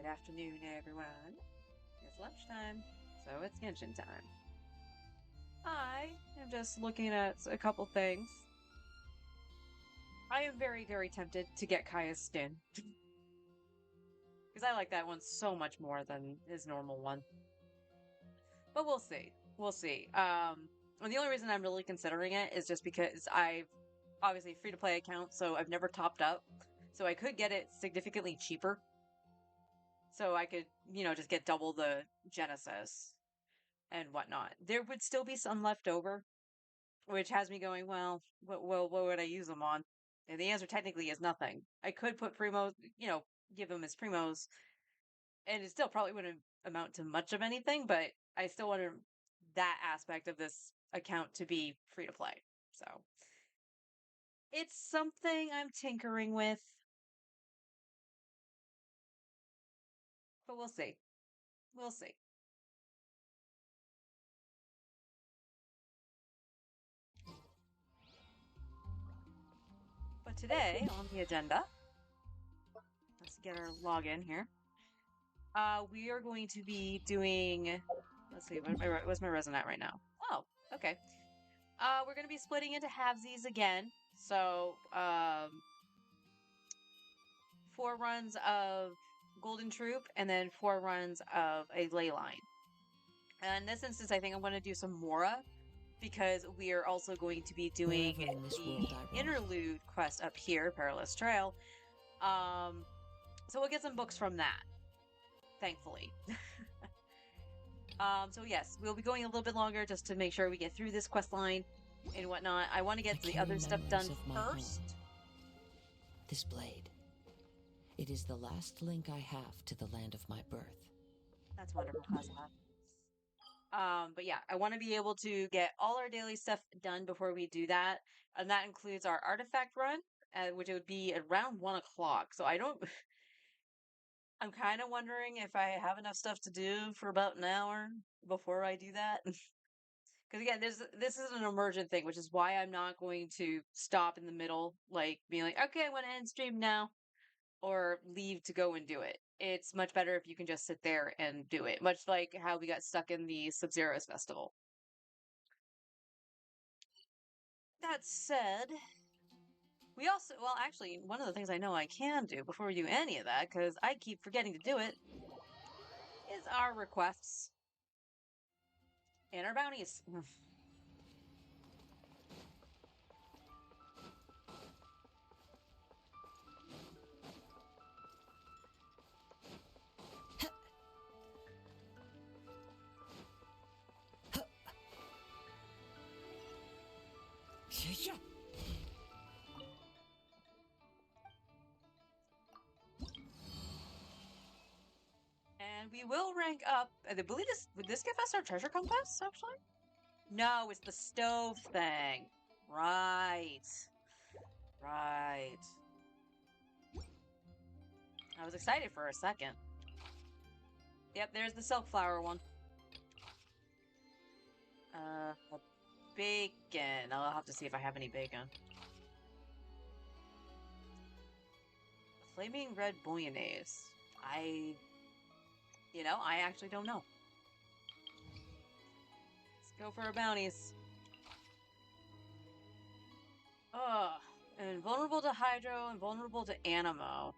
afternoon, everyone. It's lunchtime, so it's Genshin time. I am just looking at a couple things. I am very, very tempted to get Kaya's skin. Because I like that one so much more than his normal one. But we'll see. We'll see. And the only reason I'm really considering it is just because I've obviously free-to-play account, so I've never topped up. So I could get it significantly cheaper. So I could, just get double the Genesis and whatnot. There would still be some left over, which has me going, well, what would I use them on? And the answer technically is nothing. I could put Primos, give him his Primos, and it still probably wouldn't amount to much of anything, but I still want that aspect of this account to be free to play. So it's something I'm tinkering with, but we'll see. We'll see. But today on the agenda, let's get our login here. We are going to be doing. Let's see, what's my resin at right now? Oh, okay. We're going to be splitting into halvesies again. So, 4 runs of Golden Troop and then 4 runs of a ley line. And in this instance, I think I'm going to do some Mora because we are also going to be doing the interlude quest up here, Perilous Trail. So we'll get some books from that, thankfully. So yes, we'll be going a little bit longer just to make sure we get through this quest line and whatnot. I want to get the other stuff done first. This blade. It is the last link I have to the land of my birth. That's wonderful, Kazuma. But yeah, I want to be able to get all our daily stuff done before we do that. And that includes our artifact run, which it would be around 1 o'clock. So I'm kind of wondering if I have enough stuff to do for about an hour before I do that. Because again, this is an emergent thing, which is why I'm not going to stop in the middle, like being like, okay, I want to end stream now, or leave to go and do it. It's much better if you can just sit there and do it, much like how we got stuck in the Sub-Zero's festival. That said, we also, well, actually, one of the things I know I can do before we do any of that, because I keep forgetting to do it, is our requests and our bounties. And we will rank up. I believe would this give us our treasure compass, actually? No, it's the stove thing. Right. Right. I was excited for a second. Yep, there's the silk flower one. Bacon. I'll have to see if I have any bacon. Flaming red bolognese. I actually don't know. Let's go for our bounties. Ugh. Invulnerable to hydro, invulnerable to animo.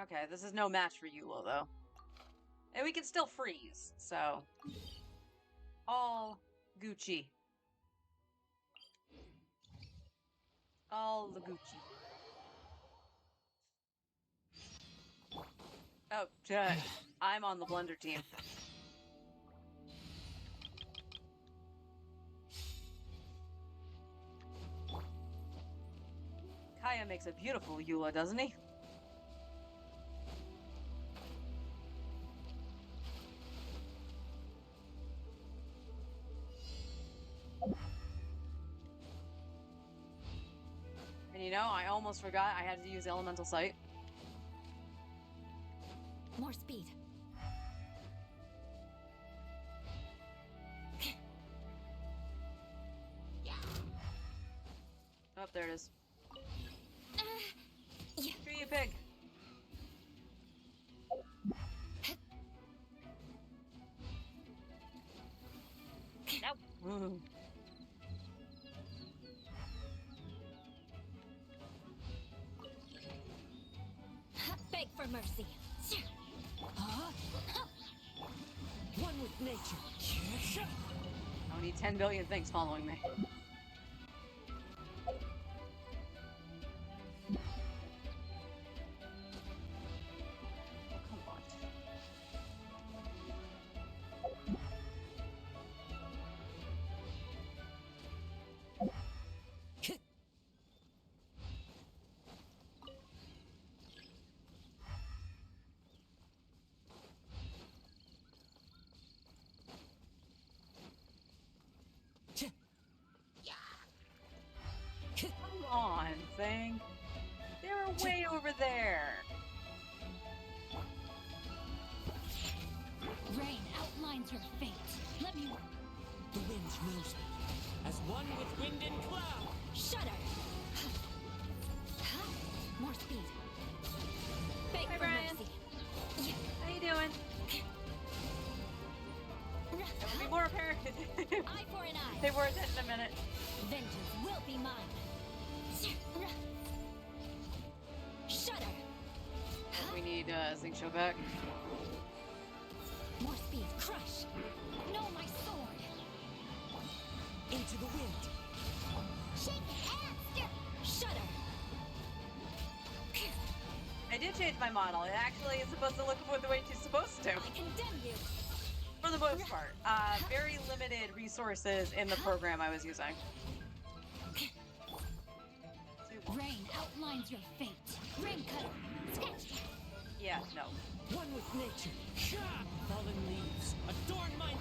Okay, this is no match for Eula, though. And we can still freeze, so... all Gucci. All the Gucci. Oh, I'm on the blender team. Kaya makes a beautiful Eula, doesn't he? And I almost forgot I had to use Elemental Sight. More speed. Oh, there it is. Yeah. big. No. Ooh. Beg for mercy. One with nature. I don't need 10 billion things following me. Oh, come on. Come on, thing. They're way over there. Rain outlines your fate. Let me. The wind knows me. As one with wind and cloud. Shudder. More speed. Beg Hi, for Brian. mercy. How you doing? It will be more apparent. Eye for an eye. Pay more attention in a minute. Vengeance will be mine. Shudder. We need Xingqiu back. More speed. Crush. No, my sword. Into the wind. Shake it and shudder. I did change my model. It actually is supposed to look the way she's supposed to. I condemn you. For the most part. Very limited resources in the program I was using. Rain outlines your fate. Rain cutter. Sketch. Yeah, no. One with nature. Fallen leaves. Adorn my.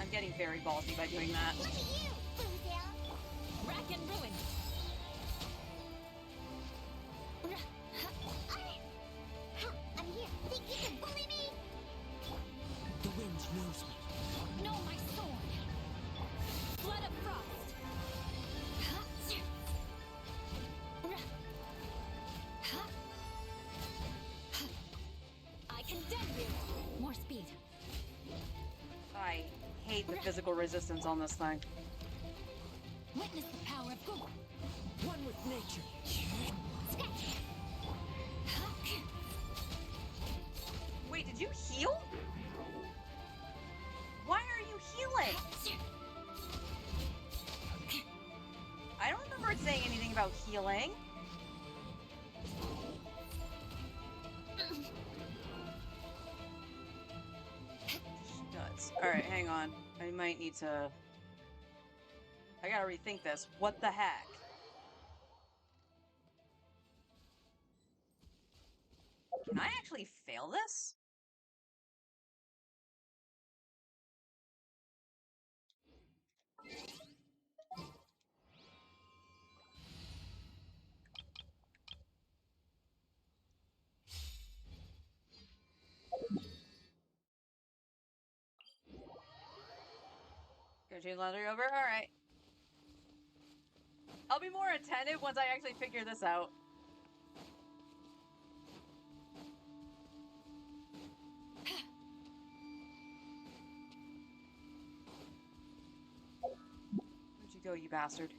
I'm getting very ballsy by doing that. Look at you, Foozle. Rack and ruin. I'm here. Think you can bully me? The wind knows me. No, my sword. Flood of frost. I condemn you. More speed. I hate the physical resistance on this thing. Witness the power of Google. One with nature. Sketch. Wait, did you heal? Why are you healing? I don't remember it saying anything about healing. Nuts. Alright, hang on. I might need to... I gotta rethink this. What the heck? Can I actually fail this? Gonna change laundry over? Alright. I'll be more attentive once I actually figure this out. Where'd you go, you bastard?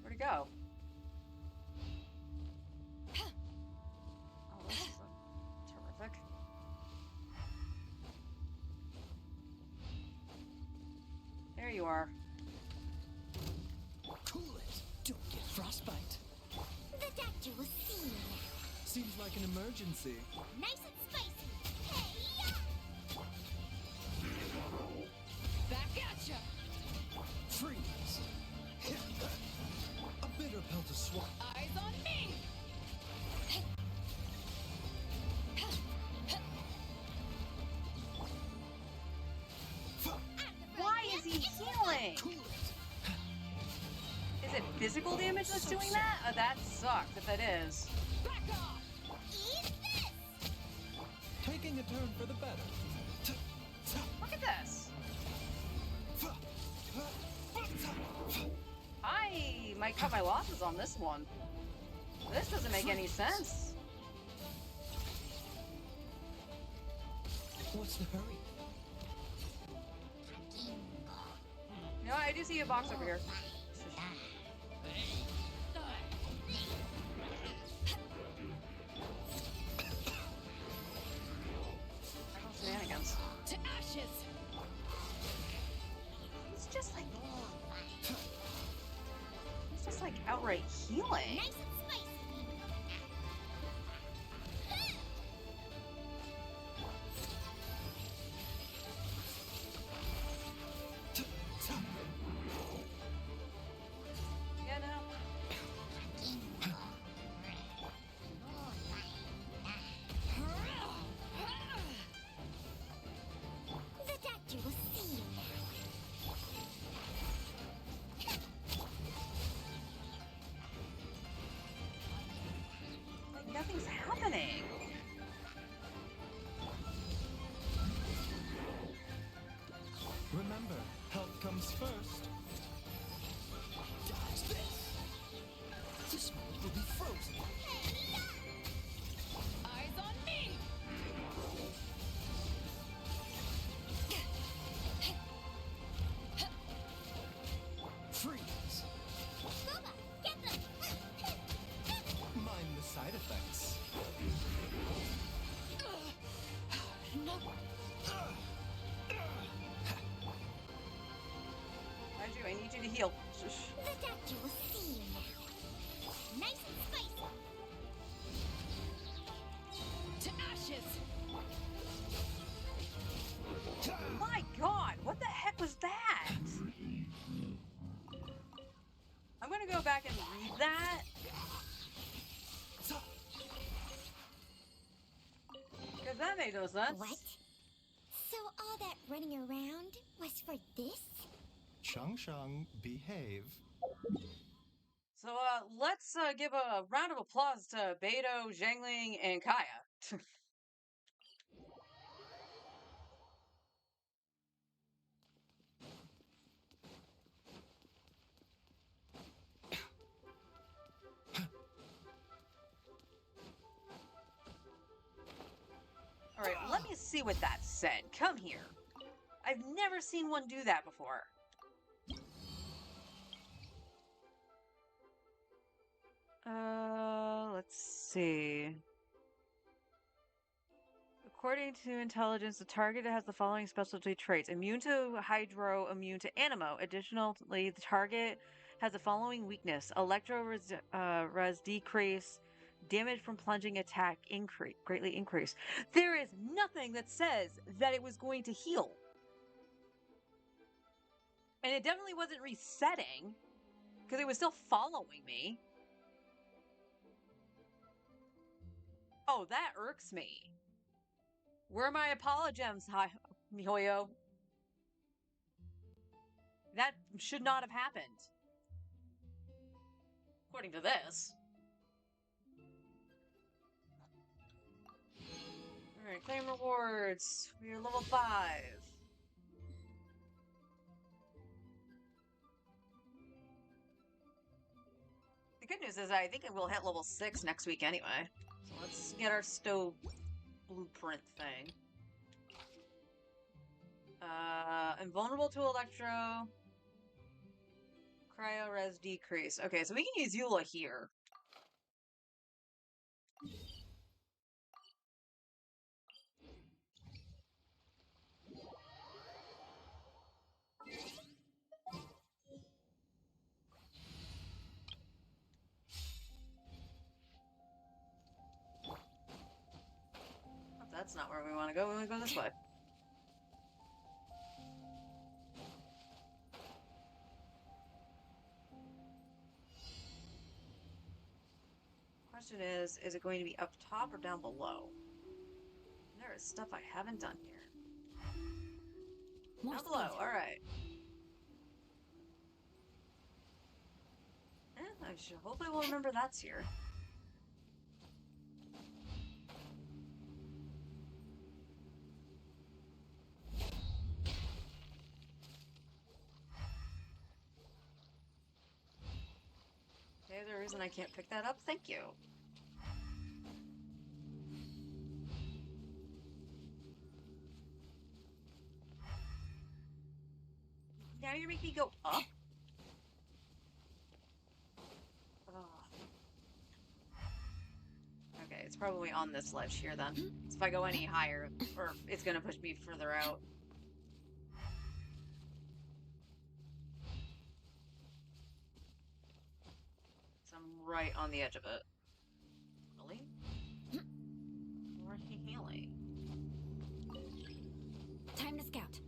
Where'd he go? Oh, this is terrific. There you are. Cool it. Don't get frostbite. The doctor will see you now. Seems like an emergency. Nice and spicy. Hey, back at ya. Freeze. A bitter pill to swallow. Eyes on me. Why is he healing? Cool it. Is it physical damage that's doing that? That sucks if it is. Back off! Eat this! Taking a turn for the better. Look at this. I might cut my losses on this one. This doesn't make any sense. What's the hurry? You know what? I do see a box over here. Shenanigans. To ashes! It's just like... It's just like outright healing. Nice and spicy! Yeah, no. The doctor will see you now. Like, nothing's happening. Remember, health comes first. Dodge this. This one will be frozen. Eyes on me! Freeze. Booba, get them! Mind the side effects. No. Andrew, I need you to heal. Shush. The doctor will see you now. Nice and spicy. To ashes! My god, what the heck was that? I'm gonna go back and read that. Because that made no sense. What? So all that running around was for this? Shang Shang, behave. So, let's give a round of applause to Beidou, Zhangling, and Kaya. Alright, let me see what that said. Come here. I've never seen one do that before. Let's see. According to intelligence, the target has the following specialty traits: immune to hydro, immune to animo. Additionally, the target has the following weakness: electro res decrease, damage from plunging attack greatly increase. There is nothing that says that it was going to heal. And it definitely wasn't resetting, because it was still following me. Oh, that irks me. Where are my apologems, MiHoYo? That should not have happened. According to this. Alright, claim rewards. We are level 5. The good news is I think it will hit level 6 next week anyway. So let's get our stove blueprint thing. Invulnerable to electro. Cryo res decrease. Okay, so we can use Eula here. Oh, that's not where we want to go. We want to go this way. Question is it going to be up top or down below? There is stuff I haven't done here. Down below, alright. I should hopefully we'll remember that's here. Okay, the reason I can't pick that up. Thank you. Now you're making me go up? Oh. Okay, it's probably on this ledge here then. So if I go any higher, or it's gonna push me further out. So I'm right on the edge of it. Really? More healing. Time to scout.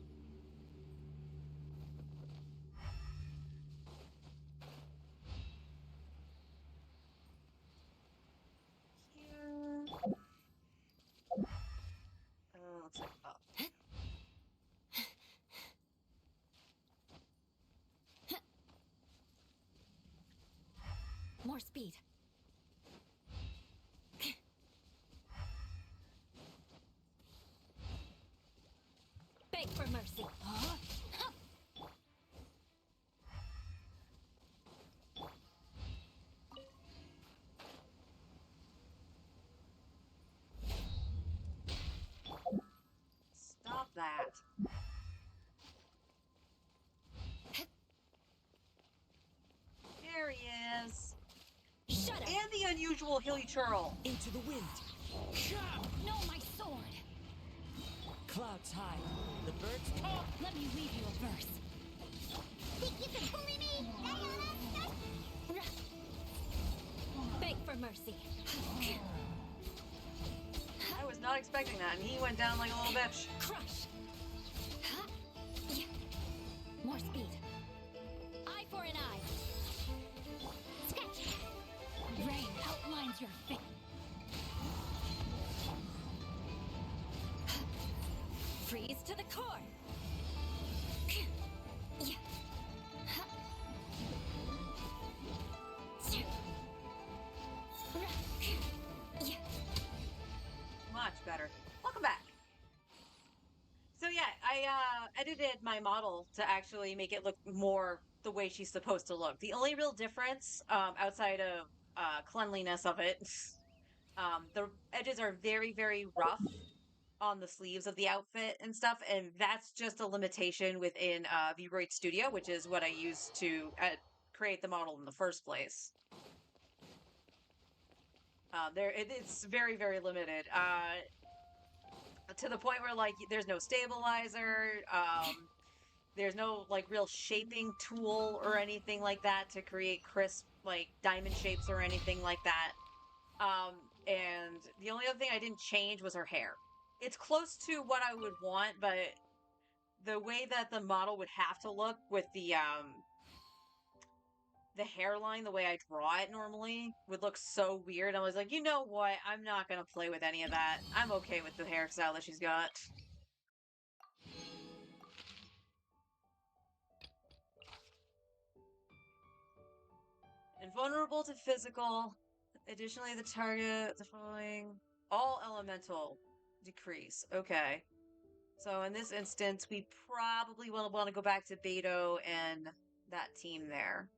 Here. Looks like up. More speed. Beg for mercy. Huh? Stop that. There he is. Shut up! And the unusual hilly churl. Into the wind. No, my sword! Clouds high. The birds talk. Let me weave you a verse. Think you can bully me? Beg for mercy. I was not expecting that, and he went down like a little bitch. Crush! Yeah. More speed. Eye for an eye. Sketch! Rain outlines your face. Freeze to the core. Yeah. Yeah. Much better. Welcome back. So yeah, I edited my model to actually make it look more the way she's supposed to look. The only real difference, outside of cleanliness of it, the edges are very, very rough on the sleeves of the outfit and stuff, and that's just a limitation within Vroid Studio, which is what I use to create the model in the first place. It's very, very limited. To the point where like there's no stabilizer, there's no like real shaping tool or anything like that to create crisp like diamond shapes or anything like that. And the only other thing I didn't change was her hair. It's close to what I would want, but the way that the model would have to look with the hairline, the way I draw it normally, would look so weird. I was like, you know what? I'm not gonna play with any of that. I'm okay with the hairstyle that she's got. Invulnerable to physical. Additionally, the target, the following, all elemental decrease. Okay. So in this instance, we probably will want to go back to Beto and that team there.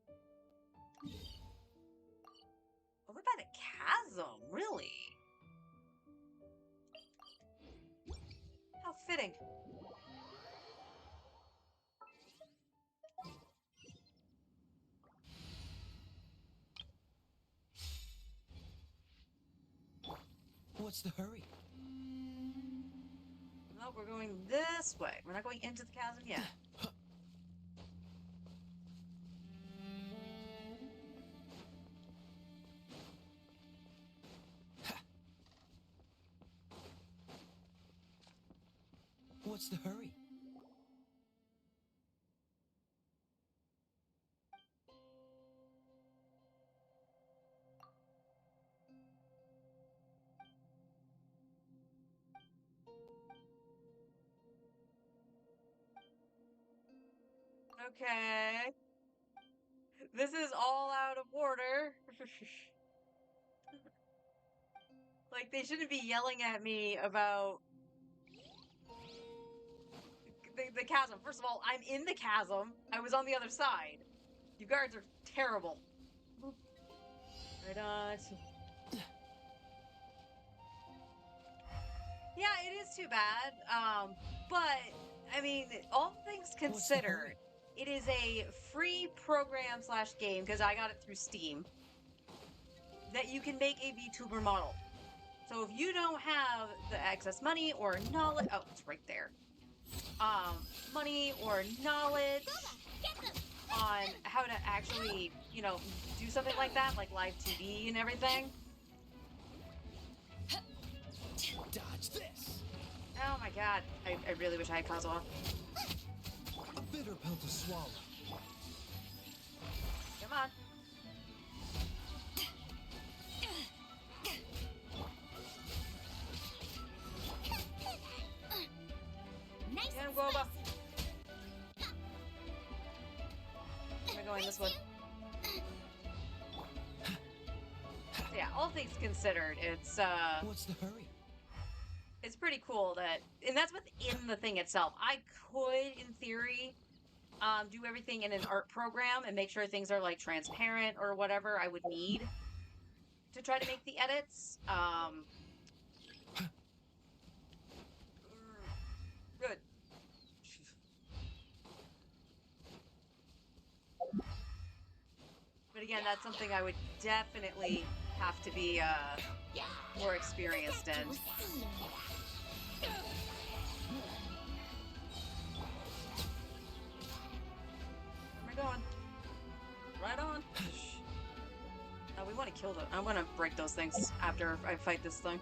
Over by the chasm, really? How fitting. What's the hurry? No, we're going this way. We're not going into the chasm yet. What's the hurry? Okay. This is all out of order. Like, they shouldn't be yelling at me about the chasm. First of all, I'm in the chasm. I was on the other side. You guards are terrible. Right on. Yeah, it is too bad. But I mean, all things What's the considered, hurry? it is a free program slash game because I got it through Steam that you can make a VTuber model. So if you don't have the excess money or knowledge, oh, it's right there. Money or knowledge on how to actually, do something like that, like live TV and everything. Dodge this. Oh my god, I really wish I had Kazuha. A bitter pill to swallow. Come on. Nice Get him, and Guoba. spicy. I'm going this one. So yeah, all things considered, What's the hurry? it's pretty cool that, and that's within the thing itself. I could, in theory, do everything in an art program and make sure things are like transparent or whatever I would need to try to make the edits. Good. But again, that's something I would definitely have to be more experienced in. Where am I going? Right on. No, we want to kill them. I want to break those things after I fight this thing.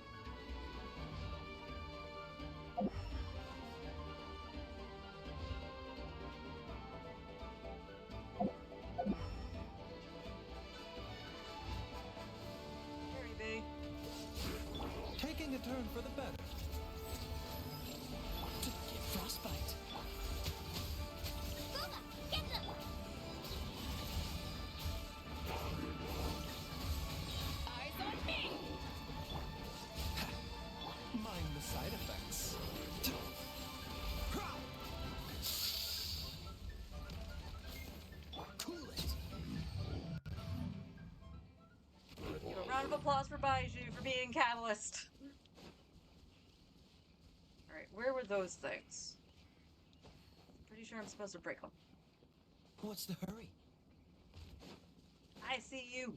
Carry B. Taking a turn for the better. To get frostbite. Booba, get them. Eyes on me. Mind the side effects. Cool it. Give a round of applause for Baiju for being Catalyst. Alright, where were those things? Pretty sure I'm supposed to break them. What's the hurry? I see you.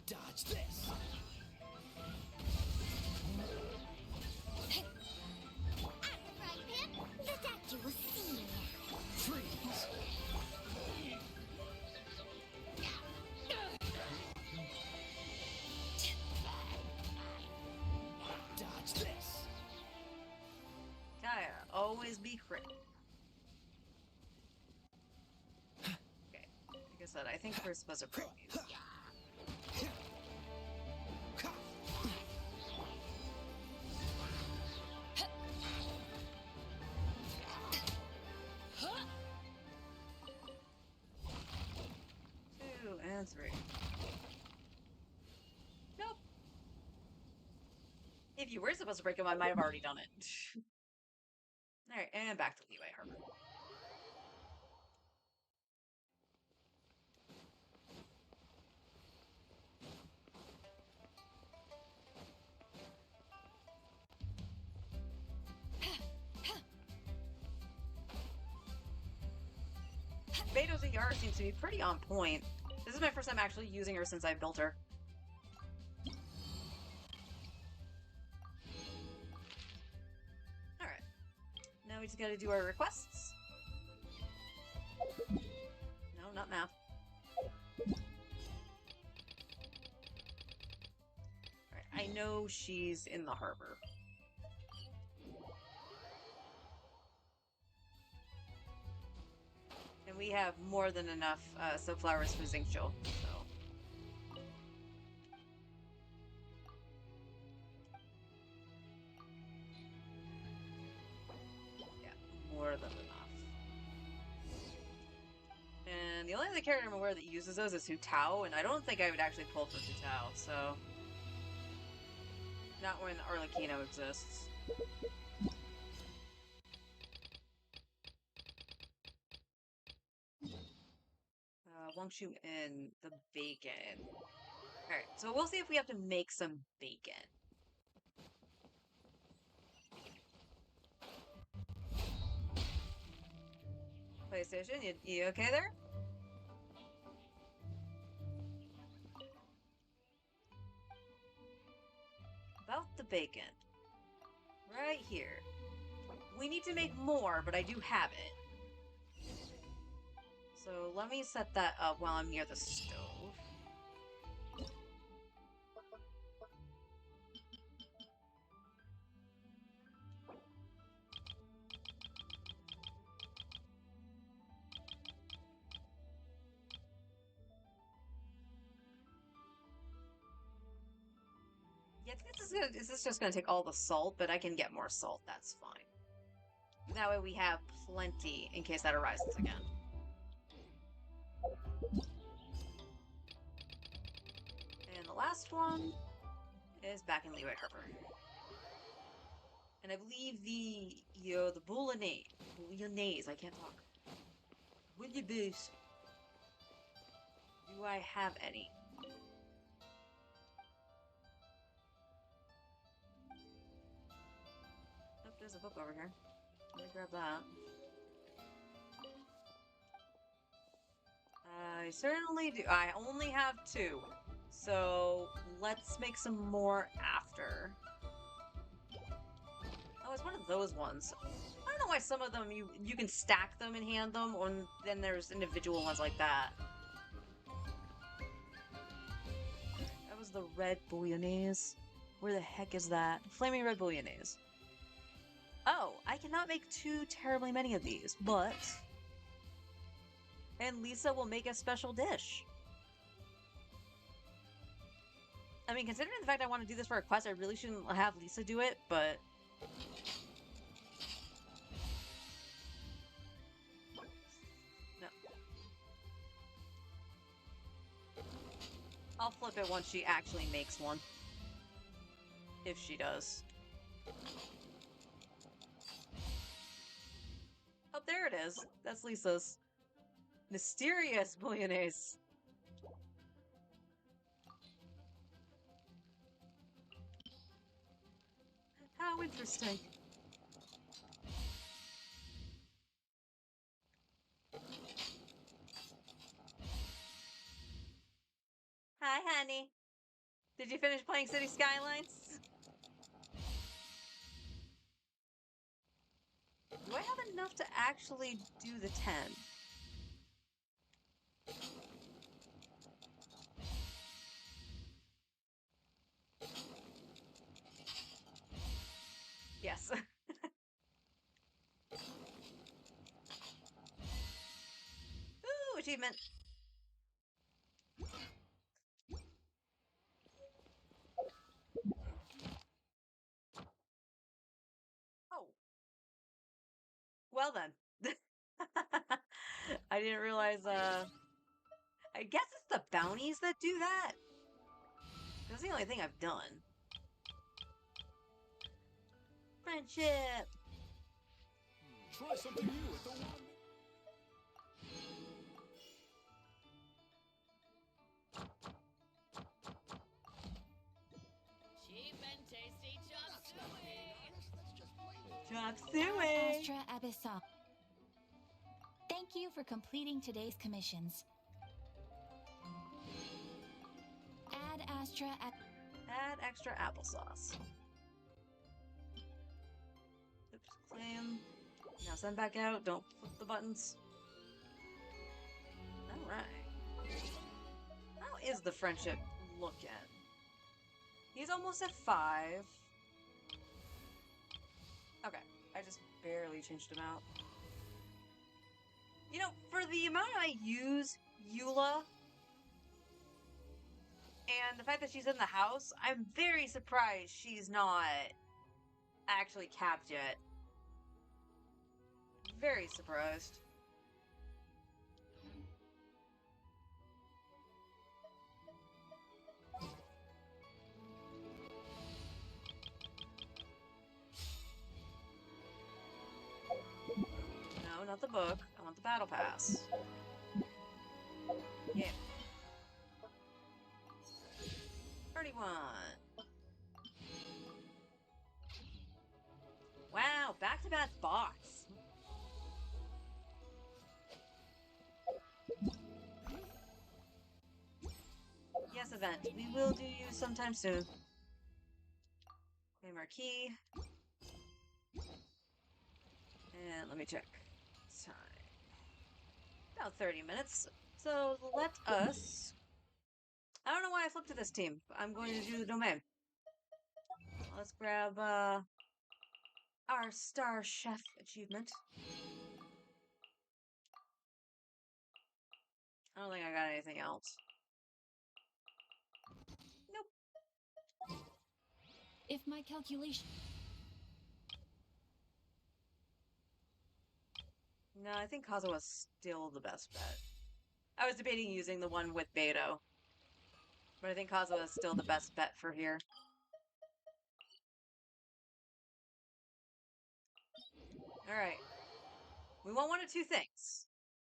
Dodge this. At the frying pan, the statue will see. Freeze. Dodge this. Kaya, always be crit. Okay, like I said, I think we're supposed to break these. Two and three. Nope. If you were supposed to break them, I might have already done it. Alright, and back to Leeway Harbor. Beto's ER seems to be pretty on point. This is my first time actually using her since I built her. Alright. Now we just gotta do our requests. No, not math. Alright, I know she's in the harbor. And we have more than enough sunflowers for Xingqiu, so. Yeah, more than enough. And And the only other character I'm aware that uses those is Hu Tao, and I don't think I would actually pull for Hu Tao, so... Not when Arlecchino exists. Wongshu in the bacon. Alright, so we'll see if we have to make some bacon. PlayStation, you okay there? About the bacon. Right here. We need to make more, but I do have it. So let me set that up while I'm near the stove. Yeah, I think this is just gonna take all the salt, but I can get more salt, that's fine. That way we have plenty in case that arises again. And the last one is back in Leeway Harbor. And I believe the bouillabaisse, I can't talk. Bouillabaisse. Do I have any? Oh, there's a book over here. Let me grab that. I certainly do. I only have 2. So let's make some more after. Oh, it's one of those ones. I don't know why some of them you can stack them and hand them, or then there's individual ones like that. That was the red bouillabaisse. Where the heck is that? Flaming red bouillabaisse. Oh, I cannot make too terribly many of these, but... And Lisa will make a special dish. I mean, considering the fact I want to do this for a quest, I really shouldn't have Lisa do it, but... No. I'll flip it once she actually makes one. If she does. Oh, there it is. That's Lisa's. Mysterious bouillabaisse. How interesting. Hi, honey. Did you finish playing City Skylines? Do I have enough to actually do the 10? Yes. Ooh, achievement. Oh. Well then. I didn't realize, I guess it's the bounties that do that. That's the only thing I've done. Friendship! Try something new at the one. Cheap and tasty chop suey. Chop suey! Astra Abyssal. Thank you for completing today's commissions. Add Astra Add extra applesauce. Oops, claim. Now send back out. Don't flip the buttons. Alright. How is the friendship looking? He's almost at 5. Okay, I just barely changed him out. You know, for the amount I use Eula, and the fact that she's in the house, I'm very surprised she's not actually capped yet. Very surprised. not the book. I want the battle pass. Yeah. 31. Wow, back-to-back bots. Yes, event. We will do you sometime soon. Okay, marquee. And let me check. Time. About 30 minutes. So let us... I don't know why I flipped to this team. I'm going to do the domain. Let's grab our Star Chef achievement. I don't think I got anything else. Nope. If my calculation... No, I think Kazuha's still the best bet. I was debating using the one with Beto. But I think Kazuha is still the best bet for here. Alright. We want one of two things.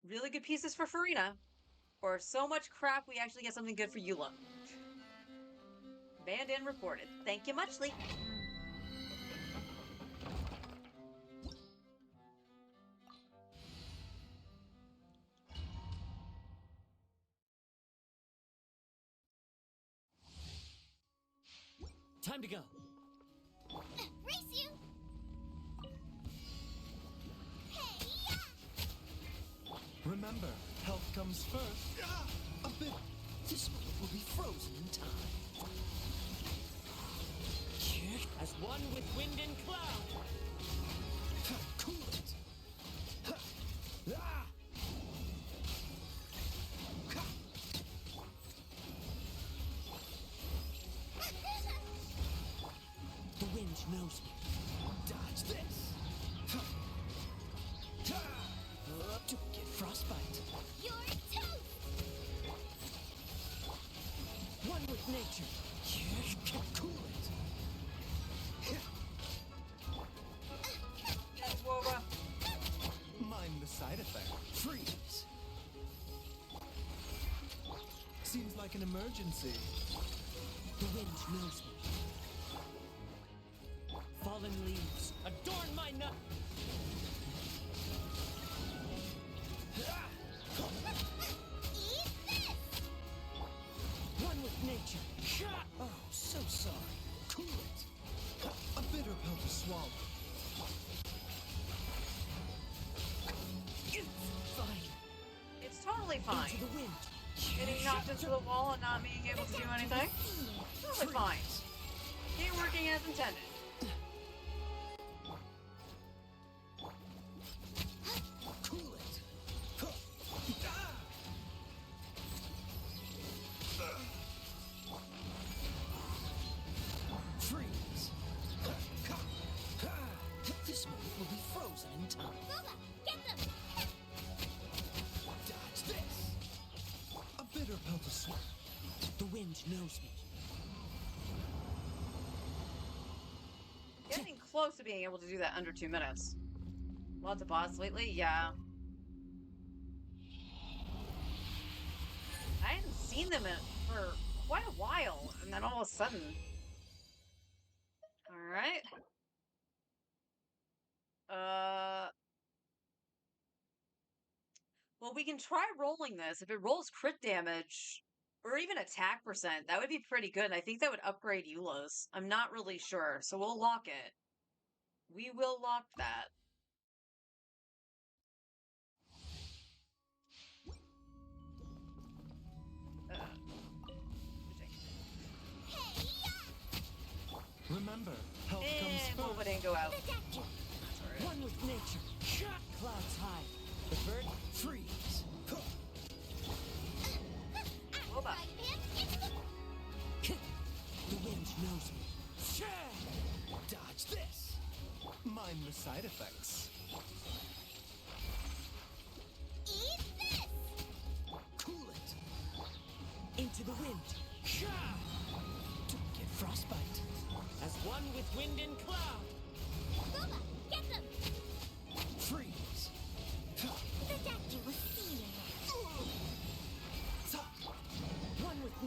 Really good pieces for Farina, or so much crap we actually get something good for Eula. Banned and reported. Thank you muchly. Time to go. Race you! Hey! Remember, health comes first. A bit. This moment will be frozen in time. As one with wind and cloud. Cool it. The wind knows me. Dodge this. Don't get frostbite. You're toast! One with nature. Cool it. Mind the side effect. Freeze. Seems like an emergency. The wind knows me. Fallen leaves, adorn my nut. Eat this! One with nature. Oh, so sorry. Cool it. A bitter pill to swallow. Fine. It's totally fine. Into the wind. Getting knocked into the wall and not being able to do anything. Totally fine. Ain't working as intended. Cool it. Freeze. This moment will be frozen in time. Boba, get them! Dodge this. A bitter pill to swallow. The wind knows me. Getting close to being able to do that under 2 minutes. Lots of bots lately? Yeah. I hadn't seen them for quite a while, and then all of a sudden... Alright. Well, we can try rolling this. If it rolls crit damage, or even attack percent, that would be pretty good. And I think that would upgrade Eula's. I'm not really sure, so we'll lock it. We will lock that. Remember, health And comes Boba first. didn't go out. One with nature. Clouds high. The bird Freeze. Boba. The wind knows me. Dodge this. Mind the side effects. Eat this! Cool it. Into the wind. Don't get frostbite. As one with wind and cloud. Boba, get them! Freeze.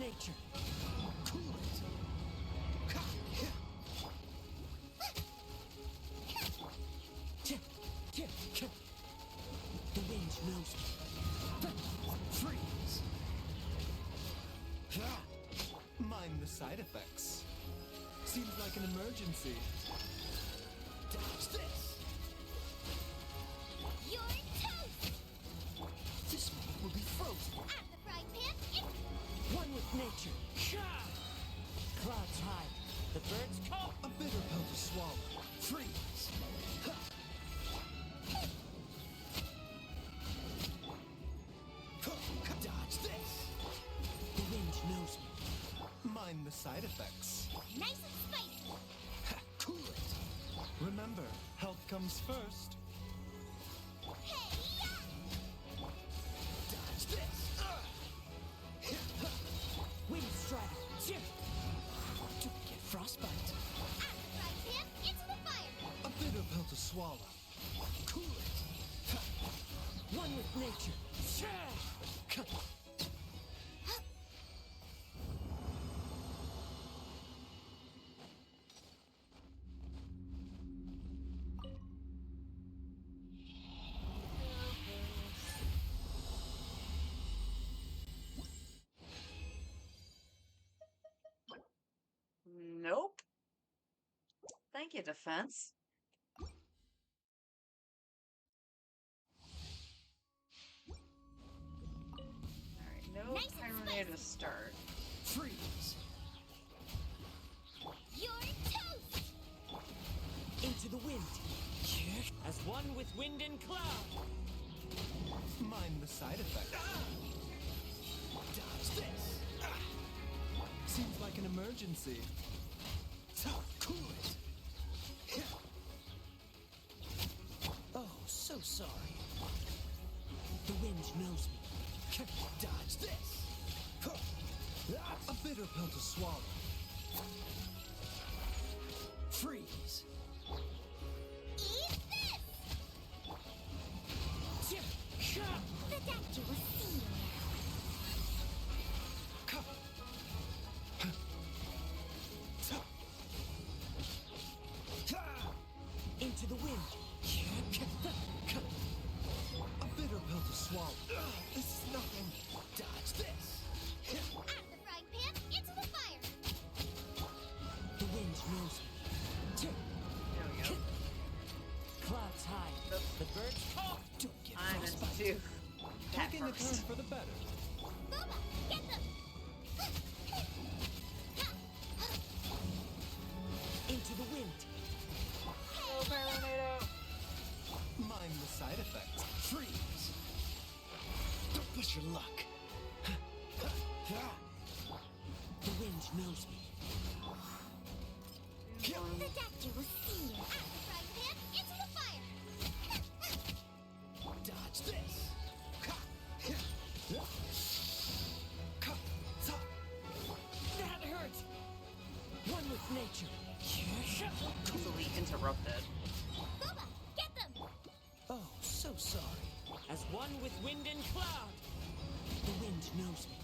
nature. Cool it. The wind knows me. Freeze. Mind the side effects. Seems like an emergency. Dodge this. You're toast! This one will be frozen. At the frying pan, it's One with nature. Clouds high. The birds call. A bitter pill to swallow. Freeze. Dodge this. The wind knows me. Mind the side effects. nice and spicy. Cool it. Remember, health comes first. Hey, ya! Dodge this. Wind strike. Don't get frostbite. At the frying pan, into the fire! A bitter pill to swallow. Cool it. One with nature. Nope. Thank you, defense. Alright, no Nice and pyronite to spicy. start. Freeze. You're toast! Into the wind. As one with wind and cloud. Mind the side effects. Dodge this. Seems like an emergency. Cool it. Oh, so sorry. The wind knows me. Dodge this. A bitter pill to swallow. Freeze. Eat this! The doctor will see you. Into the wind. A bitter pill to swallow. This is nothing. Dodge this. At the frying pan, into the fire! The wind knows me. There we go. Clouds high. The birds call. Don't get I'm going frostbite. to do that Taking a turn first. for the better. Boba, get them! Into the wind. No pyronite. Mind the side effects. Freeze. Don't push your luck. The wind knows me. The doctor will see you. At the frying pan, into the fire! Dodge this. That hurt. One with nature. Easily interrupted. Boba, get them! Oh, so sorry. As one with wind and cloud. The wind knows me.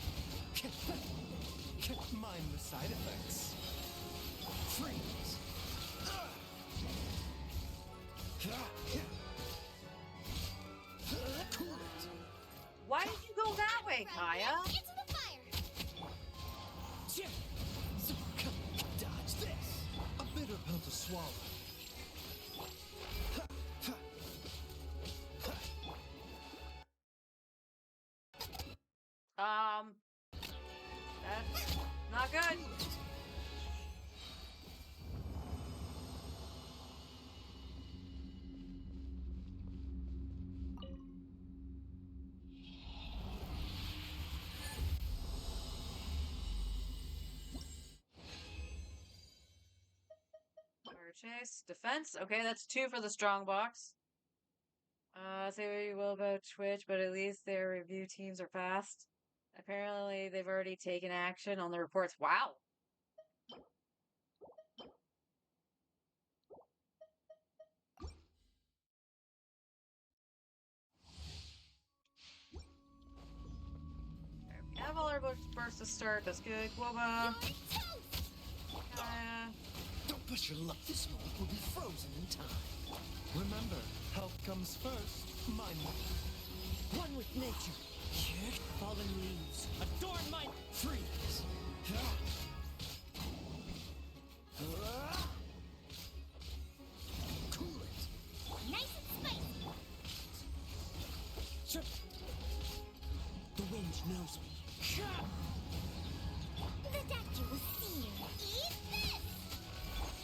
Mind the side effects. Freeze. Cool it. Why did you go that way, Frying Kaya? pan, into the fire! Dodge this. A bitter pill to swallow. That's not good. Fire chase, defense. Okay, that's 2 for the strong box. Say what you will about Twitch, but at least their review teams are fast. Apparently, they've already taken action on the reports. Wow. We have all our burst to start. That's good. Guava. Don't push your luck. This moment will be frozen in time. Remember, health comes first. Mine. One with nature. Fallen leaves. Adorn my Freeze. Cool it. Nice and spicy. The wind knows me. The doctor will see you. Eat this!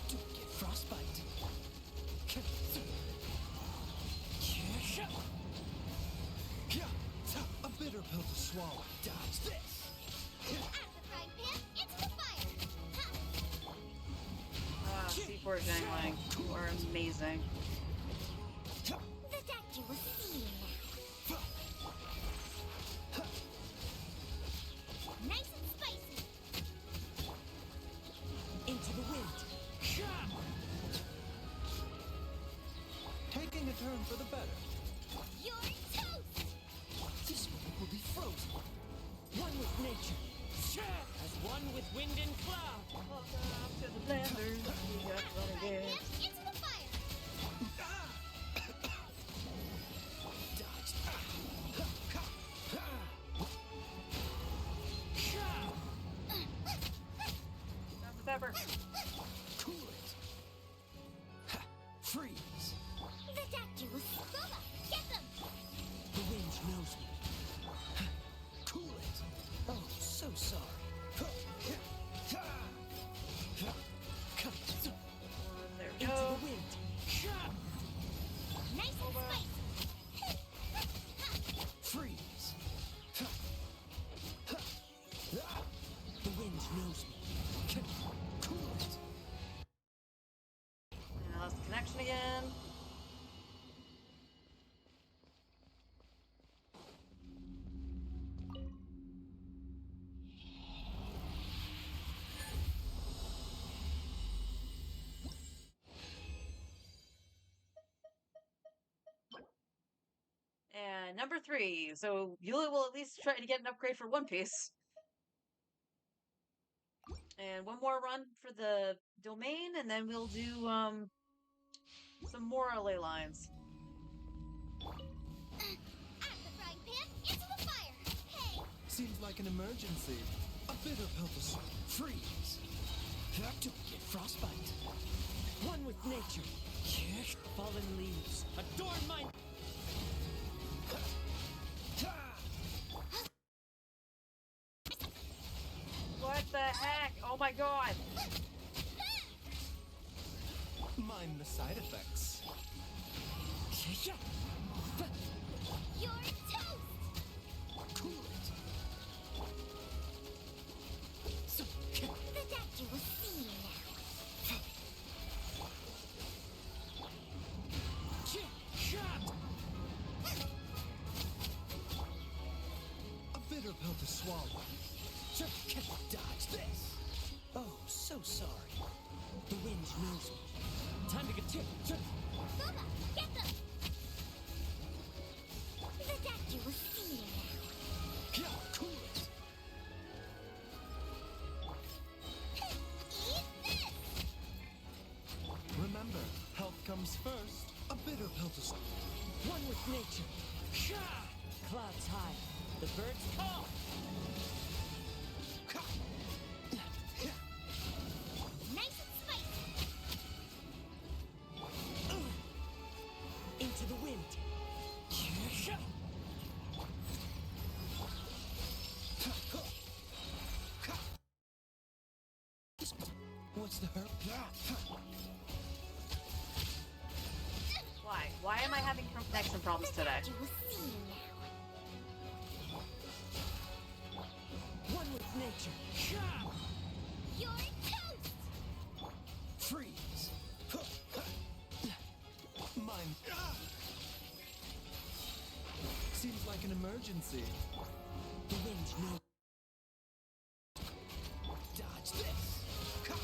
Don't get frostbite. A bitter pill to swallow. Dodge this. Out of the frying pan, into the fire. C4 Zhanglang, you are amazing. The doctor will see you now. Nice and spicy. Into the wind. Taking a turn for the better. You're toast! This moment will be frozen. One with nature. As one with wind and cloud. Welcome to the blender. We got what it Frying is. pan, into the fire. Dodge. Dr. Pepper. Cool it. Freeze. The doctor will Boba, get them! The wind knows me. Cool it. Oh, so sorry. There we Into go. the wind. Nice and spicy. Freeze. The wind knows me. Cool it. And I lost the connection again. And number 3. So Eula will at least try to get an upgrade for One Piece. And one more run for the domain, and then we'll do some more ley lines. Out of the frying pan, into the fire. Hey, Seems like an emergency. A bitter pill to freeze. Don't get frostbite. One with nature. Fallen leaves. Adorn my... What the heck? Oh my god! Mind the side effects. you're toast! Cool it. The doctor will see you now. A bitter pill to swallow. Dodge this. Oh, so sorry. The wind knows me. Time to get tip. Boba, get them! The doctor will see you now. Cool it. Eat this! Remember, health comes first. A bitter pill to One with nature. Clouds high. The birds call. Nice and spicy. Into the wind. What's the hurt? Why? Why am I having connection problems The today? doctor will see you now. One with nature. You're toast! Freeze. Mine. Seems like an emergency. The wind knows. Dodge this. Out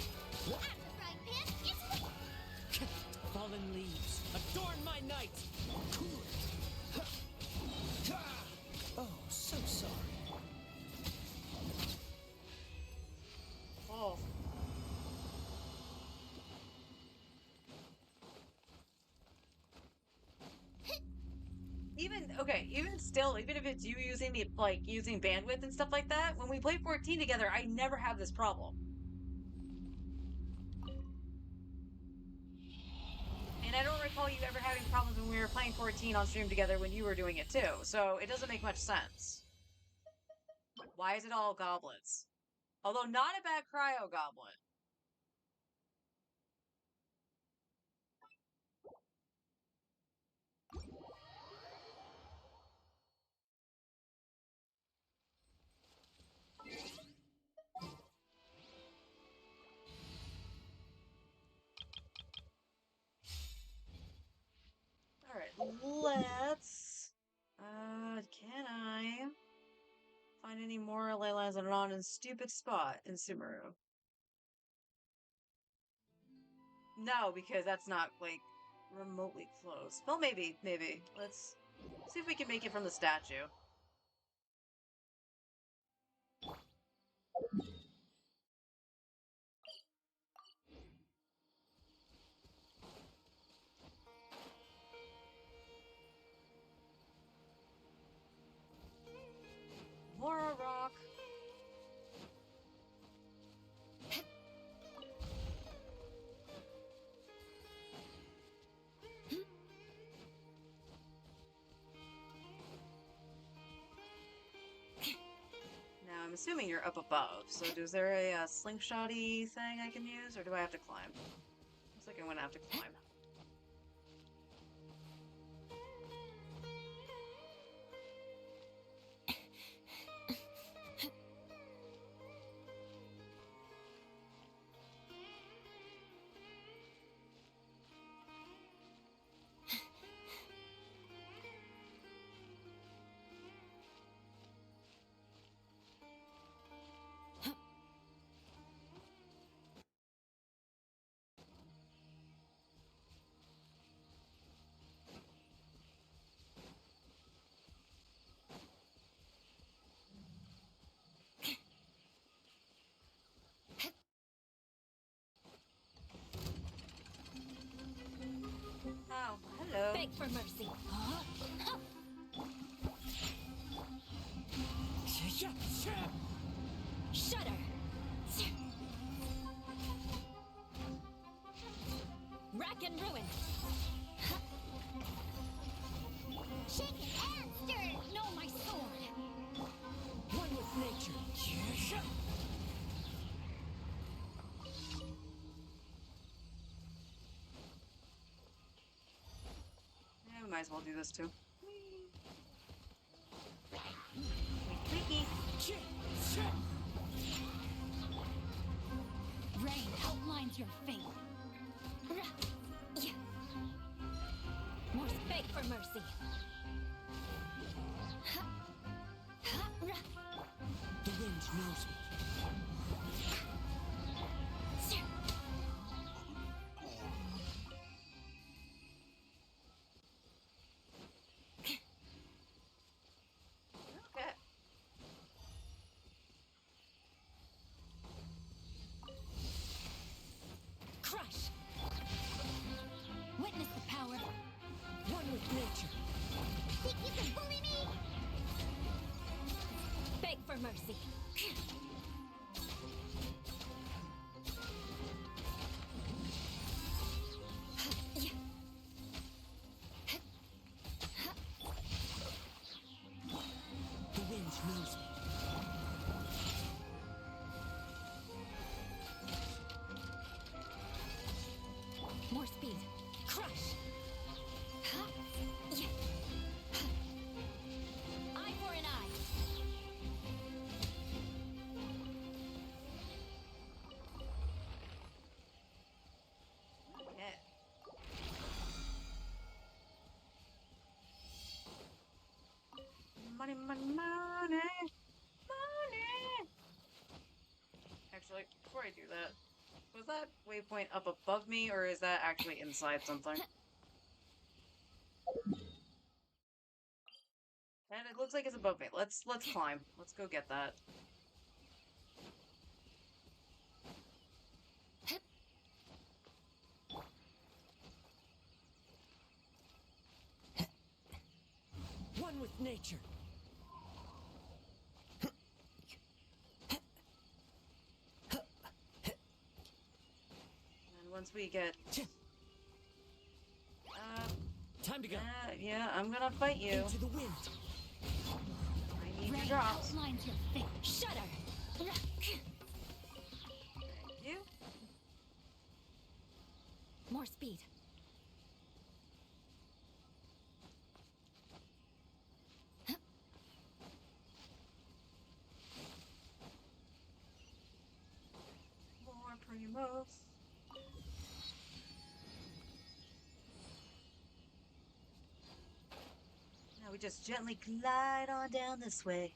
of the frying pan, into the... Fallen leaves. Adorn my night. Cool it. Oh, so sorry. still, even if it's you using the using bandwidth and stuff like that, when we play 14 together, I never have this problem. And I don't recall you ever having problems when we were playing 14 on stream together when you were doing it too. So it doesn't make much sense. Why is it all goblins? Although not a bad cryo goblin. Alright, let's... can I find any more ley lines that are not in a stupid spot in Sumeru? No, because that's not, like, remotely close. Well, maybe. Let's see if we can make it from the statue. Mora Rock. Now, I'm assuming you're up above, so is there a slingshotty thing I can use, or do I have to climb? Looks like I'm gonna have to climb. Oh, hello. Beg for mercy. Shudder. Rack and ruin. Shake it and stir it. No, my sword. One with nature. Yeah, we might as well do this too. Squeaky. Rain outlines your fate. More beg for mercy. The wind knows me. Okay. Crush. Witness the power. One with nature. Think you can bully me? Beg for mercy. The wind knows me. More speed. Crush. Eye for an eye. Okay. Money, money, money. Money. Actually, before I do that, was that waypoint up above me, or is that actually inside something? And it looks like it's above me. Let's climb. Let's go get that. One with nature. nature. And once we get... Time to go. yeah, I'm gonna fight you. Into the wind. I need your Red drops. outlines your face. Shudder. Thank you. More speed. More primos. Now we just gently glide on down this way.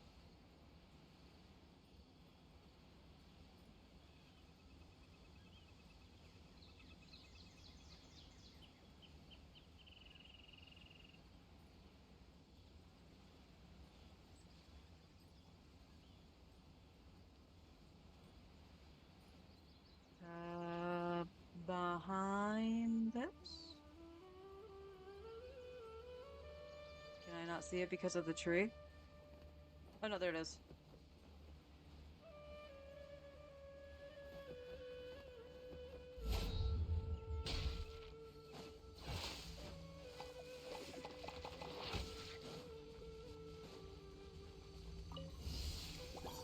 Behind this? Can I not see it because of the tree? Oh no, there it is.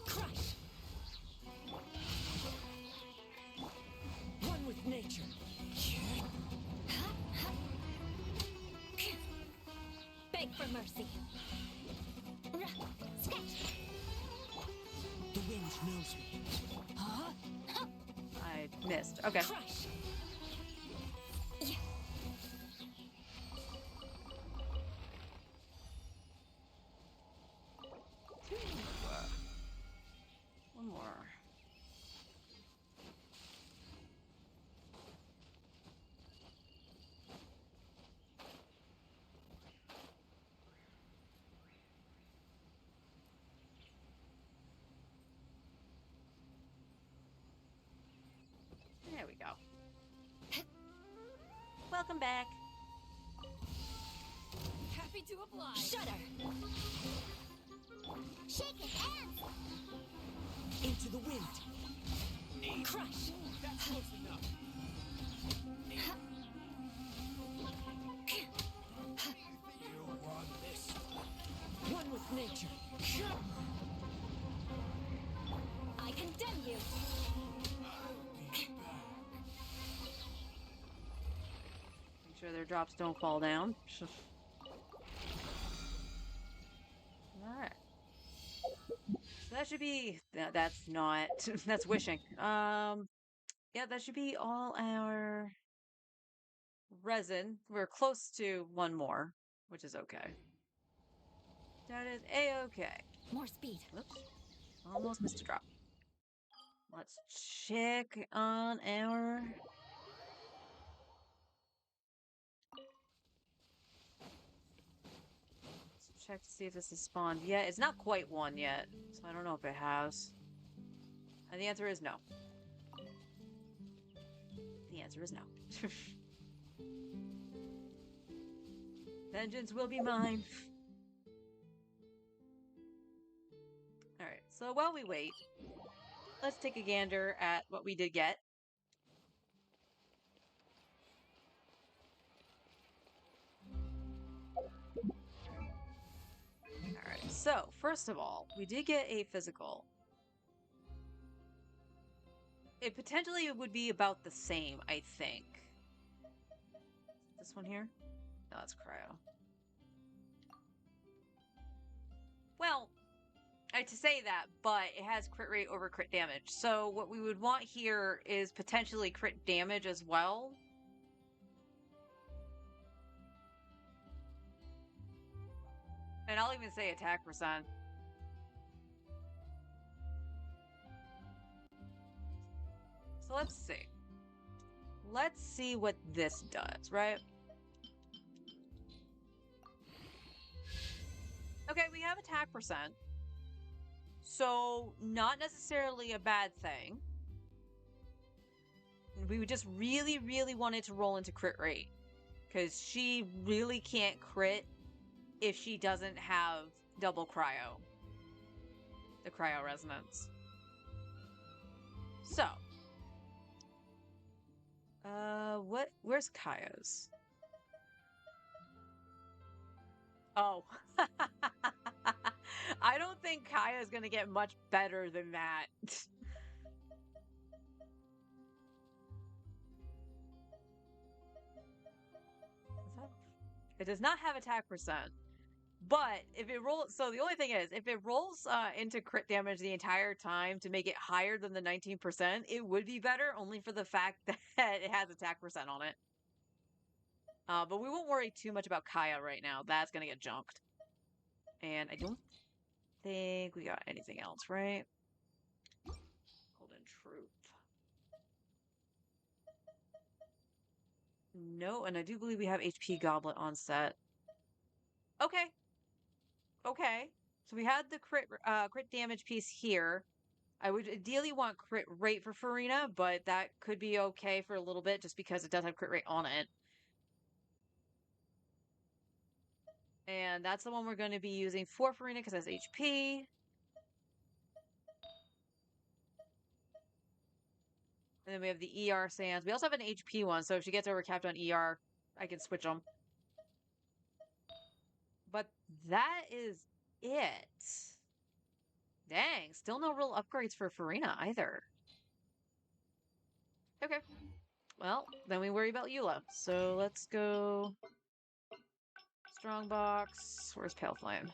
Crush. One with nature. Beg for mercy. Sketch. The wind knows me. I missed. Okay. Crush. One more. There we go. Welcome back. Happy to oblige. Shudder. Shake it, hands. Into the wind. Crush. That's close enough. You want this? One with nature. I condemn you. Make sure their drops don't fall down. Alright. So that should be... That's not... That's wishing. Yeah, that should be all our resin. We're close to one more, which is okay. That is a-okay. More speed. Whoops. Almost missed a drop. Let's check on our... Let's check to see if this has spawned yet. It's not quite one yet, so I don't know if it has. And the answer is no. The answer is no. Vengeance will be mine. Alright, so while we wait, let's take a gander at what we did get. Alright, so first of all, we did get a physical. It potentially would be about the same, I think. This one here? No, that's cryo. Well, I hate to say that, but it has crit rate over crit damage. So what we would want here is potentially crit damage as well. And I'll even say attack percent. So let's see. Let's see what this does, right? Okay, we have attack percent. So, not necessarily a bad thing. We would just really, really wanted to roll into crit rate. Because she really can't crit if she doesn't have double cryo. The cryo resonance. So. Where's Kaya's? Oh. I don't think Kaya's gonna get much better than that. It does not have attack percent. But if it rolls, so the only thing is, if it rolls into crit damage the entire time to make it higher than the 19%, it would be better, only for the fact that it has attack percent on it. But we won't worry too much about Kaya right now. That's gonna get junked. And I don't think we got anything else, right? Golden Troop. No, and I do believe we have HP Goblet on set. Okay. Okay. So we had the crit damage piece here. I would ideally want crit rate for Farina, but that could be okay for a little bit just because it does have crit rate on it. And that's the one we're going to be using for Farina because it has HP. And then we have the ER Sands. We also have an HP one, so if she gets overcapped on ER, I can switch them. But that is it. Dang, still no real upgrades for Farina either. Okay. Well, then we worry about Eula. So let's go... Strongbox. Where's Pale Flame?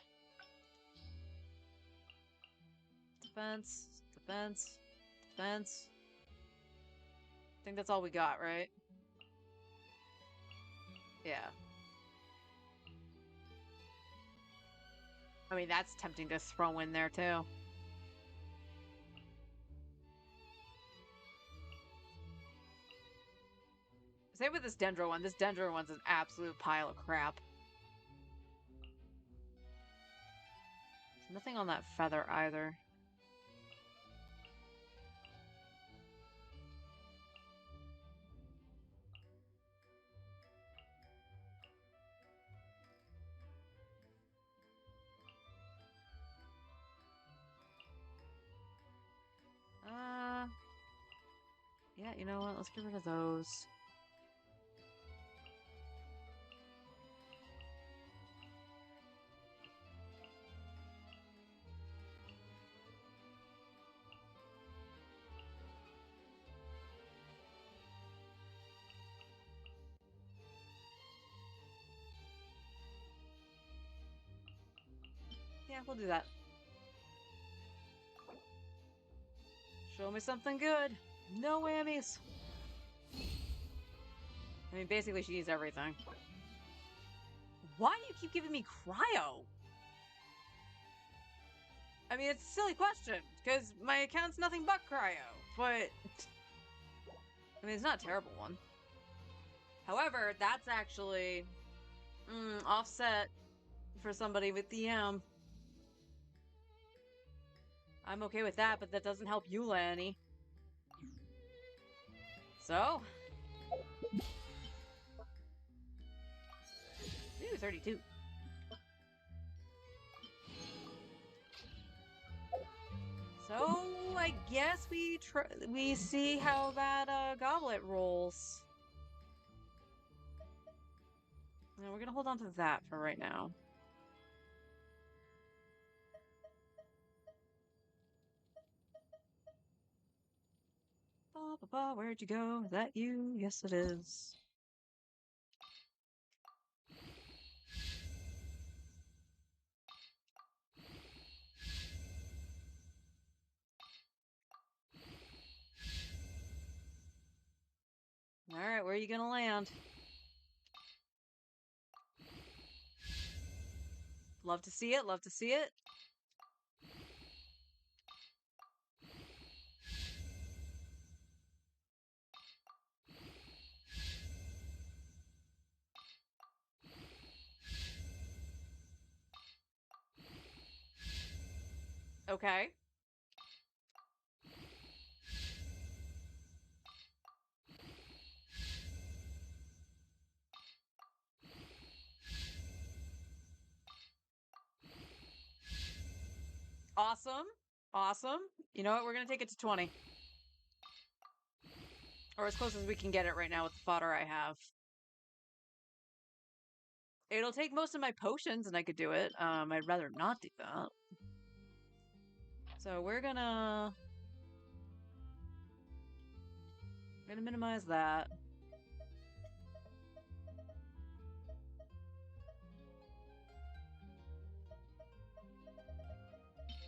Defense. Defense. Defense. I think that's all we got, right? Yeah. I mean, that's tempting to throw in there, too. Same with this Dendro one. This Dendro one's an absolute pile of crap. There's nothing on that feather either. Yeah, you know what? Let's get rid of those. Yeah, we'll do that. Show me something good. No whammies. I mean, basically, she needs everything. Why do you keep giving me cryo? I mean, it's a silly question, because my account's nothing but cryo, but... I mean, it's not a terrible one. However, that's actually... offset for somebody with DM. I'm okay with that, but that doesn't help Eula any. So... Ooh, 32. So, I guess we see how that goblet rolls. Now, we're gonna hold on to that for right now. Ba, ba, ba, where'd you go? Is that you? Yes, it is. Alright, where are you gonna land? Love to see it, love to see it. Okay. Awesome. Awesome. You know what? We're going to take it to 20. Or as close as we can get it right now with the fodder I have. It'll take most of my potions and I could do it. I'd rather not do that. So we're gonna minimize that.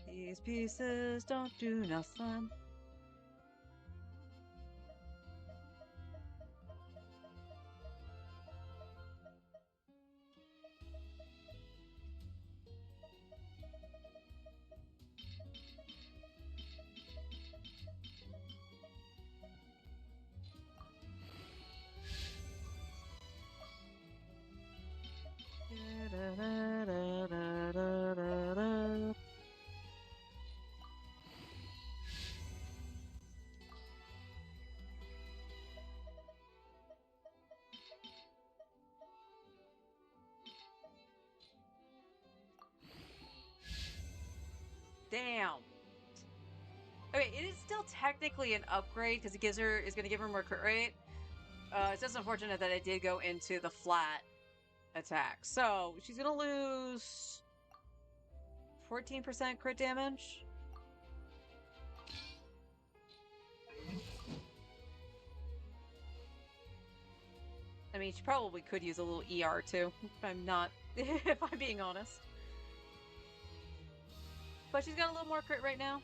These pieces don't do nothing. Damn. Okay, it is still technically an upgrade because it is going to give her more crit rate. It's just unfortunate that it did go into the flat attack. So she's going to lose 14% crit damage. I mean, she probably could use a little ER too. If I'm being honest. But she's got a little more crit right now.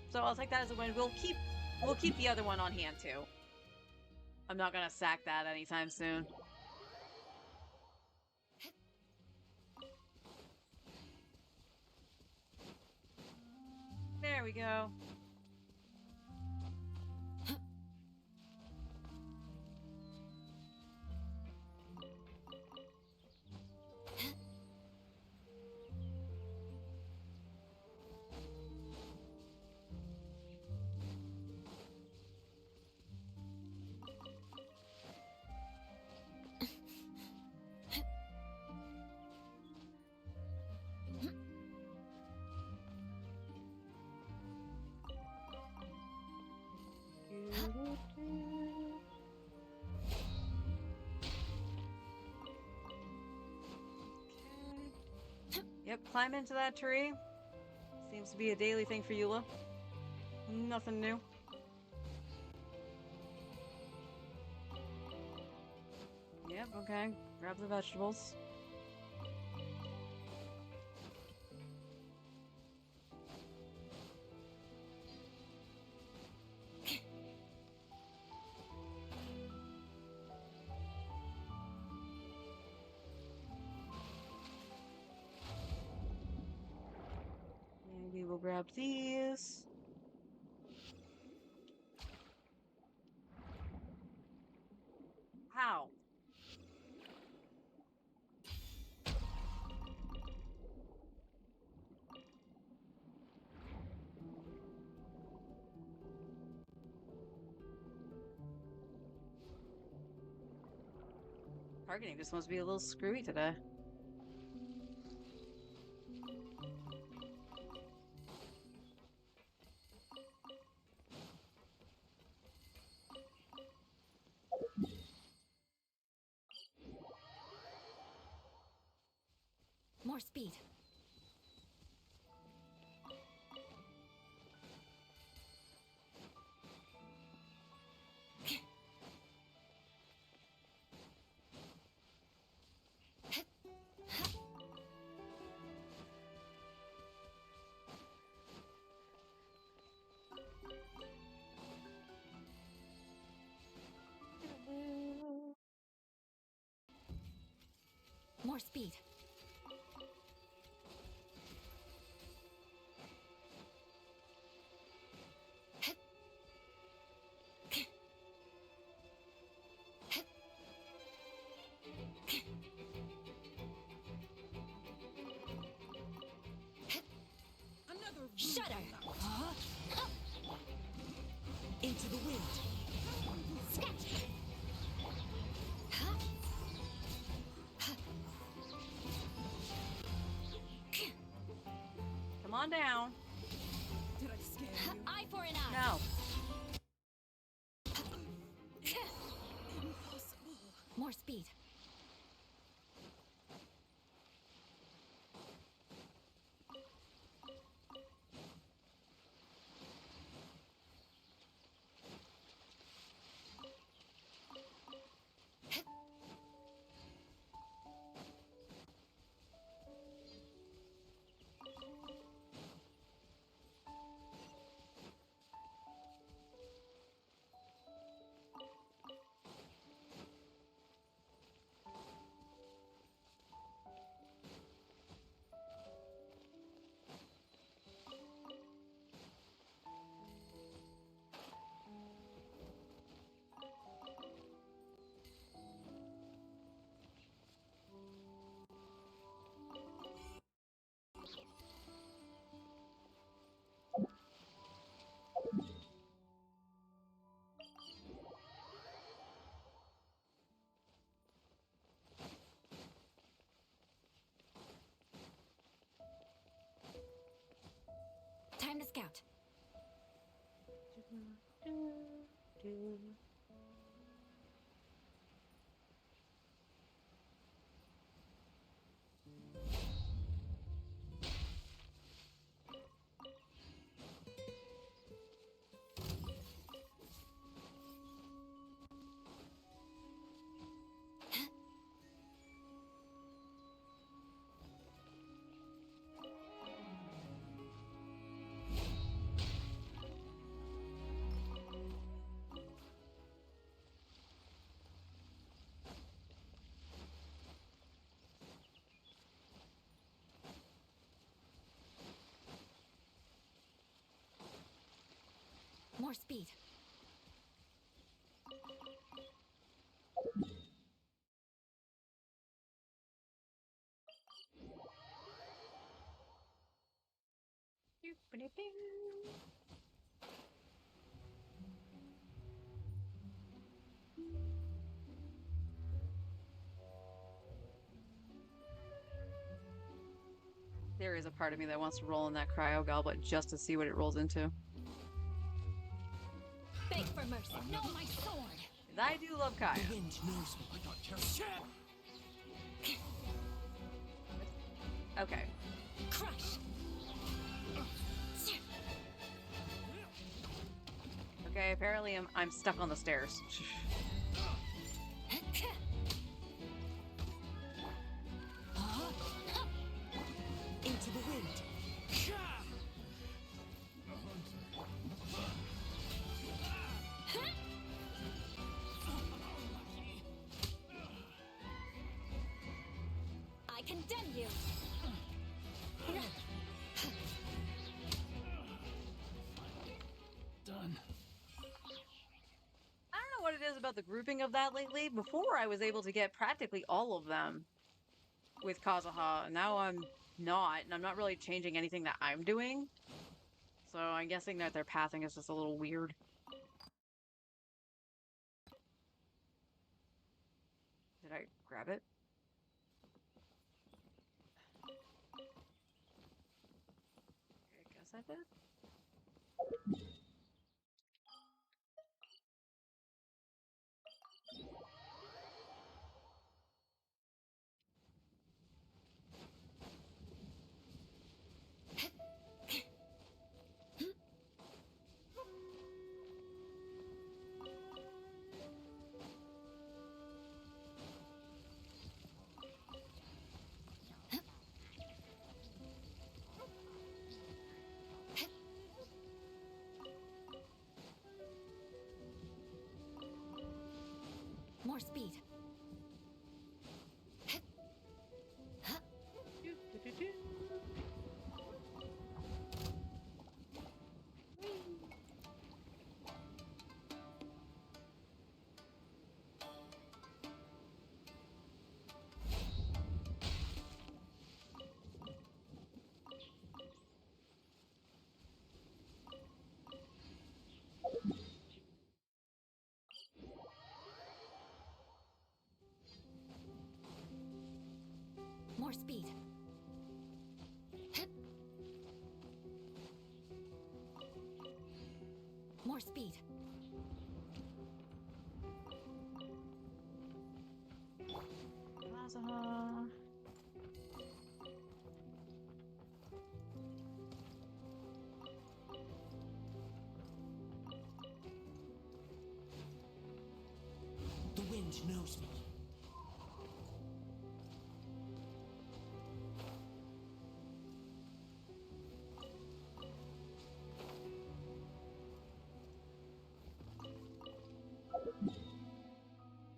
So I'll take that as a win. We'll keep the other one on hand too. I'm not gonna sack that anytime soon. There we go. Yep, climb into that tree. Seems to be a daily thing for Eula. Nothing new. Yep, okay. Grab the vegetables. Maybe we'll grab these. How? Targeting just must be a little screwy today. More speed. More speed. Another Shudder. Into the wind. Sketch. Come on down. now. More speed. Time to scout. More speed. There is a part of me that wants to roll in that cryo goblet just to see what it rolls into. Beg for mercy. No, my sword. 'Cause I do love Kaya. The wind knows me. I got carried. Okay. Crush. Okay, apparently I'm stuck on the stairs. Into the wind. I condemn you. Done. I don't know what it is about the grouping of that lately. Before I was able to get practically all of them with Kazuha. Now I'm not, and I'm not really changing anything that I'm doing. So I'm guessing that their pathing is just a little weird. Did I grab it? I guess I did. More speed. More speed. More speed. Plaza. The wind knows me.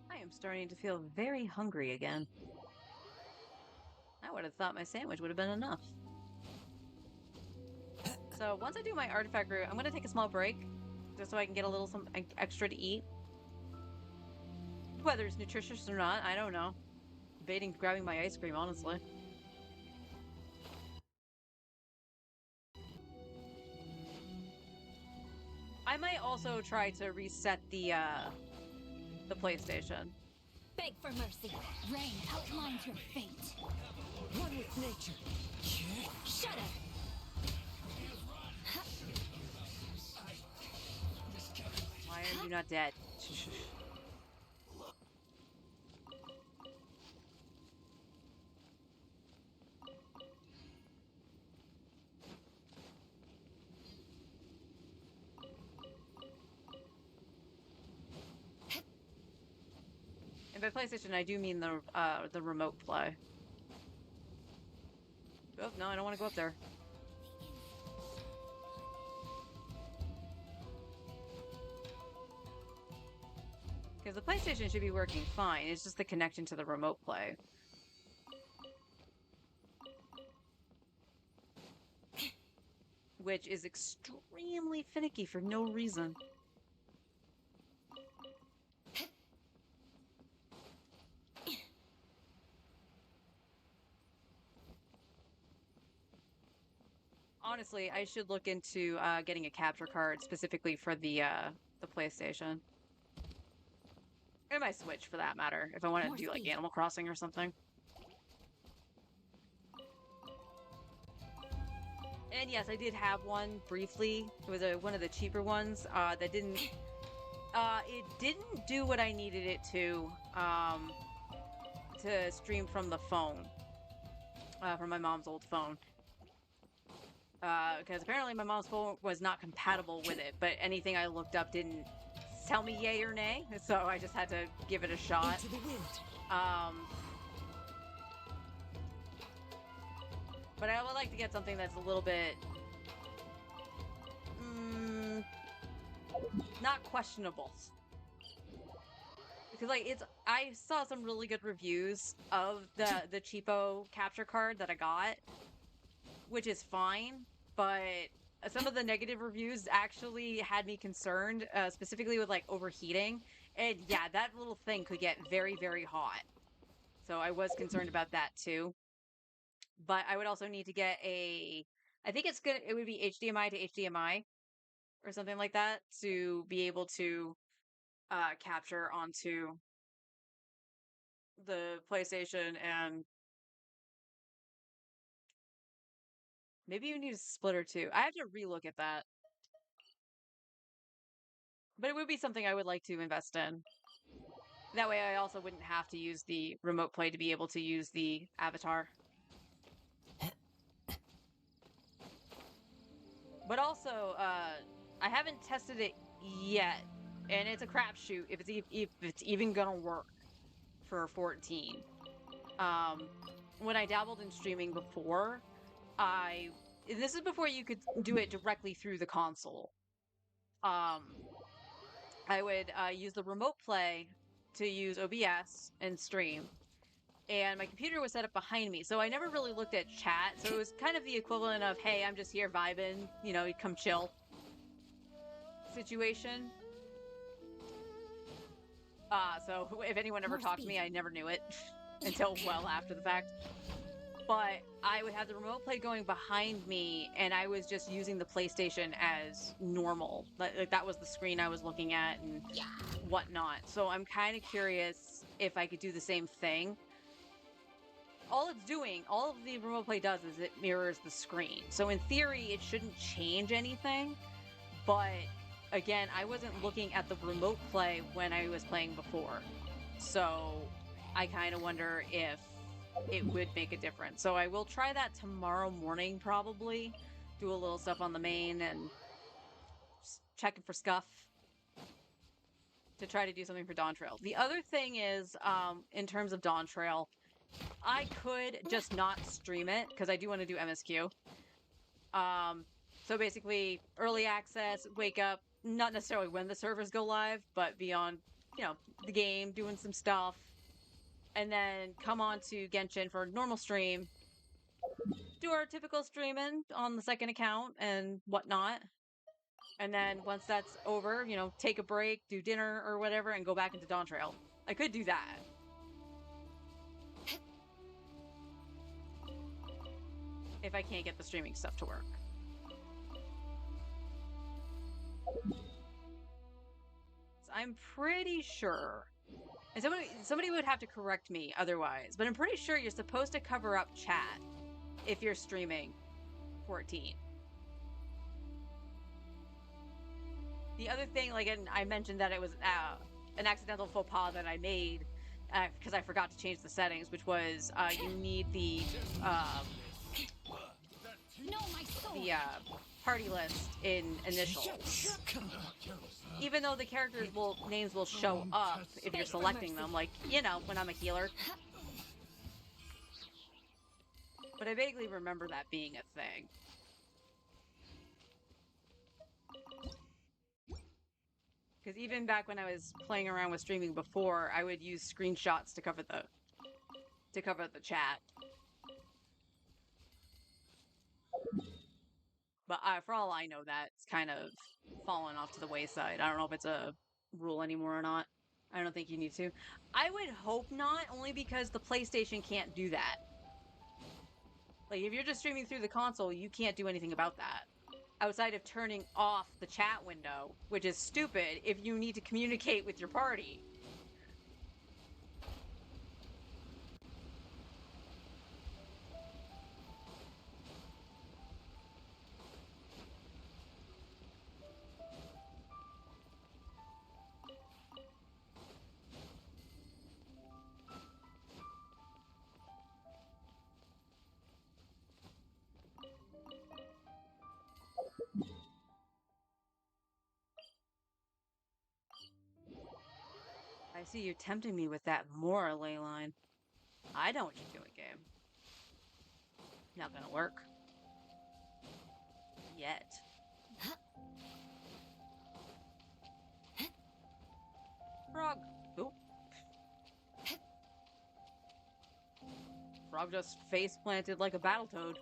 I am starting to feel very hungry again. I would have thought my sandwich would have been enough. So once I do my artifact route, I'm going to take a small break just so I can get a little some extra to eat. Whether it's nutritious or not, I don't know. Debating grabbing my ice cream, honestly. I might also try to reset the PlayStation. Beg for mercy. Rain outlines your fate. One with nature. Shut up. Why are you not dead? And by PlayStation, I do mean the remote play. Oh, no, I don't want to go up there. Because the PlayStation should be working fine. It's just the connection to the remote play. Which is extremely finicky for no reason. Honestly, I should look into getting a capture card specifically for the PlayStation. And my Switch, for that matter, if I wanted to do like Animal Crossing or something. And yes, I did have one briefly. It was one of the cheaper ones that didn't. It didn't do what I needed it to stream from the phone, from my mom's old phone. Because apparently my mom's phone was not compatible with it, but anything I looked up didn't tell me yay or nay, so I just had to give it a shot. Into the wind. But I would like to get something that's a little bit not questionable. Because like I saw some really good reviews of the cheapo capture card that I got, which is fine, but some of the negative reviews actually had me concerned, specifically with like overheating. And yeah, that little thing could get very, very hot. So I was concerned about that too. But I would also need to get I think it would be HDMI to HDMI or something like that to be able to capture onto the PlayStation, and maybe you need a splitter too. I have to relook at that. But it would be something I would like to invest in. That way I also wouldn't have to use the remote play to be able to use the avatar. But also, I haven't tested it yet, and it's a crapshoot if it's even gonna work for 14. When I dabbled in streaming before, this is before you could do it directly through the console. I would use the remote play to use OBS and stream. And my computer was set up behind me, so I never really looked at chat. So it was kind of the equivalent of, hey, I'm just here vibing, come chill situation. So if anyone ever talked to me, I never knew it until well after the fact. But I would have the remote play going behind me, and I was just using the PlayStation as normal. Like that was the screen I was looking at and whatnot. So I'm kind of curious if I could do the same thing. All of the remote play does is it mirrors the screen. So in theory, it shouldn't change anything. But again, I wasn't looking at the remote play when I was playing before. So I kind of wonder if it would make a difference. So I will try that tomorrow morning, probably. Do a little stuff on the main and just checking for scuff to try to do something for Dawn Trail. The other thing is, in terms of Dawn Trail, I could just not stream it because I do want to do MSQ. So basically, early access, wake up, not necessarily when the servers go live, but beyond, the game, doing some stuff, and then come on to Genshin for a normal stream, do our typical streaming on the second account and whatnot. And then once that's over, take a break, do dinner or whatever, and go back into Dawn Trail. I could do that. If I can't get the streaming stuff to work. So I'm pretty sure, and somebody would have to correct me otherwise, but I'm pretty sure you're supposed to cover up chat if you're streaming 14. The other thing, and I mentioned that it was an accidental faux pas that I made because I forgot to change the settings, which was you need the No, my sword. Party list in initials. Even though the characters names will show up if you're selecting them, when I'm a healer. But I vaguely remember that being a thing. Because even back when I was playing around with streaming before, I would use screenshots to cover the chat. But for all I know, that's kind of fallen off to the wayside. I don't know if it's a rule anymore or not. I don't think you need to. I would hope not, only because the PlayStation can't do that. If you're just streaming through the console, you can't do anything about that. Outside of turning off the chat window, which is stupid if you need to communicate with your party. I see you tempting me with that more, Leyline. I know what you're doing, game. Not gonna work. Yet. Frog. Oop. Frog just face planted like a Battletoad.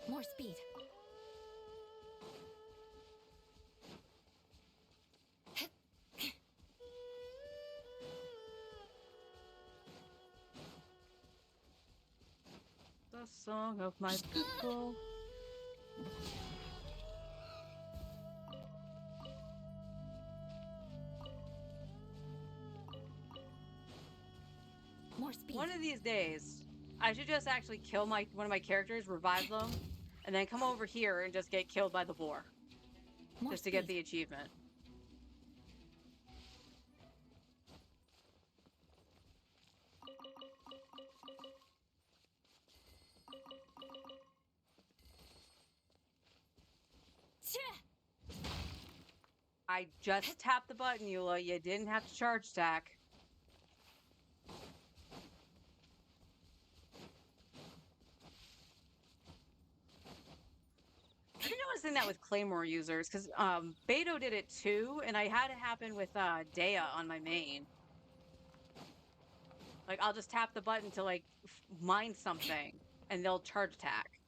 More speed. The song of my people. More speed. One of these days, I should just actually kill one of my characters, revive them, and then come over here and just get killed by the boar. More Just to get the achievement. I just tapped the button, Eula. You didn't have to charge stack. I've been noticing that with Claymore users, because Beto did it too, and I had it happen with Dea on my main. I'll just tap the button to, mine something, and they'll charge attack.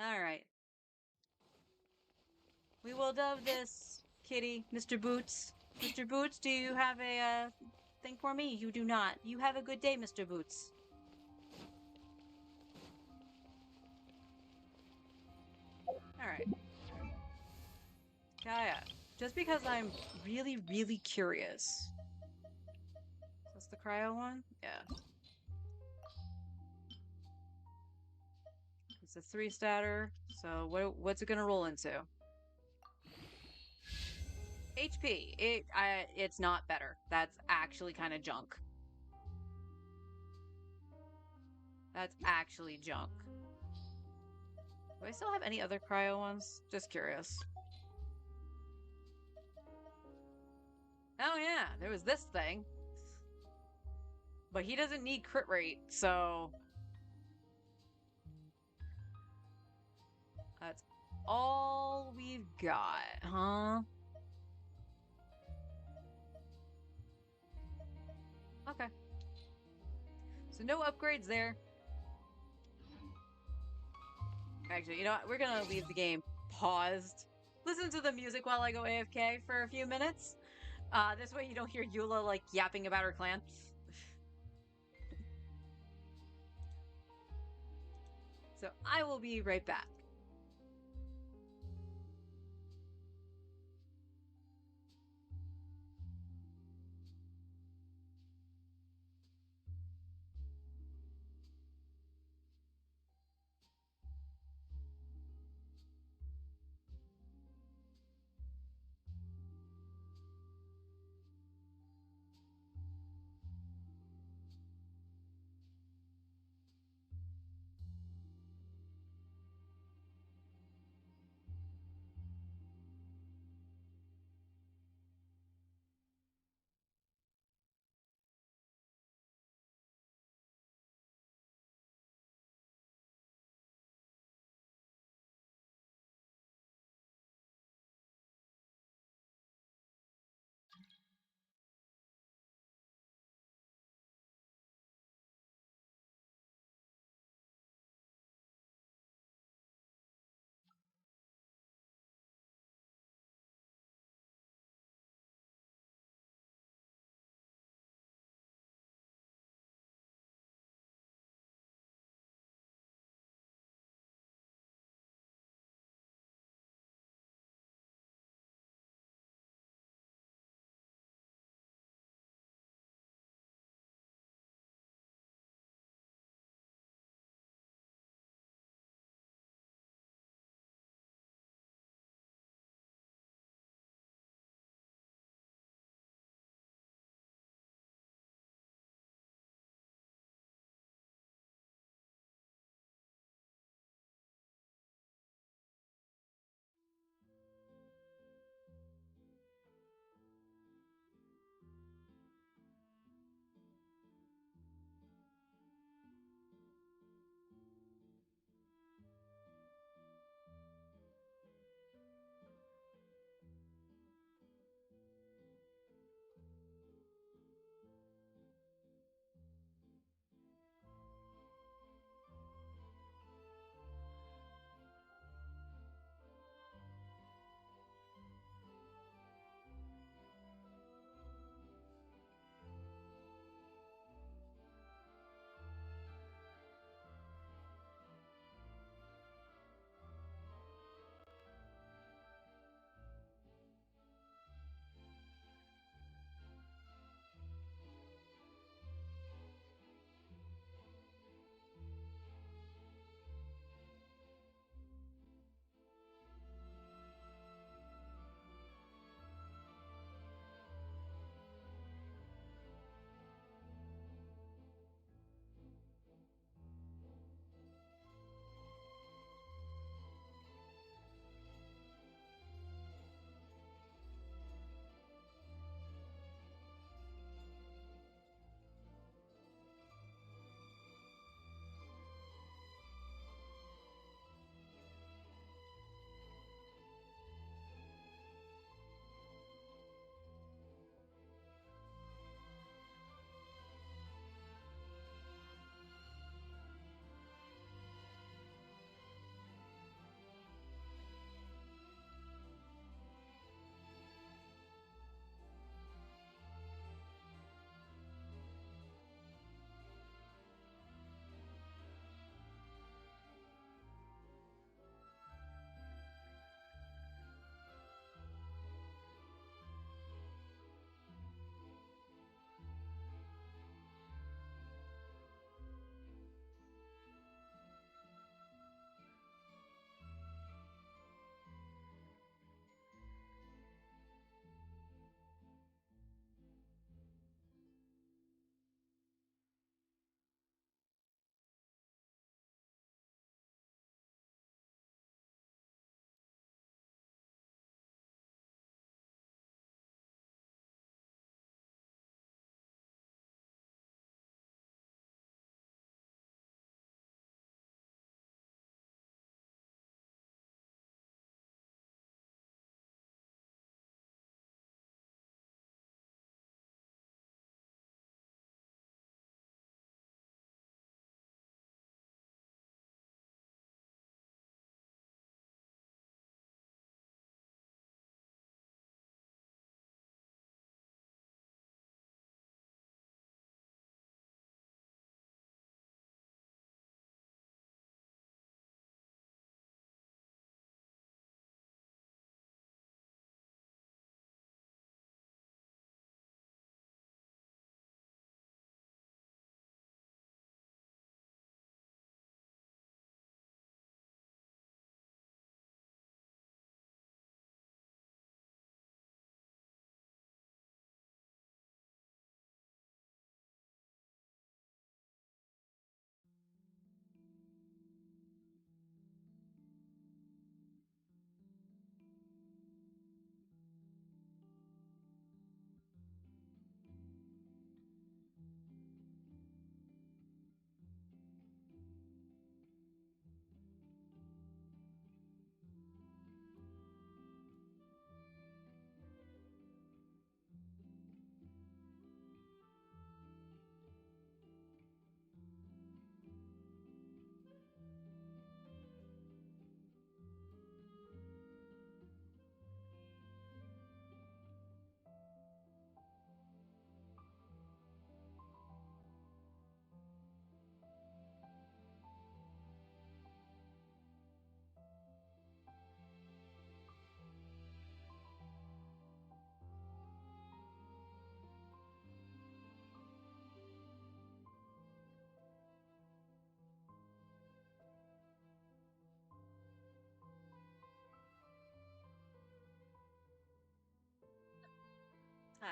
Alright. We will dub this kitty Mr. Boots. Mr. Boots, do you have a think for me. You do not. You have a good day, Mr. Boots. Alright. Gaia. Just because I'm really, really curious. Is this the cryo one? Yeah. It's a 3-statter. So what's it gonna roll into? HP. It's not better. That's actually kind of junk. That's actually junk. Do I still have any other cryo ones? Just curious. Oh yeah, there was this thing. But he doesn't need crit rate, so... That's all we've got, huh? Okay. So no upgrades there. Actually, you know what? We're gonna leave the game paused. Listen to the music while I go AFK for a few minutes. This way you don't hear Eula, like, yapping about her clan. So I will be right back.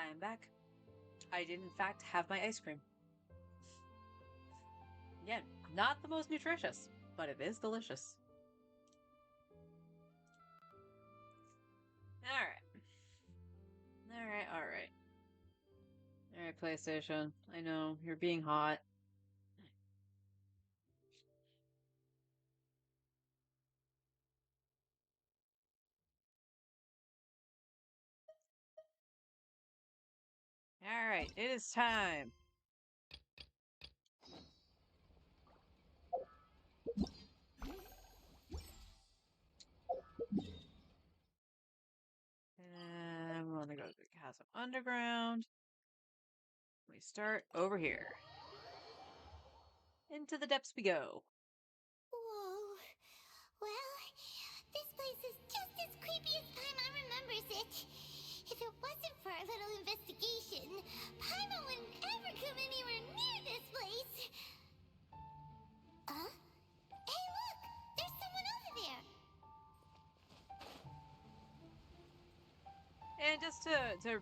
I am back. I did, in fact, have my ice cream. Again, not the most nutritious, but it is delicious. Alright. Alright, PlayStation. I know, you're being hot. Alright, it is time. And we're gonna go to the Chasm Underground. We start over here. Into the depths we go. Whoa. Well, this place is just as creepy as Paimon remembers it. If it wasn't for our little investigation, Paimon wouldn't ever come anywhere near this place. Huh? Hey, look! There's someone over there! And just to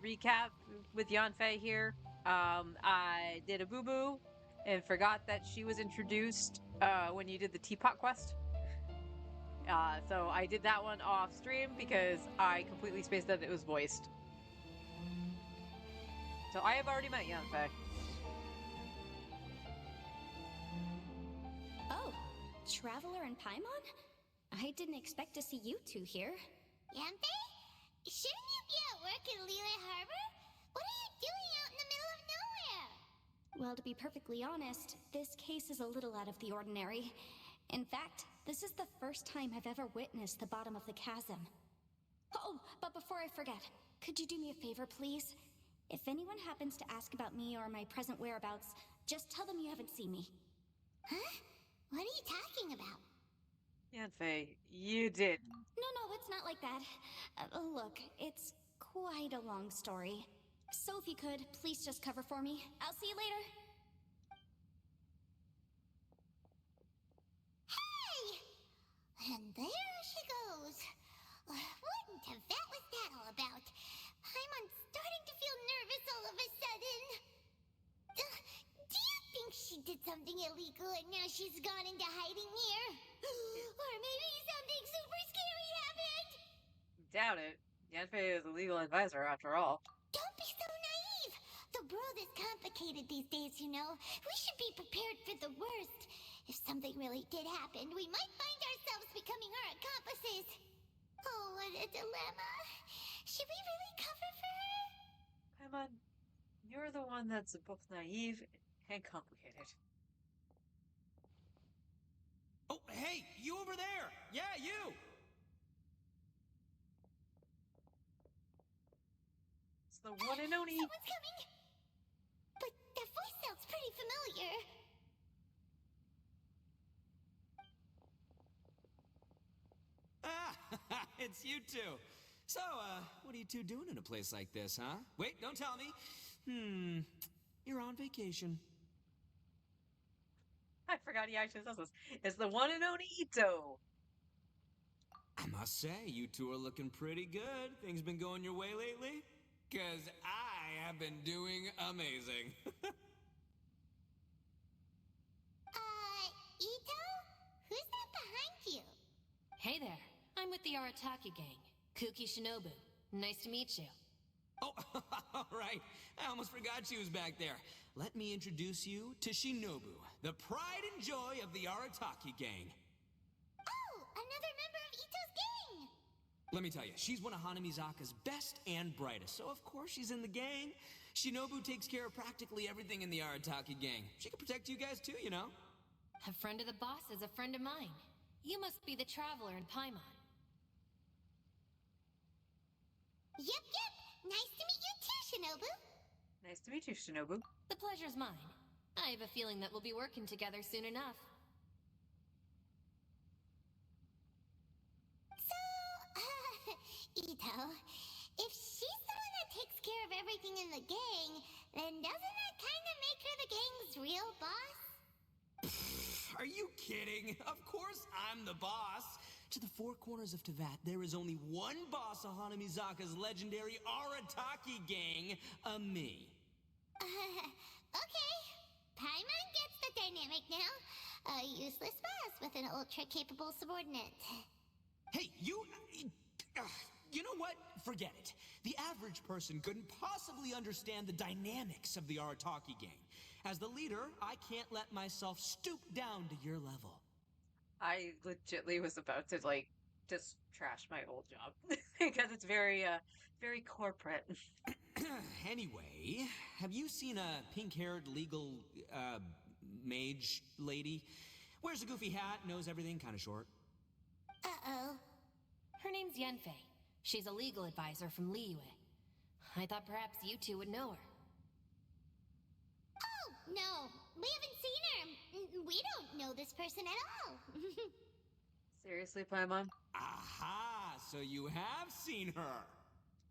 recap with Yanfei here, I did a boo-boo and forgot that she was introduced when you did the teapot quest. So I did that one off stream because I completely spaced that it was voiced. So I have already met Yanfei. Oh, Traveler and Paimon? I didn't expect to see you two here. Yanfei? Shouldn't you be at work in Liyue Harbor? What are you doing out in the middle of nowhere? Well, to be perfectly honest, this case is a little out of the ordinary. In fact, this is the first time I've ever witnessed the bottom of the chasm. Oh, but before I forget, could you do me a favor, please? If anyone happens to ask about me or my present whereabouts, just tell them you haven't seen me. Huh? What are you talking about? Yanfei, you did. No, it's not like that. Look, it's quite a long story. So if you could, please just cover for me. I'll see you later. Hey! And there she goes. What in Tibet was that all about? Paimon's starting to feel nervous all of a sudden. Do you think she did something illegal and now she's gone into hiding here? Or maybe something super scary happened? Doubt it. Yanfei is a legal advisor after all. Don't be so naive! The world is complicated these days, you know. We should be prepared for the worst. If something really did happen, we might find ourselves becoming her accomplices. Oh, what a dilemma. Should we really cover for her? Paimon, you're the one that's both naive and complicated. Oh, hey, you over there! Yeah, you! It's the one and only. Someone's coming! But that voice sounds pretty familiar. Ah, it's you two. So, what are you two doing in a place like this, huh? Wait, don't tell me. You're on vacation. I forgot he actually says this. It's the one and only Ito. I must say, you two are looking pretty good. Things been going your way lately? Cause I have been doing amazing. Ito? Who's that behind you? Hey there, I'm with the Arataki gang. Kuki Shinobu. Nice to meet you. Oh, all right. I almost forgot she was back there. Let me introduce you to Shinobu, the pride and joy of the Arataki gang. Oh, another member of Ito's gang! Let me tell you, she's one of Hanamizaka's best and brightest, so of course she's in the gang. Shinobu takes care of practically everything in the Arataki gang. She can protect you guys too, you know? A friend of the boss is a friend of mine. You must be the Traveler in Paimon. Yep. Nice to meet you too, Shinobu. Nice to meet you, Shinobu. The pleasure's mine. I have a feeling that we'll be working together soon enough. So, Ito, if she's the one that takes care of everything in the gang, then doesn't that kind of make her the gang's real boss? Are you kidding? Of course I'm the boss. to the four corners of Teyvat, there is only one boss of Hanamizaka's legendary Arataki gang, me. Okay. Paimon gets the dynamic now. A useless boss with an ultra-capable subordinate. Hey, you know what? Forget it. The average person couldn't possibly understand the dynamics of the Arataki gang. As the leader, I can't let myself stoop down to your level. I legitly was about to like just trash my old job because it's very corporate. Anyway, have you seen a pink-haired legal, mage lady? Wears a goofy hat, knows everything, kind of short. Uh-oh. Her name's Yenfei. She's a legal advisor from Liyue. I thought perhaps you two would know her. Oh, no. We haven't seen her. We don't know this person at all. Seriously, Paimon? Aha! So you have seen her!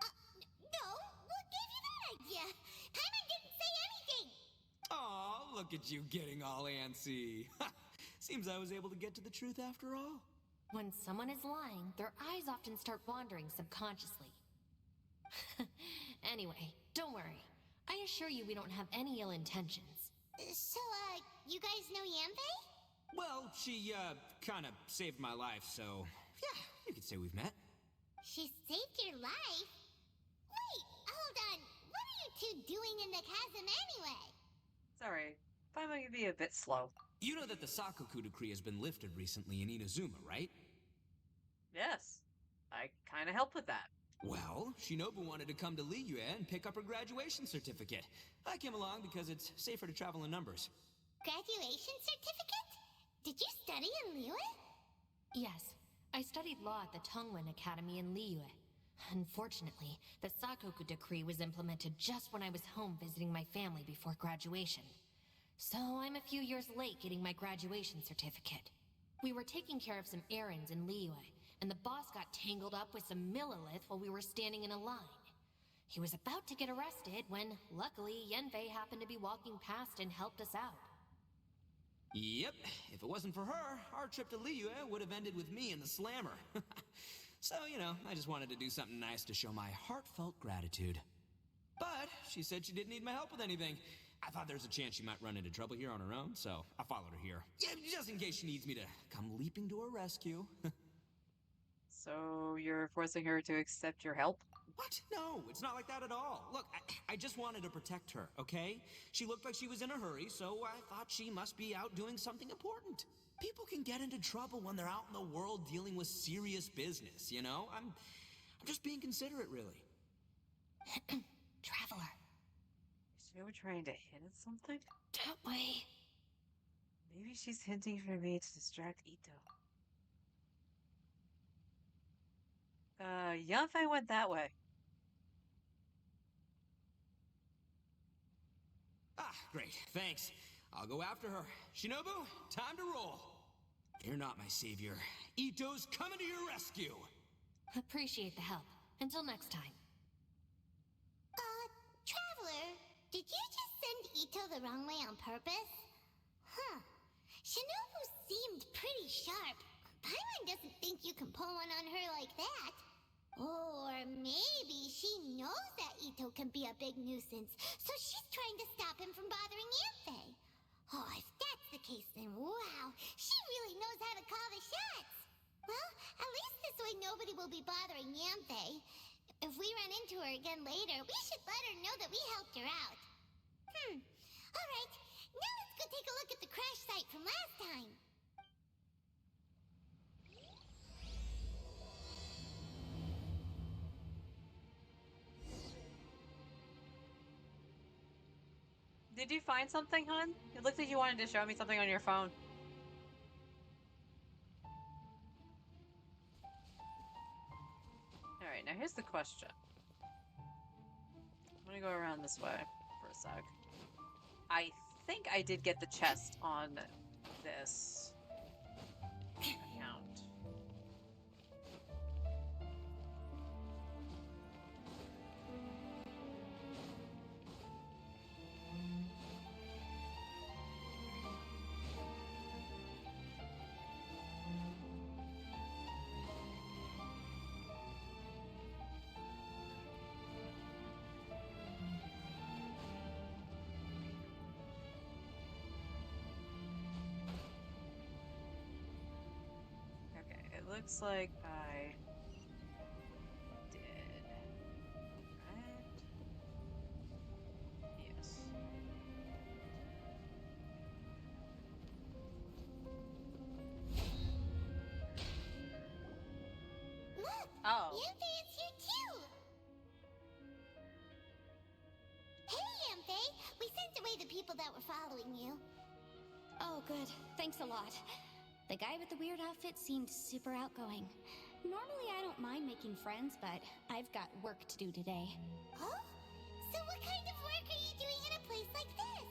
No, what gave you that idea? Paimon didn't say anything. Aw, look at you getting all antsy. Seems I was able to get to the truth after all. When someone is lying, their eyes often start wandering subconsciously. Anyway, don't worry. I assure you we don't have any ill intentions. So, you guys know Yanfei? Well, she, kinda saved my life, so yeah, you could say we've met. She saved your life? Wait, hold on. What are you two doing in the chasm anyway? Sorry, Paimon can be a bit slow. You know that the Sakoku decree has been lifted recently in Inazuma, right? Yes, I kind of helped with that. Well, Shinobu wanted to come to Liyue and pick up her graduation certificate. I came along because it's safer to travel in numbers. Graduation certificate? Did you study in Liyue? Yes, I studied law at the Tongwen Academy in Liyue. Unfortunately, the Sakoku decree was implemented just when I was home visiting my family before graduation. So I'm a few years late getting my graduation certificate. We were taking care of some errands in Liyue, and the boss got tangled up with some Millilith while we were standing in a line. He was about to get arrested when, luckily, Yenfei happened to be walking past and helped us out. Yep, if it wasn't for her, our trip to Liyue would have ended with me and the Slammer. So, you know, I just wanted to do something nice to show my heartfelt gratitude. But she said she didn't need my help with anything. I thought there was a chance she might run into trouble here on her own, so I followed her here. Yeah, just in case she needs me to come leaping to her rescue. So you're forcing her to accept your help? What? No, it's not like that at all. Look, I just wanted to protect her, okay? She looked like she was in a hurry, so I thought she must be out doing something important. People can get into trouble when they're out in the world dealing with serious business, you know? I'm just being considerate, really. Traveler. Is she ever trying to hint at something? That way. Maybe she's hinting for me to distract Ito. Yanfei went that way. Ah, great, thanks. I'll go after her. Shinobu, time to roll. You're not my savior. Ito's coming to your rescue. Appreciate the help. Until next time. Traveler, did you just send Ito the wrong way on purpose? Huh. Shinobu seemed pretty sharp. Paimon doesn't think you can pull one on her like that. Or maybe she knows that Ito can be a big nuisance, so she's trying to stop him from bothering Yanfei. Oh, if that's the case, then wow, she really knows how to call the shots. Well, at least this way nobody will be bothering Yanfei. If we run into her again later, we should let her know that we helped her out. Alright, now let's go take a look at the crash site from last time. Did you find something, hon? It looked like you wanted to show me something on your phone. Alright, now here's the question. I'm gonna go around this way for a sec. I think I did get the chest on this account. it looks like I did. Right? Yes. Look! Oh. Yanfei is here too! Hey, Yanfei! We sent away the people that were following you. Oh, good. Thanks a lot. The guy with the weird outfit seemed super outgoing. Normally, I don't mind making friends, but I've got work to do today. Oh? So what kind of work are you doing in a place like this?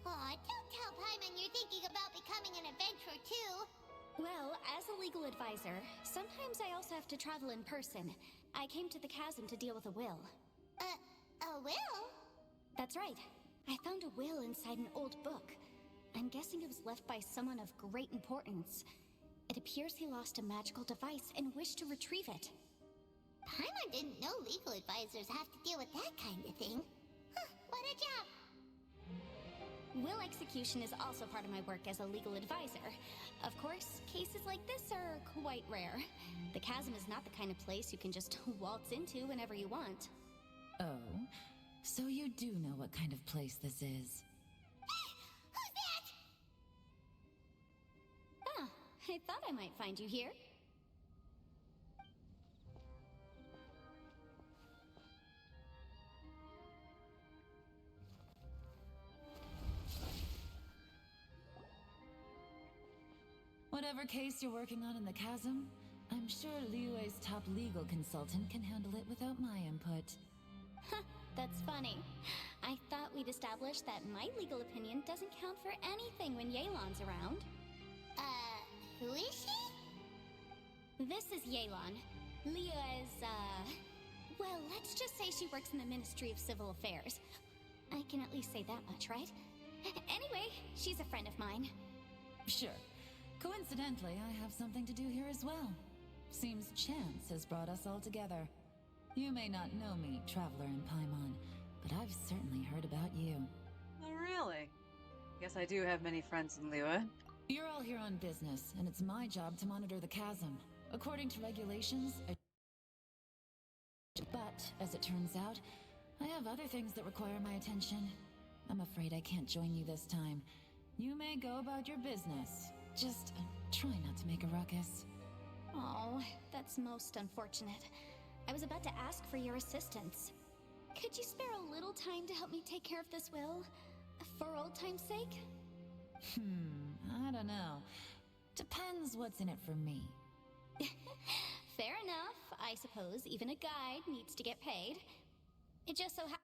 Aw, don't tell Paimon you're thinking about becoming an adventurer too. Well, as a legal advisor, sometimes I also have to travel in person. I came to the chasm to deal with a will. A will? That's right. I found a will inside an old book. I'm guessing it was left by someone of great importance. It appears he lost a magical device and wished to retrieve it. Paimon didn't know legal advisors have to deal with that kind of thing. Huh, what a job. Will execution is also part of my work as a legal advisor. Of course, cases like this are quite rare. The chasm is not the kind of place you can just waltz into whenever you want. Oh, so you do know what kind of place this is. Who's that? Ah, I thought I might find you here. Whatever case you're working on in the chasm, I'm sure Liyue's top legal consultant can handle it without my input. Huh, that's funny. I thought we'd established that my legal opinion doesn't count for anything when Yelan's around. Who is she? This is Yelan. Liyue's, well, let's just say she works in the Ministry of Civil Affairs. I can at least say that much, right? Anyway, she's a friend of mine. Sure. Coincidentally, I have something to do here as well. Seems chance has brought us all together. You may not know me, Traveler in Paimon, but I've certainly heard about you. Oh, really? Guess I do have many friends in Liyue. You're all here on business, and it's my job to monitor the chasm. According to regulations, but, as it turns out, I have other things that require my attention. I'm afraid I can't join you this time. You may go about your business. Just try not to make a ruckus. Oh, that's most unfortunate. I was about to ask for your assistance. Could you spare a little time to help me take care of this will? For old time's sake? I don't know. Depends what's in it for me. Fair enough. I suppose even a guide needs to get paid. It just so happens...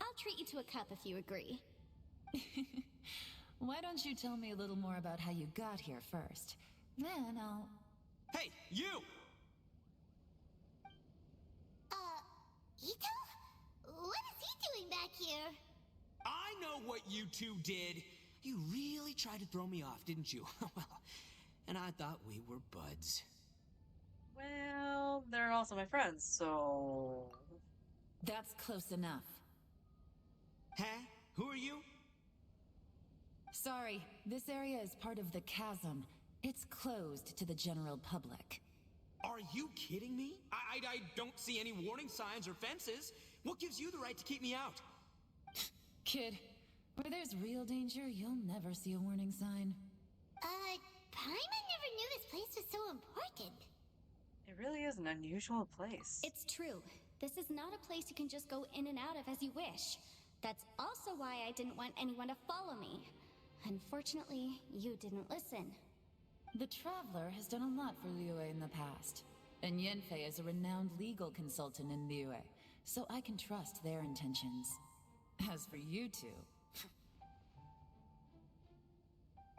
I'll treat you to a cup if you agree. Why don't you tell me a little more about how you got here first? Then I'll... Hey, you! Ito? What is he doing back here? I know what you two did. You really tried to throw me off, didn't you? Well, and I thought we were buds. Well, they're also my friends, so... That's close enough. Huh? Who are you? Sorry, this area is part of the chasm. It's closed to the general public. Are you kidding me? I don't see any warning signs or fences. What gives you the right to keep me out? Kid, where there's real danger, you'll never see a warning sign. Paimon never knew this place was so important. It really is an unusual place. It's true. This is not a place you can just go in and out of as you wish. That's also why I didn't want anyone to follow me. Unfortunately, you didn't listen. The Traveler has done a lot for Liyue in the past. And Yanfei is a renowned legal consultant in Liyue, so I can trust their intentions. As for you two...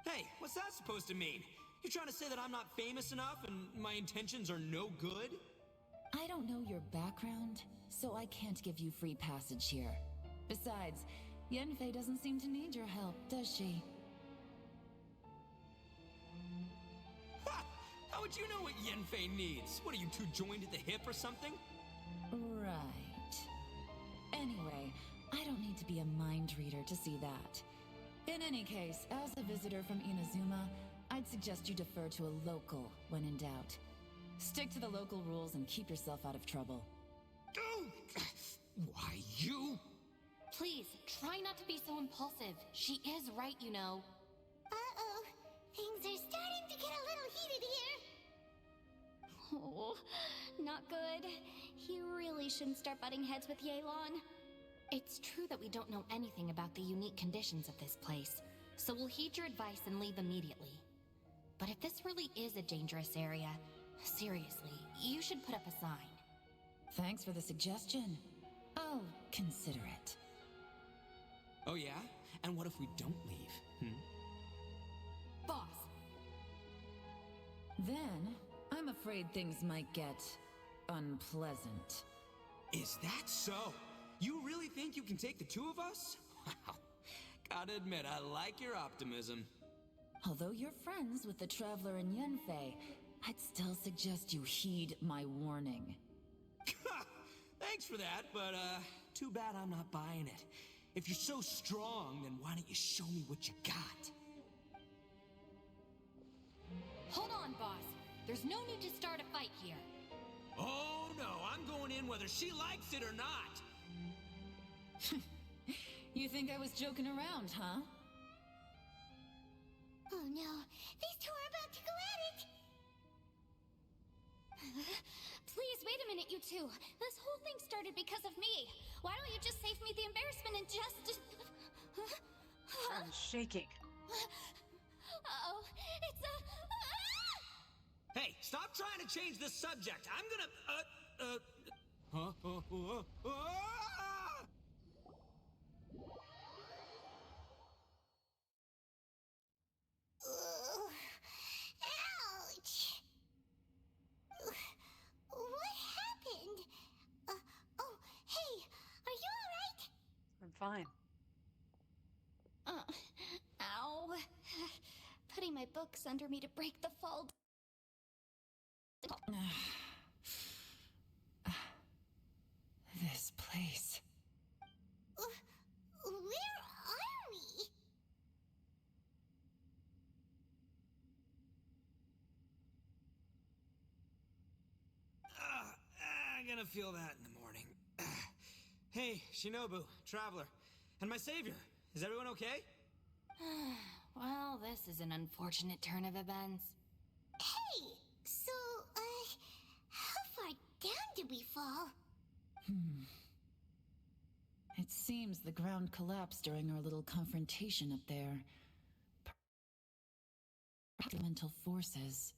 Hey, what's that supposed to mean? You trying to say that I'm not famous enough and my intentions are no good? I don't know your background, so I can't give you free passage here. Besides, Yanfei doesn't seem to need your help, does she? Ha! How would you know what Yanfei needs? What, are you two joined at the hip or something? Right. Anyway, I don't need to be a mind reader to see that. In any case, as a visitor from Inazuma, I I'd suggest you defer to a local when in doubt. Stick to the local rules and keep yourself out of trouble. Oh, why you? Please, try not to be so impulsive. She is right, you know. Uh-oh. Things are starting to get a little heated here. Oh, not good. You really shouldn't start butting heads with Yelan. It's true that we don't know anything about the unique conditions of this place, so we'll heed your advice and leave immediately. But if this really is a dangerous area, seriously, you should put up a sign. Thanks for the suggestion. I'll consider it. Oh yeah? And what if we don't leave? Boss, Then, I'm afraid things might get unpleasant. Is that so? You really think you can take the two of us? Wow. Gotta admit, I like your optimism. Although you're friends with the Traveler and Yenfei, I'd still suggest you heed my warning. Thanks for that, but too bad I'm not buying it. If you're so strong, then why don't you show me what you got? hold on, boss. There's no need to start a fight here. Oh no, I'm going in whether she likes it or not. You think I was joking around, huh? Oh no, these two are about to go at it! Please, wait a minute, you two. This whole thing started because of me. Why don't you just save me the embarrassment and just... I'm shaking. Uh-oh, it's a... Hey, stop trying to change the subject. I'm gonna, Ugh. Ouch! What happened? Oh, hey, are you alright? I'm fine. Ow. Putting my books under me to break the fall. This place. Where are we? I'm gonna feel that in the morning. Hey, Shinobu, Traveler, and my savior. Is everyone okay? Well, this is an unfortunate turn of events. Hey, so, how far down did we fall? It seems the ground collapsed during our little confrontation up there. Mental forces.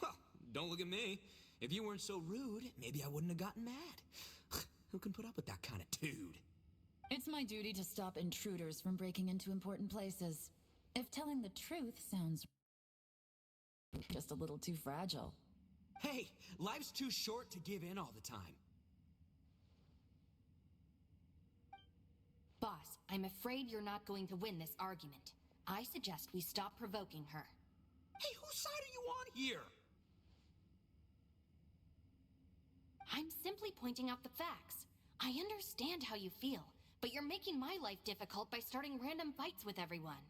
Well, don't look at me. If you weren't so rude, maybe I wouldn't have gotten mad. Who can put up with that kind of dude? It's my duty to stop intruders from breaking into important places. If telling the truth sounds just a little too fragile. Hey, life's too short to give in all the time. Boss, I'm afraid you're not going to win this argument. I suggest we stop provoking her. Hey, whose side are you on here? I'm simply pointing out the facts. I understand how you feel, but you're making my life difficult by starting random fights with everyone.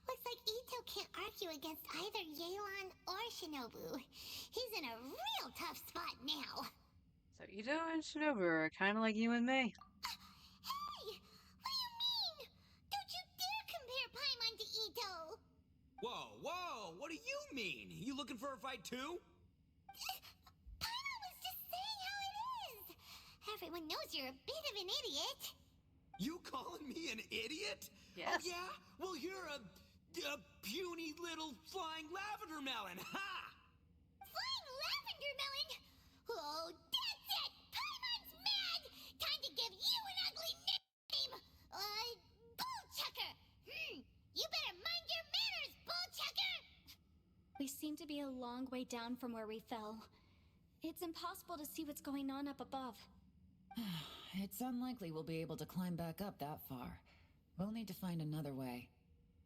Looks like Ito can't argue against either Yelan or Shinobu. He's in a real tough spot now. So Ito and Shinobu are kind of like you and me. Hey! What do you mean? Don't you dare compare Paimon to Ito! Whoa, whoa, what do you mean? You looking for a fight too? Paimon was just saying how it is! Everyone knows you're a bit of an idiot. You calling me an idiot? Yes. Oh yeah? Well, you're a puny little flying lavender melon, ha! Flying lavender melon? Oh, that's it! Paimon's mad! Time to give you an ugly nickname! Bullchucker! You better mind your manners, Bullchucker! We seem to be a long way down from where we fell. It's impossible to see what's going on up above. It's unlikely we'll be able to climb back up that far. We'll need to find another way.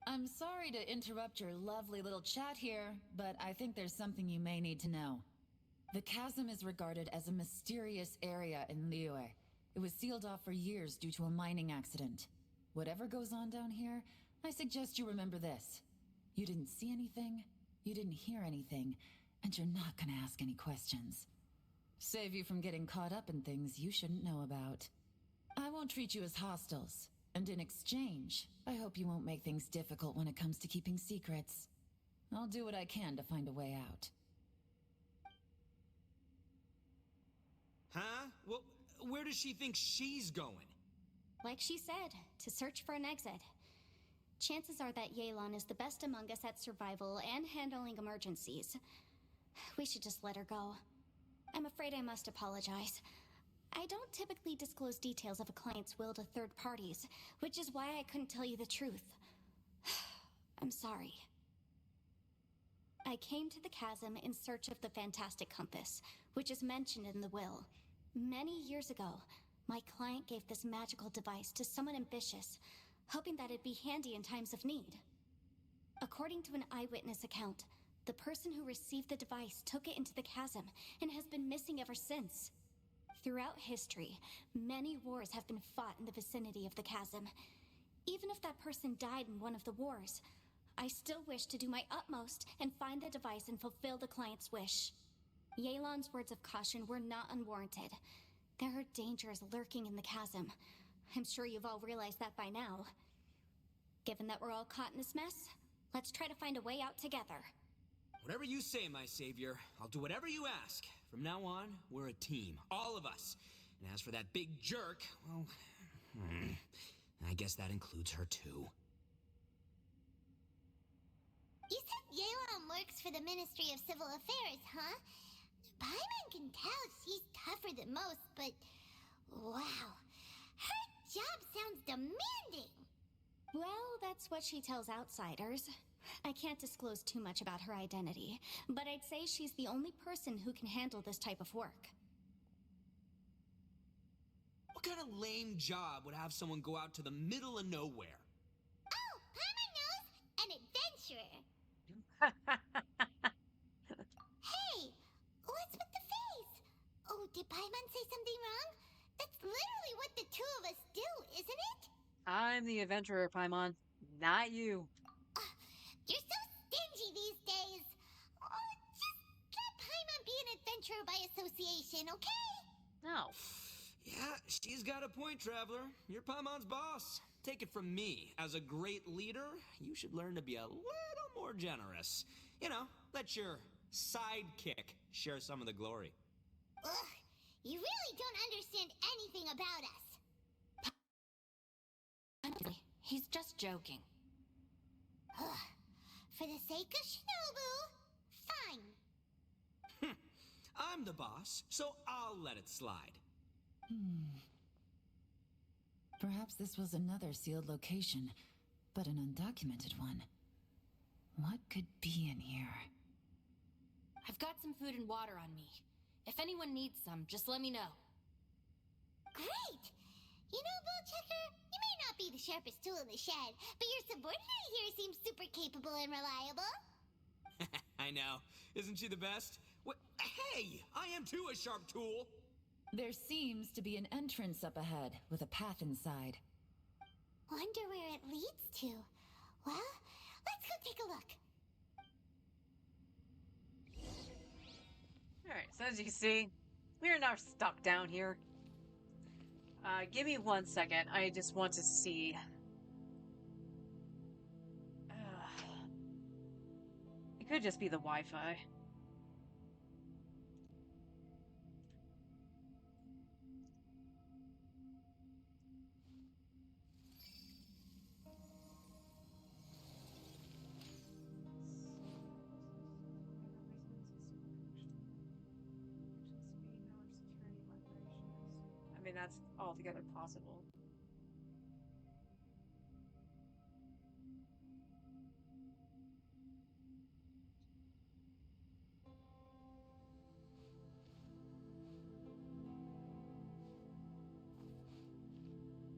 I'm sorry to interrupt your lovely little chat here, but I think there's something you may need to know. The chasm is regarded as a mysterious area in Liyue. It was sealed off for years due to a mining accident. Whatever goes on down here, I suggest you remember this. You didn't see anything, you didn't hear anything, and you're not gonna ask any questions. Save you from getting caught up in things you shouldn't know about. I won't treat you as hostiles, and in exchange, I hope you won't make things difficult when it comes to keeping secrets. I'll do what I can to find a way out. Huh? Well, where does she think she's going? Like she said, to search for an exit. Chances are that Yelan is the best among us at survival and handling emergencies. We should just let her go. I'm afraid I must apologize. I don't typically disclose details of a client's will to third parties, which is why I couldn't tell you the truth. I'm sorry. I came to the chasm in search of the fantastic compass, which is mentioned in the will. Many years ago, my client gave this magical device to someone ambitious, hoping that it'd be handy in times of need. According to an eyewitness account, the person who received the device took it into the chasm and has been missing ever since. Throughout history, many wars have been fought in the vicinity of the chasm. Even if that person died in one of the wars, I still wish to do my utmost and find the device and fulfill the client's wish. Yelan's words of caution were not unwarranted. There are dangers lurking in the chasm. I'm sure you've all realized that by now. Given that we're all caught in this mess, let's try to find a way out together. Whatever you say, my savior. I'll do whatever you ask. From now on, we're a team. All of us. And as for that big jerk, well, I guess that includes her too. You said Yelan works for the Ministry of Civil Affairs, huh? Paimon can tell she's tougher than most, but wow, her job sounds demanding. Well, that's what she tells outsiders. I can't disclose too much about her identity, but I'd say she's the only person who can handle this type of work. What kind of lame job would have someone go out to the middle of nowhere? Oh, Paimon knows! An adventurer! Hey! What's with the face? Oh, did Paimon say something wrong? That's literally what the two of us do, isn't it? I'm the adventurer, Paimon, not you. You're so stingy these days. Oh, just let Paimon be an adventurer by association, okay? No. Yeah, she's got a point, Traveler. You're Paimon's boss. Take it from me. As a great leader, you should learn to be a little more generous. You know, let your sidekick share some of the glory. Ugh, you really don't understand anything about us. He's just joking. Ugh, for the sake of Shinobu, fine. I'm the boss, so I'll let it slide. Perhaps this was another sealed location, but an undocumented one. What could be in here? I've got some food and water on me. If anyone needs some, just let me know. Great! You know, Bullchecker, you may not be the sharpest tool in the shed, but your subordinate here seems super capable and reliable. I know. Isn't she the best? Hey, I am too a sharp tool. There seems to be an entrance up ahead, with a path inside. Wonder where it leads to. Well, let's go take a look. Alright, so as you can see, we are now stuck down here. Give me 1 second. I just want to see. It could just be the Wi-Fi. I mean, that's altogether possible.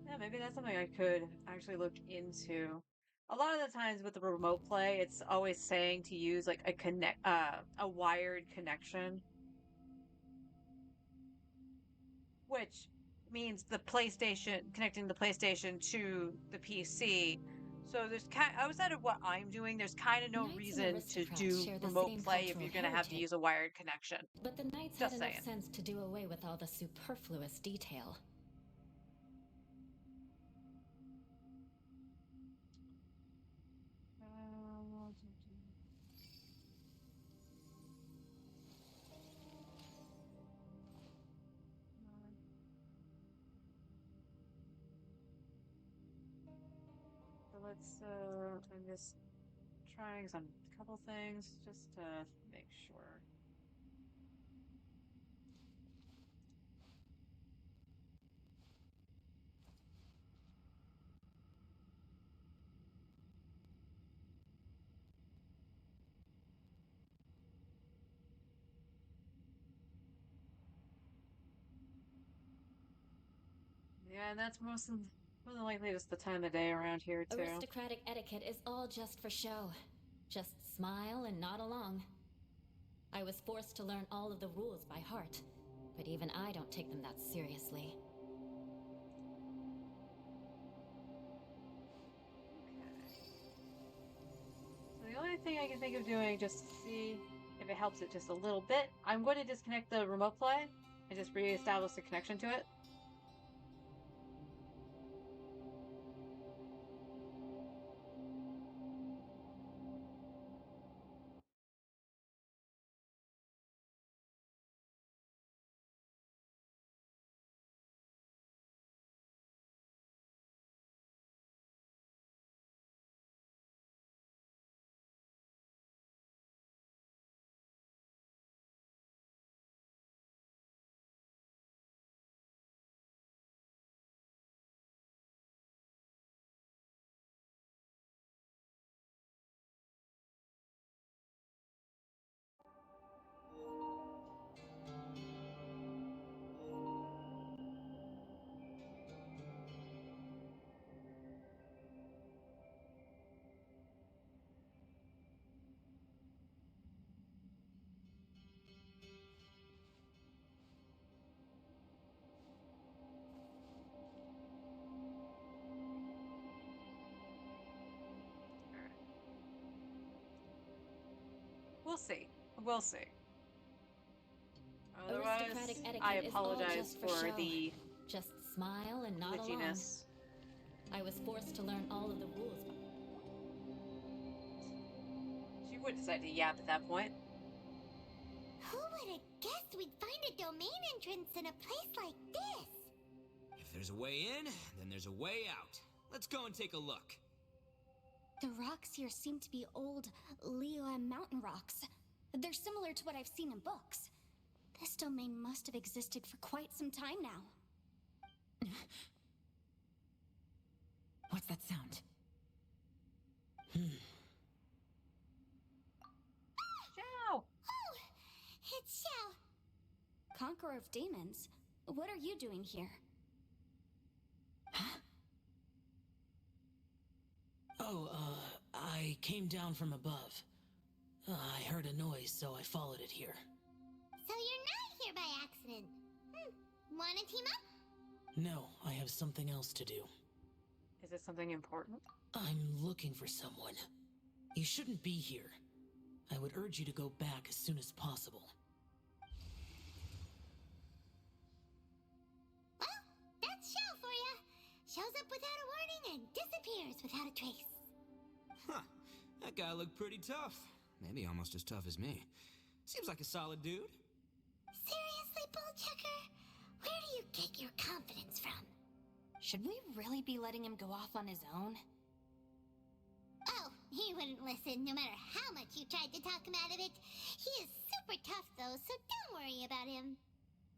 Yeah, maybe that's something I could actually look into. A lot of the times with the remote play, it's always saying to use like a wired connection, which means the PlayStation connecting the PlayStation to the PC So there's outside of what I'm doing, there's kind of no Knights and reason to aristocrats do share the remote same play if cultural you're gonna have to heritage, use a wired connection. but the knights had Just enough saying. sense to do away with all the superfluous detail. So let's I'm just trying some couple things just to make sure. Yeah, and that's more than likely just the time of day around here too. Aristocratic etiquette is all just for show. Just smile and nod along. I was forced to learn all of the rules by heart, but even I don't take them that seriously. So the only thing I can think of doing just to see if it helps it just a little bit, I'm going to disconnect the remote play and just reestablish the connection to it. We'll see. We'll see. Aristocratic Otherwise, I etiquette is all apologize just for for show. the Just smile and nod along. glitchiness. I was forced to learn all of the rules. She would decide to yap at that point. Who would have guessed we'd find a domain entrance in a place like this? If there's a way in, then there's a way out. Let's go and take a look. The rocks here seem to be old Liyue mountain rocks. They're similar to what I've seen in books. This domain must have existed for quite some time now. What's that sound? Ciao! Oh, it's Xiao. Conqueror of Demons, what are you doing here? Oh, I came down from above. I heard a noise, so I followed it here. So you're not here by accident. Wanna team up? No, I have something else to do. Is it something important? I'm looking for someone. You shouldn't be here. I would urge you to go back as soon as possible. Well, that's Xiao for ya. Shows up without a warning and disappears without a trace. Huh. That guy looked pretty tough. Maybe almost as tough as me. Seems like a solid dude. Seriously, Bullchecker? Where do you get your confidence from? Should we really be letting him go off on his own? Oh, he wouldn't listen no matter how much you tried to talk him out of it. He is super tough though, so don't worry about him.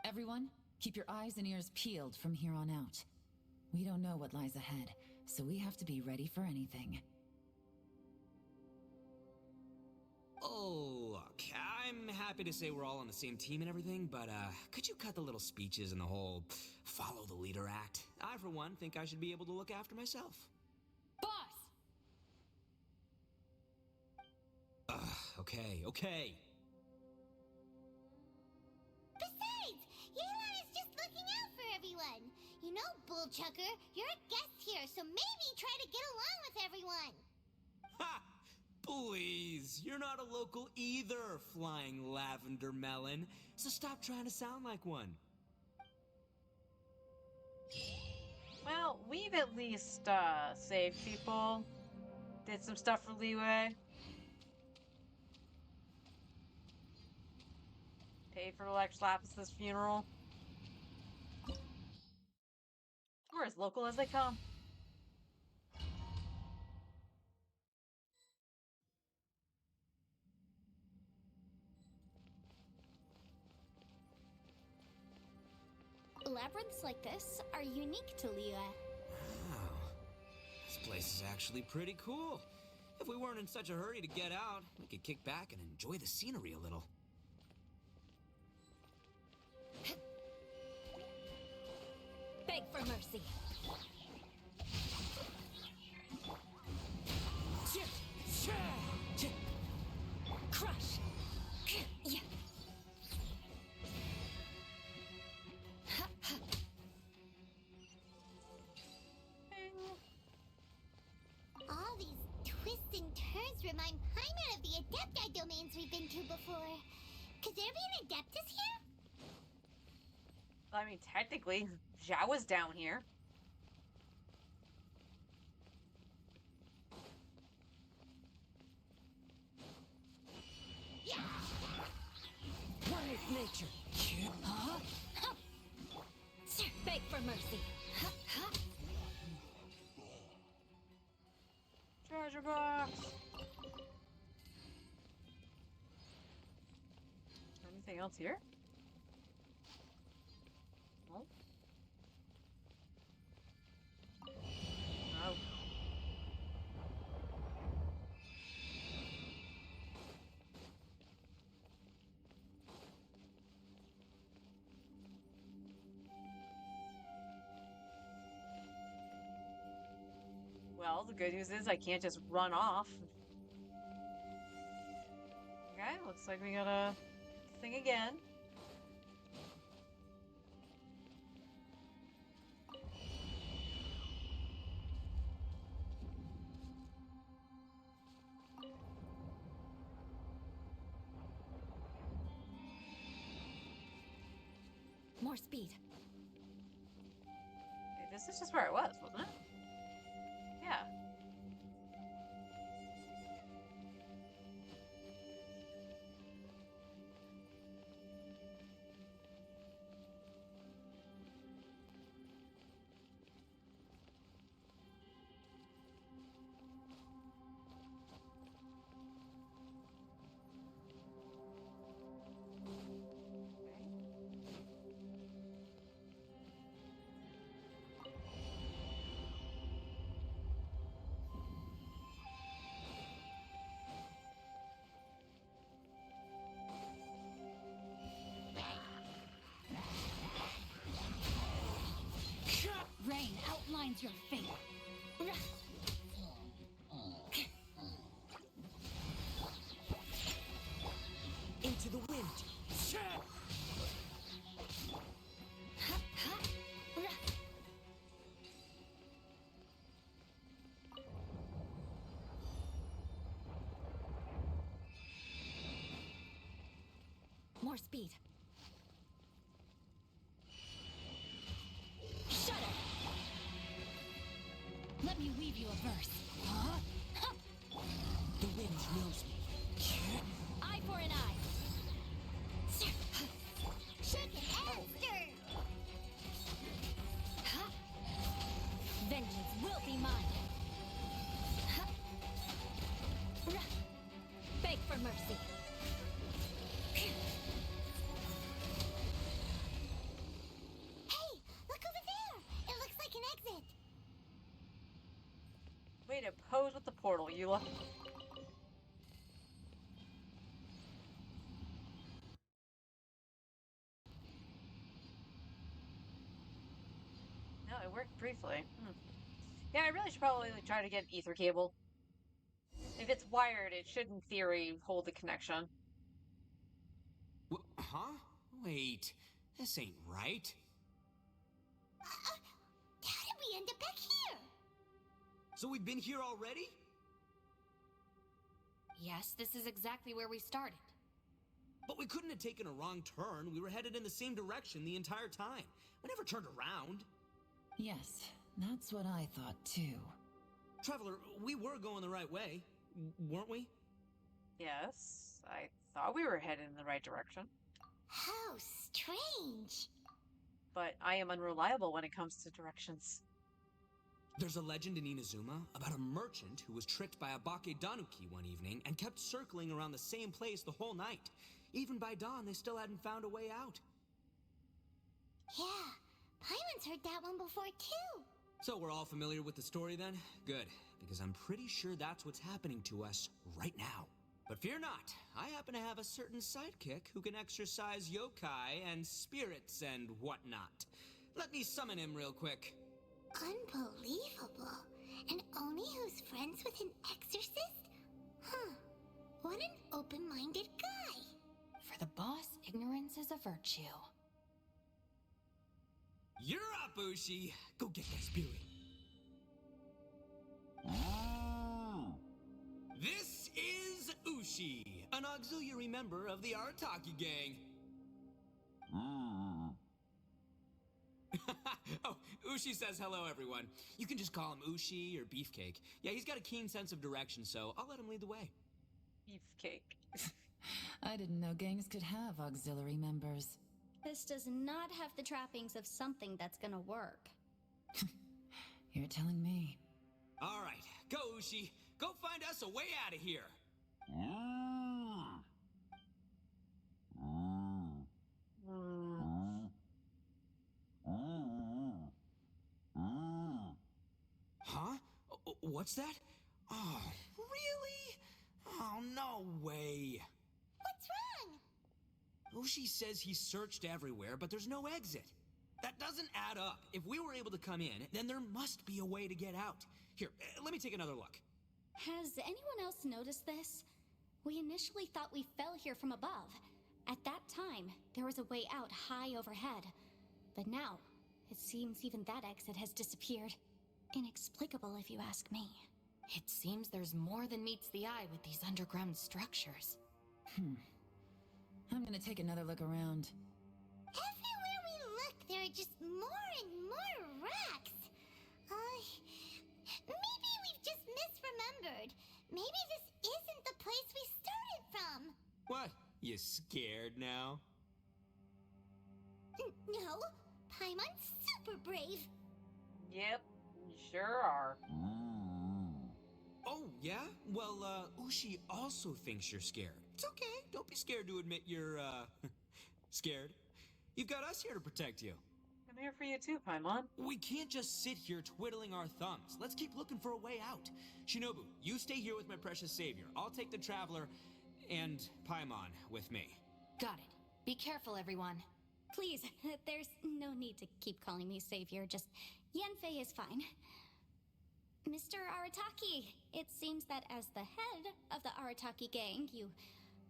Everyone, keep your eyes and ears peeled from here on out. We don't know what lies ahead, so we have to be ready for anything. Oh, look, I'm happy to say we're all on the same team and everything, but could you cut the little speeches and the whole follow the leader act? I, for one, think I should be able to look after myself. Boss! Okay. Besides, Yelan is just looking out for everyone. You know Bullchucker. You're a guest here, so maybe try to get along with everyone. Ha! Please, you're not a local either, Flying Lavender Melon. So stop trying to sound like one. Well, we've at least saved people. Did some stuff for Liyue. Paid for Lex Lapis' funeral. We're as local as they come. Labyrinths like this are unique to Liyue. Wow. This place is actually pretty cool. If we weren't in such a hurry to get out, we could kick back and enjoy the scenery a little. Beg for mercy. Crush. Yeah. All these twists and turns remind Paimon of the Adepti domains we've been to before. Could there be an Adeptus here? I mean, technically, Zhao was down here. One with nature. Huh? Beg for mercy. Treasure box. Anything else here? No. No. Well, the good news is I can't just run off. Okay, looks like we got a thing again. More speed. Okay, this is just where I was, wasn't it? Yeah. Rain outlines your fate. Into the wind. More speed. Shudder. Let me weave you a verse. Huh? The wind knows me. Eye for an eye. Shake it and stir. Huh? Vengeance will be mine. Huh? Beg for mercy. Hey, look over there. It looks like an exit. Way to pose with the portal, Eula. No, it worked briefly. Yeah, I really should probably try to get an ether cable. If it's wired, it should, in theory, hold the connection. Huh? Wait, this ain't right. we end up back here? So we've been here already? Yes, this is exactly where we started. But we couldn't have taken a wrong turn. We were headed in the same direction the entire time. We never turned around. Yes, that's what I thought too. Traveler, we were going the right way, weren't we? Yes, I thought we were headed in the right direction. How strange. But I am unreliable when it comes to directions. There's a legend in Inazuma about a merchant who was tricked by a Bakedanuki one evening and kept circling around the same place the whole night. Even by dawn, they still hadn't found a way out. Yeah, Paimon's heard that one before too. So we're all familiar with the story then? Good, because I'm pretty sure that's what's happening to us right now. But fear not, I happen to have a certain sidekick who can exercise yokai and spirits and whatnot. Let me summon him real quick. Unbelievable. And Oni who's friends with an exorcist? Huh. What an open-minded guy. For the boss, ignorance is a virtue. You're up, Ushi! Go get that spirit. This is Ushi, an auxiliary member of the Arataki gang. Oh, Ushi says hello, everyone. You can just call him Ushi or Beefcake. Yeah, he's got a keen sense of direction, so I'll let him lead the way. Beefcake. I didn't know gangs could have auxiliary members. This does not have the trappings of something that's gonna work. You're telling me. All right, go, Ushi. Go find us a way out of here. Huh? What's that? Oh, really? Oh, no way. What's wrong? Ushi says he searched everywhere, but there's no exit. That doesn't add up. If we were able to come in, then there must be a way to get out. Here, let me take another look. Has anyone else noticed this? We initially thought we fell here from above. At that time, there was a way out high overhead. But now, it seems even that exit has disappeared. Inexplicable, if you ask me. It seems there's more than meets the eye with these underground structures. I'm gonna take another look around. Everywhere we look, there are just more and more racks. Maybe we've just misremembered. Maybe this isn't the place we started from. What? You scared now? No, Paimon's super brave. Yep, you sure are. Oh, yeah? Well, Ushi also thinks you're scared. It's okay. Don't be scared to admit you're, scared. You've got us here to protect you. I'm here for you too, Paimon. We can't just sit here twiddling our thumbs. Let's keep looking for a way out. Shinobu, you stay here with my precious savior. I'll take the Traveler and Paimon with me. Got it. Be careful, everyone. Please, there's no need to keep calling me savior, just Yanfei is fine. Mr. Arataki, it seems that as the head of the Arataki gang, you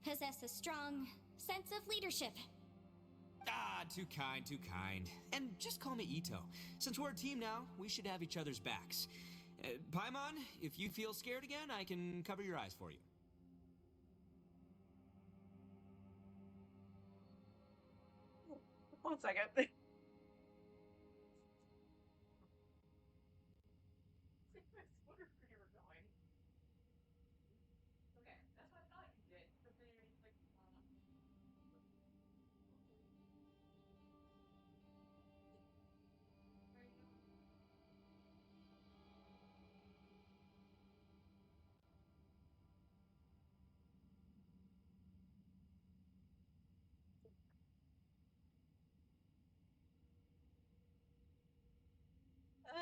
possess a strong sense of leadership. Ah, too kind, too kind. And just call me Ito. Since we're a team now, we should have each other's backs. Paimon, if you feel scared again, I can cover your eyes for you. One second.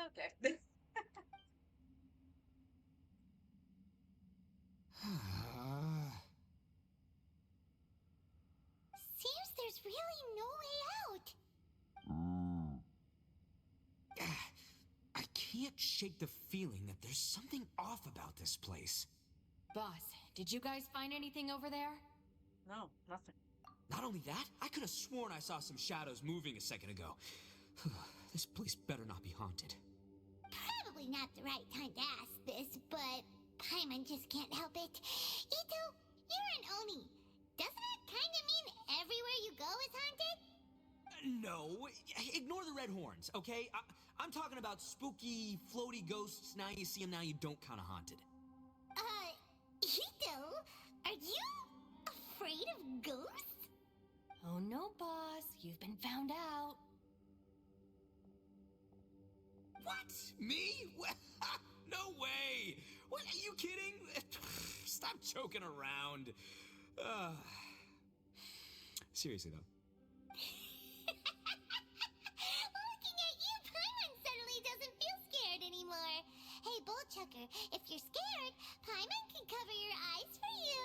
Okay. Seems there's really no way out. I can't shake the feeling that there's something off about this place. Boss, did you guys find anything over there? No, nothing. Not only that, I could have sworn I saw some shadows moving a second ago. This place better not be haunted. probably not the right time to ask this, but Paimon just can't help it. Ito, you're an Oni. Doesn't it kinda mean everywhere you go is haunted? No, ignore the red horns, okay? I'm talking about spooky, floaty ghosts. Now you see them, now you don't kind of haunted. Ito, are you afraid of ghosts? Oh no, boss. You've been found out. What? Me? No way! What, are you kidding? Stop joking around. Seriously, though. Looking at you, Paimon suddenly doesn't feel scared anymore. Hey, Bullchucker, if you're scared, Paimon can cover your eyes for you.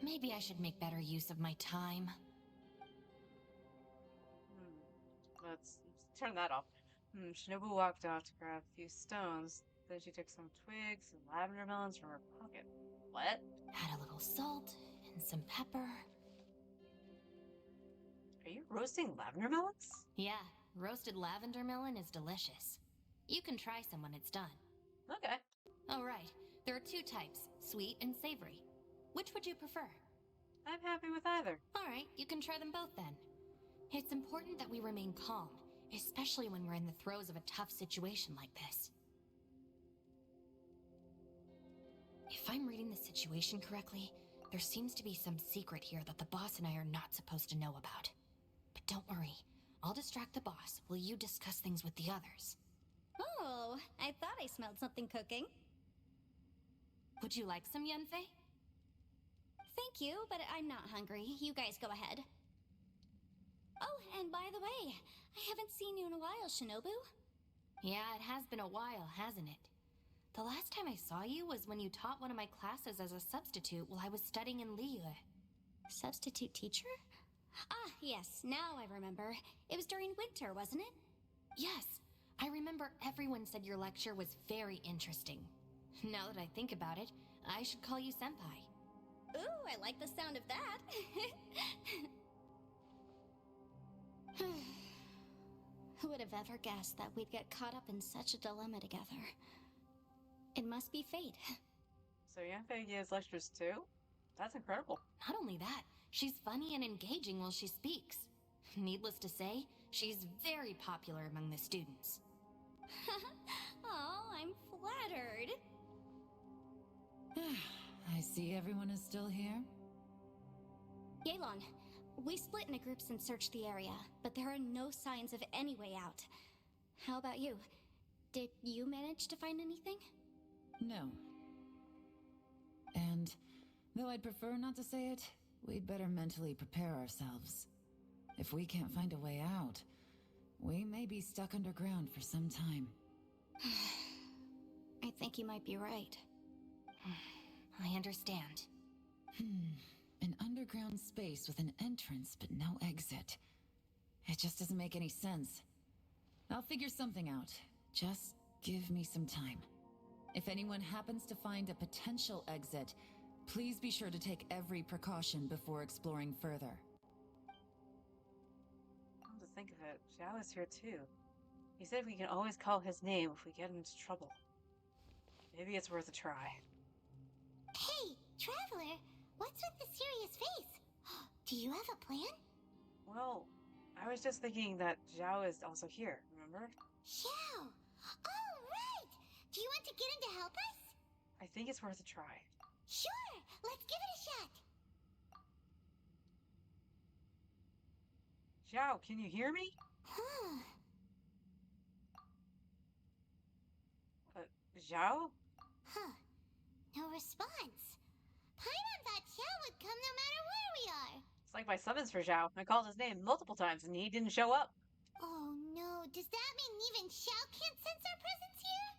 Maybe I should make better use of my time. Let's turn that off. Shinobu walked off to grab a few stones. Then she took some twigs and lavender melons from her pocket. What? Add a little salt and some pepper. Are you roasting lavender melons? Yeah, roasted lavender melon is delicious. You can try some when it's done. Okay. Oh, right. There are two types, sweet and savory. Which would you prefer? I'm happy with either. All right, you can try them both then. It's important that we remain calm, especially when we're in the throes of a tough situation like this. If I'm reading the situation correctly, there seems to be some secret here that the boss and I are not supposed to know about. But don't worry, I'll distract the boss while you discuss things with the others. Oh, I thought I smelled something cooking. Would you like some Yunfei? Thank you, but I'm not hungry. You guys go ahead. Oh, and by the way, I haven't seen you in a while, Shinobu. Yeah, it has been a while, hasn't it? The last time I saw you was when you taught one of my classes as a substitute while I was studying in Liyue. Substitute teacher? Ah, yes, now I remember. It was during winter, wasn't it? Yes, I remember everyone said your lecture was very interesting. Now that I think about it, I should call you senpai. Ooh, I like the sound of that. Who would have ever guessed that we'd get caught up in such a dilemma together? It must be fate. So Yanfei gives lectures too? That's incredible. Not only that, she's funny and engaging while she speaks. Needless to say, she's very popular among the students. Oh, I'm flattered. I see everyone is still here. Yelan, we split into groups and searched the area, but there are no signs of any way out. How about you? Did you manage to find anything? No. And though I'd prefer not to say it, we'd better mentally prepare ourselves. If we can't find a way out, we may be stuck underground for some time. I think you might be right. I understand. An underground space with an entrance but no exit. It just doesn't make any sense. I'll figure something out. Just give me some time. If anyone happens to find a potential exit, please be sure to take every precaution before exploring further. Come to think of it, Zhao is here too. He said we can always call his name if we get into trouble. Maybe it's worth a try. Hey, Traveler, what's with the serious face? Do you have a plan? Well, I was just thinking that Zhao is also here, remember? Xiao! Oh, right! Do you want to get in to help us? I think it's worth a try. Sure! Let's give it a shot! Zhao, can you hear me? Huh. Zhao? Huh. No response. Paimon thought Xiao would come no matter where we are. It's like my summons for Zhao. I called his name multiple times and he didn't show up. Oh no, does that mean even Xiao can't sense our presence here?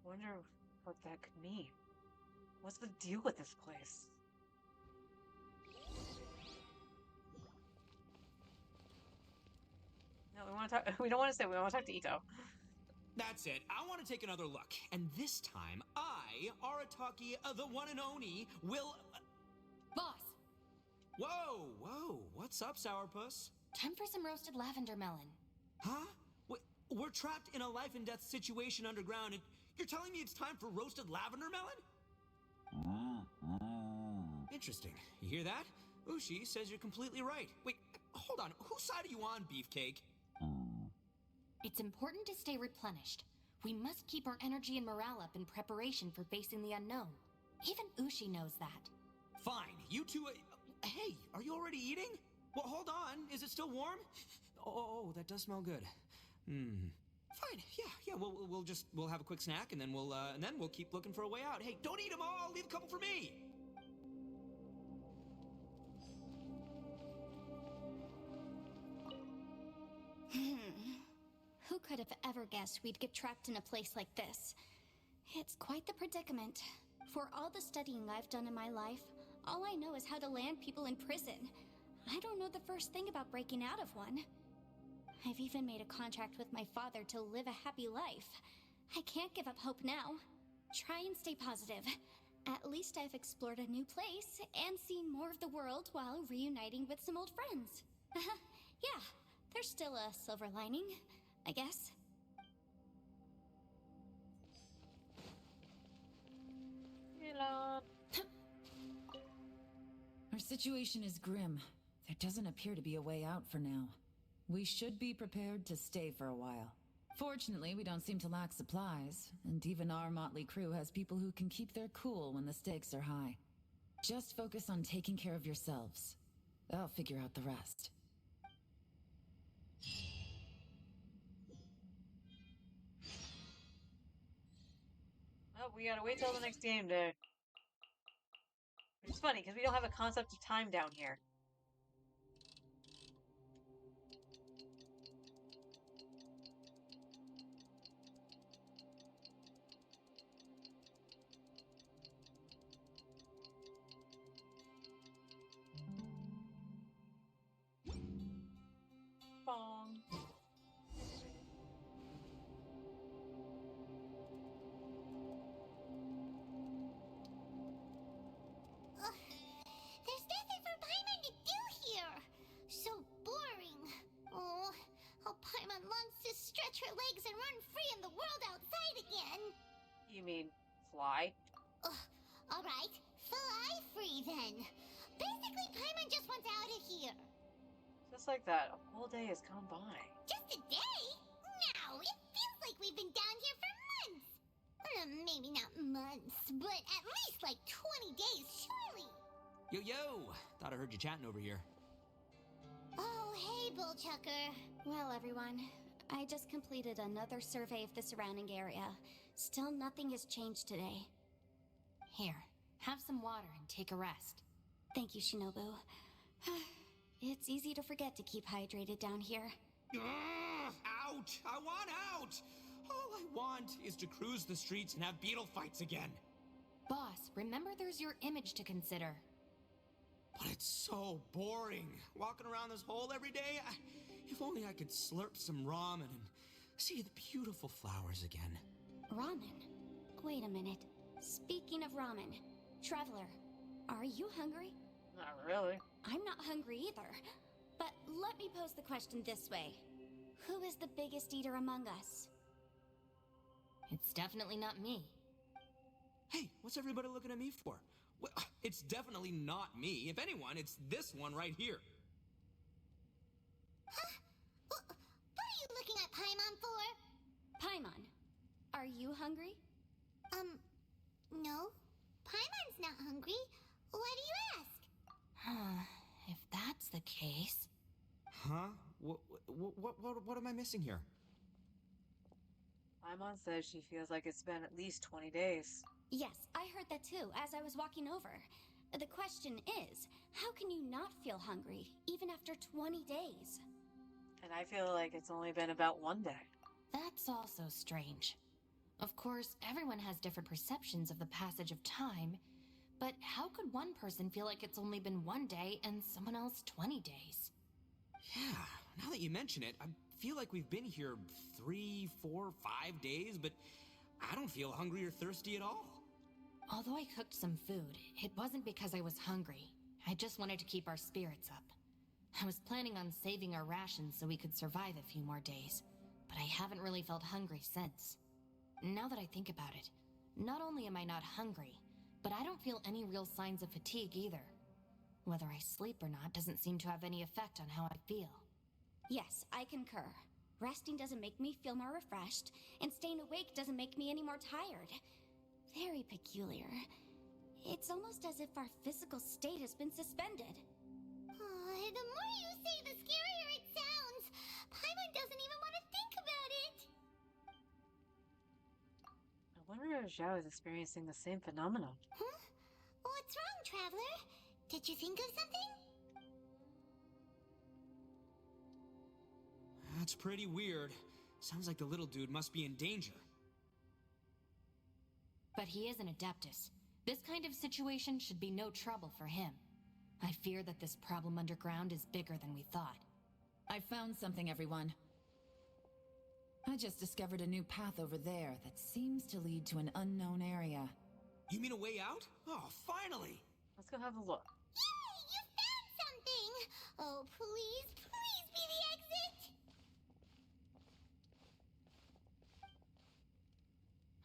Wonder what that could mean. What's the deal with this place? No, we want to talk. We don't want to say. We want to talk to Ito. That's it. I want to take another look. And this time, I, Arataki, the one and only, will... Boss! Whoa, what's up, Sourpuss? Time for some roasted lavender melon. Huh? We're trapped in a life and death situation underground, and you're telling me it's time for roasted lavender melon? Interesting. You hear that? Ushi says you're completely right. Wait, hold on. Whose side are you on, Beefcake? It's important to stay replenished. We must keep our energy and morale up in preparation for facing the unknown. Even Ushi knows that. Fine, you two. Hey, are you already eating? Well, hold on. Is it still warm? Oh, that does smell good. Fine. Yeah. We'll have a quick snack, and then we'll keep looking for a way out. Hey, don't eat them all. Leave a couple for me. Who could have ever guessed we'd get trapped in a place like this? It's quite the predicament. For all the studying I've done in my life, all I know is how to land people in prison. I don't know the first thing about breaking out of one. I've even made a contract with my father to live a happy life. I can't give up hope now. Try and stay positive. At least I've explored a new place and seen more of the world while reuniting with some old friends. Yeah, there's still a silver lining, I guess. Elon. Our situation is grim. There doesn't appear to be a way out for now. We should be prepared to stay for a while. Fortunately, we don't seem to lack supplies, and even our motley crew has people who can keep their cool when the stakes are high. Just focus on taking care of yourselves. I'll figure out the rest. Oh, we gotta wait till the next game day. Which is funny, because we don't have a concept of time down here. Bong. There's nothing for Paimon to do here. So boring. Oh, how Paimon longs to stretch her legs and run free in the world outside again. You mean fly? All right, fly free then. Basically, Paimon just wants out of here. Just like that, a whole day has gone by. Just a day? No, it feels like we've been down here for months. Maybe not months, but at least like 20 days, surely. Yo! Thought I heard you chatting over here. Oh, hey, Bullchucker. Well, everyone, I just completed another survey of the surrounding area. Still nothing has changed today. Here, have some water and take a rest. Thank you, Shinobu. It's easy to forget to keep hydrated down here. Out! I want out! All I want is to cruise the streets and have beetle fights again. Boss, remember there's your image to consider. But it's so boring. Walking around this hole every day. If only I could slurp some ramen and see the beautiful flowers again. Ramen? Wait a minute. Speaking of ramen, Traveler, are you hungry? Not really. I'm not hungry either. But let me pose the question this way. Who is the biggest eater among us? It's definitely not me. Hey, what's everybody looking at me for? Well, it's definitely not me. If anyone, it's this one right here. Huh? What are you looking at Paimon for? Paimon, are you hungry? No. Paimon's not hungry. Why do you ask? If that's the case... Huh? What am I missing here? Paimon says she feels like it's been at least 20 days. Yes, I heard that too as I was walking over. The question is, how can you not feel hungry, even after 20 days? And I feel like it's only been about 1 day. That's also strange. Of course, everyone has different perceptions of the passage of time, but how could one person feel like it's only been 1 day and someone else 20 days? Yeah, now that you mention it, I feel like we've been here 3, 4, 5 days, but I don't feel hungry or thirsty at all. Although I cooked some food, it wasn't because I was hungry. I just wanted to keep our spirits up. I was planning on saving our rations so we could survive a few more days, but I haven't really felt hungry since. Now that I think about it, not only am I not hungry, but I don't feel any real signs of fatigue either. Whether I sleep or not doesn't seem to have any effect on how I feel. Yes, I concur. Resting doesn't make me feel more refreshed, and staying awake doesn't make me any more tired. Very peculiar. It's almost as if our physical state has been suspended. The more you say, the scarier it sounds. Paimon doesn't even want to think about it. I wonder if Zhao is experiencing the same phenomenon. Huh? What's wrong, Traveler? Did you think of something? That's pretty weird. Sounds like the little dude must be in danger. But he is an Adeptus. This kind of situation should be no trouble for him. I fear that this problem underground is bigger than we thought. I found something, everyone. I just discovered a new path over there that seems to lead to an unknown area. You mean a way out? Oh, finally! Let's go have a look. Yay! You found something! Oh, please, please be the exit!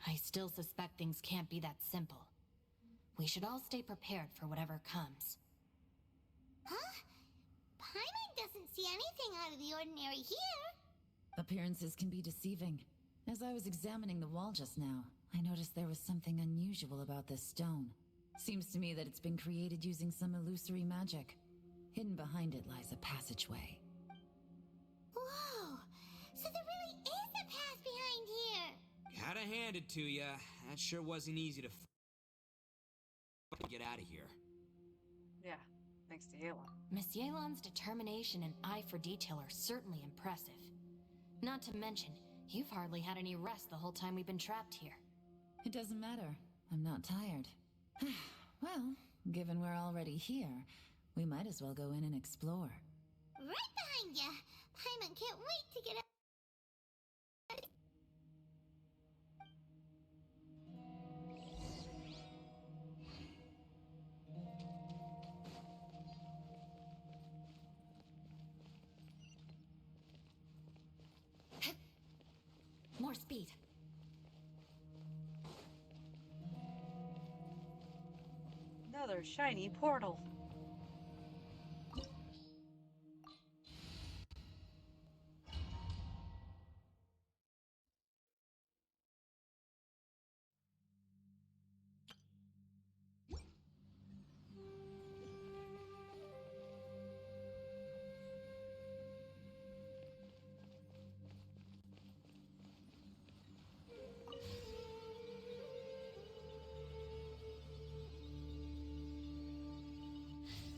I still suspect things can't be that simple. We should all stay prepared for whatever comes. Huh? Paimon doesn't see anything out of the ordinary here. Appearances can be deceiving. As I was examining the wall just now, I noticed there was something unusual about this stone. Seems to me that it's been created using some illusory magic. Hidden behind it lies a passageway. Whoa! So there really is a path behind here! Gotta hand it to ya. That sure wasn't easy to get out of here. Yeah, thanks to Yelan. Miss Yelan's determination and eye for detail are certainly impressive. Not to mention, you've hardly had any rest the whole time we've been trapped here. It doesn't matter. I'm not tired. Well, given we're already here, we might as well go in and explore. Right behind ya! Paimon can't wait to get out. More speed. Another shiny portal.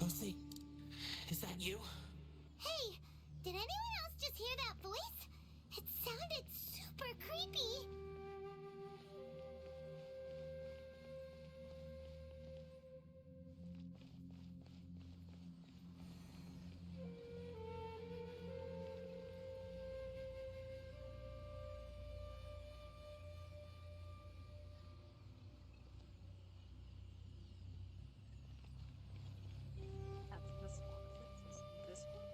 Lucy, is that you? Hey, did anyone else just hear that voice? It sounded super creepy. That's this one. Is this one?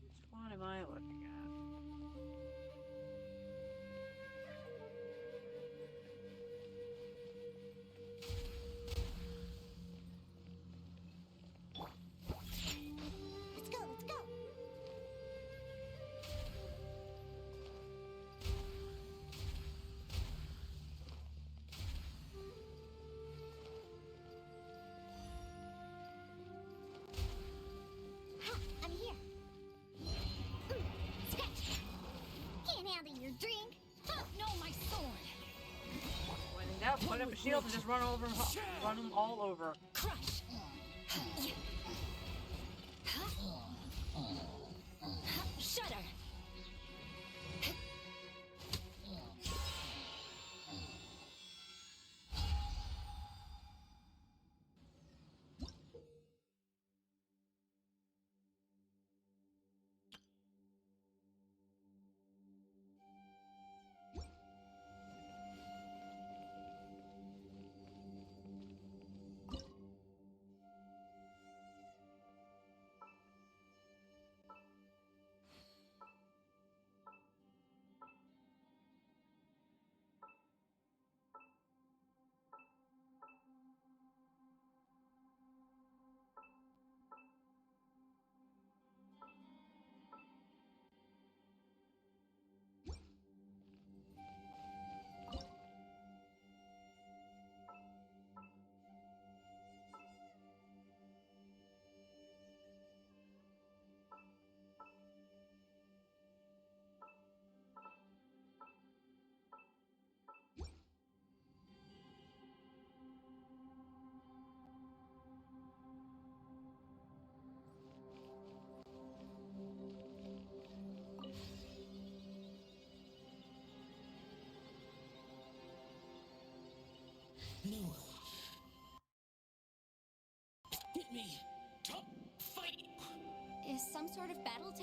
Which one am I looking at? Let's go, let's go. Ha, I'm here. Scratch. Can't handle your drink. Oh, no, my sword. When in doubt, put up a shield and just run over, run them all over. Crush! Shudder!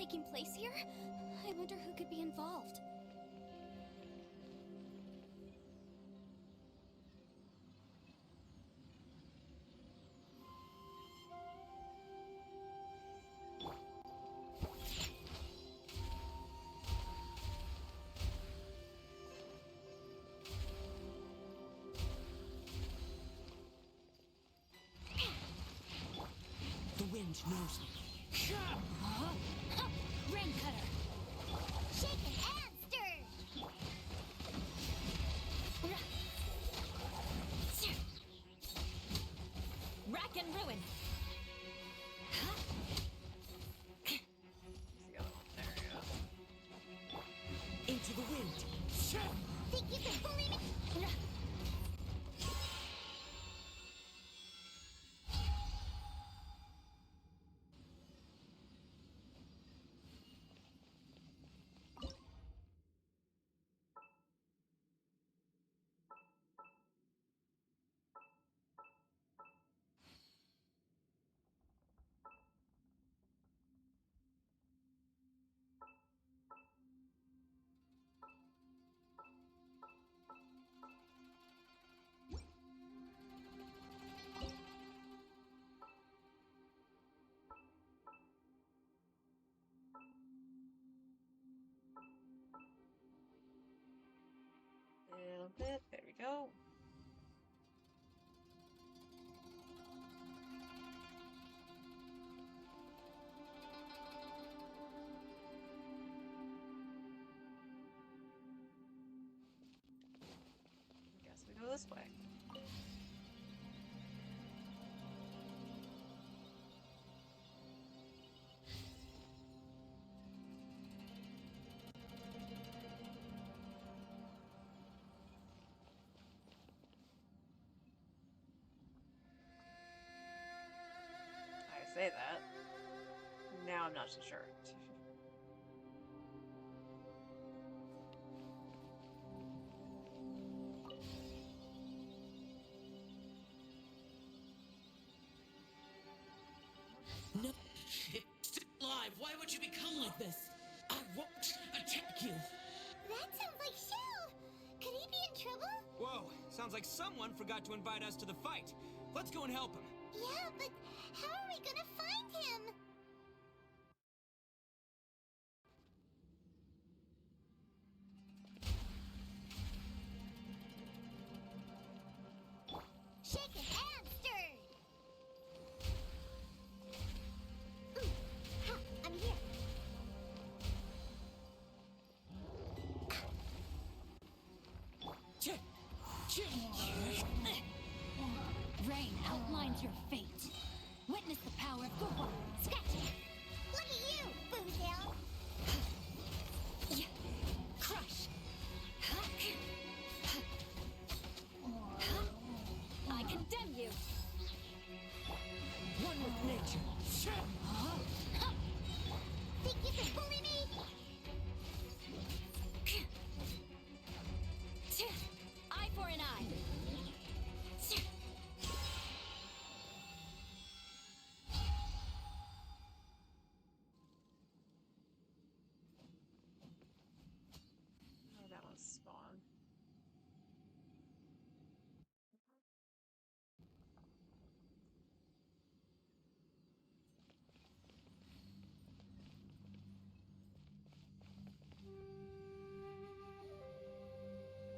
taking place here? I wonder who could be involved. The wind knows me. Rain cutter! Shaken and stirred. Rack and ruin. The other one. There we go. Into the wind. Think you can bully me? A little bit. There we go. Guess we go this way. I say that. Now I'm not so sure. No. It's still alive. Why would you become like this? I won't attack you. That sounds like Shell. Could he be in trouble? Whoa, sounds like someone forgot to invite us to the fight. Let's go and help him. Yeah, but how are we gonna find him? Shaken and stirred. Ha, I'm here. Rain outlines your fate. Witness the power of Gowa. Scratch it. Look at you, Boozle. Crush. I condemn you. One with nature. Think you can bully me? Eye for an eye. Oh, that one's spawn.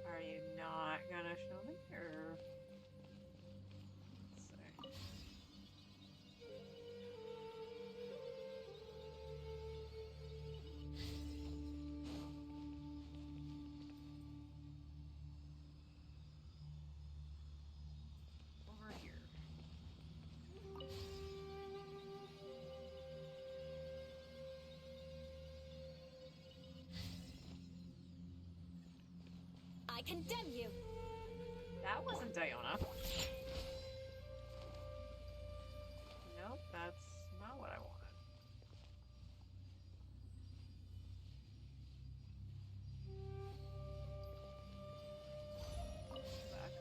Are you not gonna show me, or let's see. Over here. I condemn you. That wasn't Diona. Nope, that's not what I wanted. Back.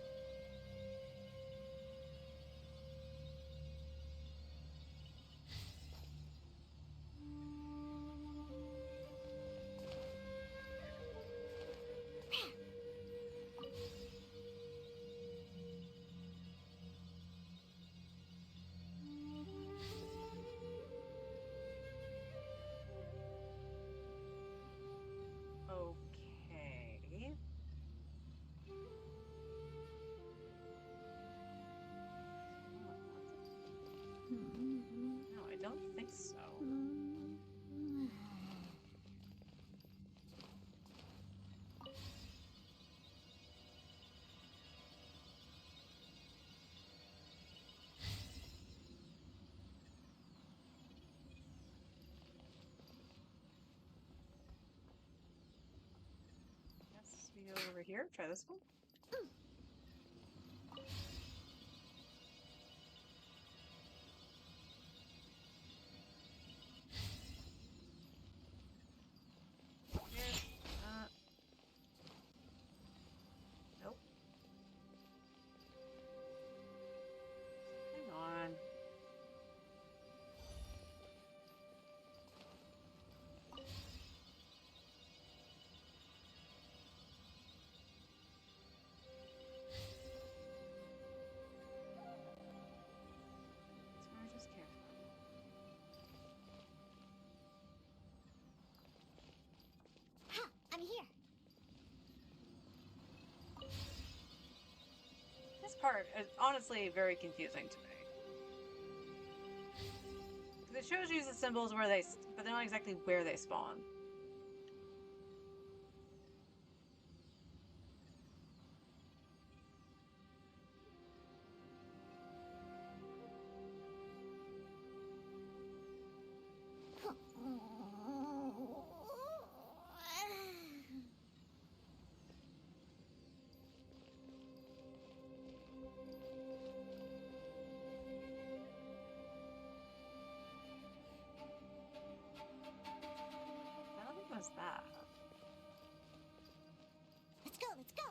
over here. Try this one. Nope. Hang on. That's where I just came from. Ha! I'm here. This part is honestly very confusing to me. Because it shows you the symbols where they, but they're not exactly where they spawn. I don't think it was that. Let's go, let's go.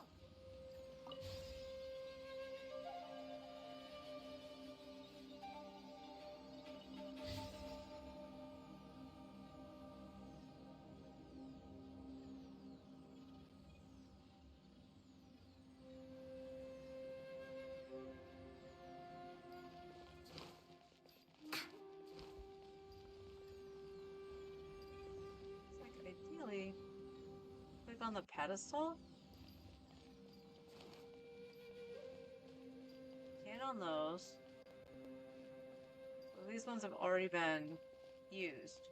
It's like ideally, click on the pedestal. Can't on those. Well, these ones have already been used.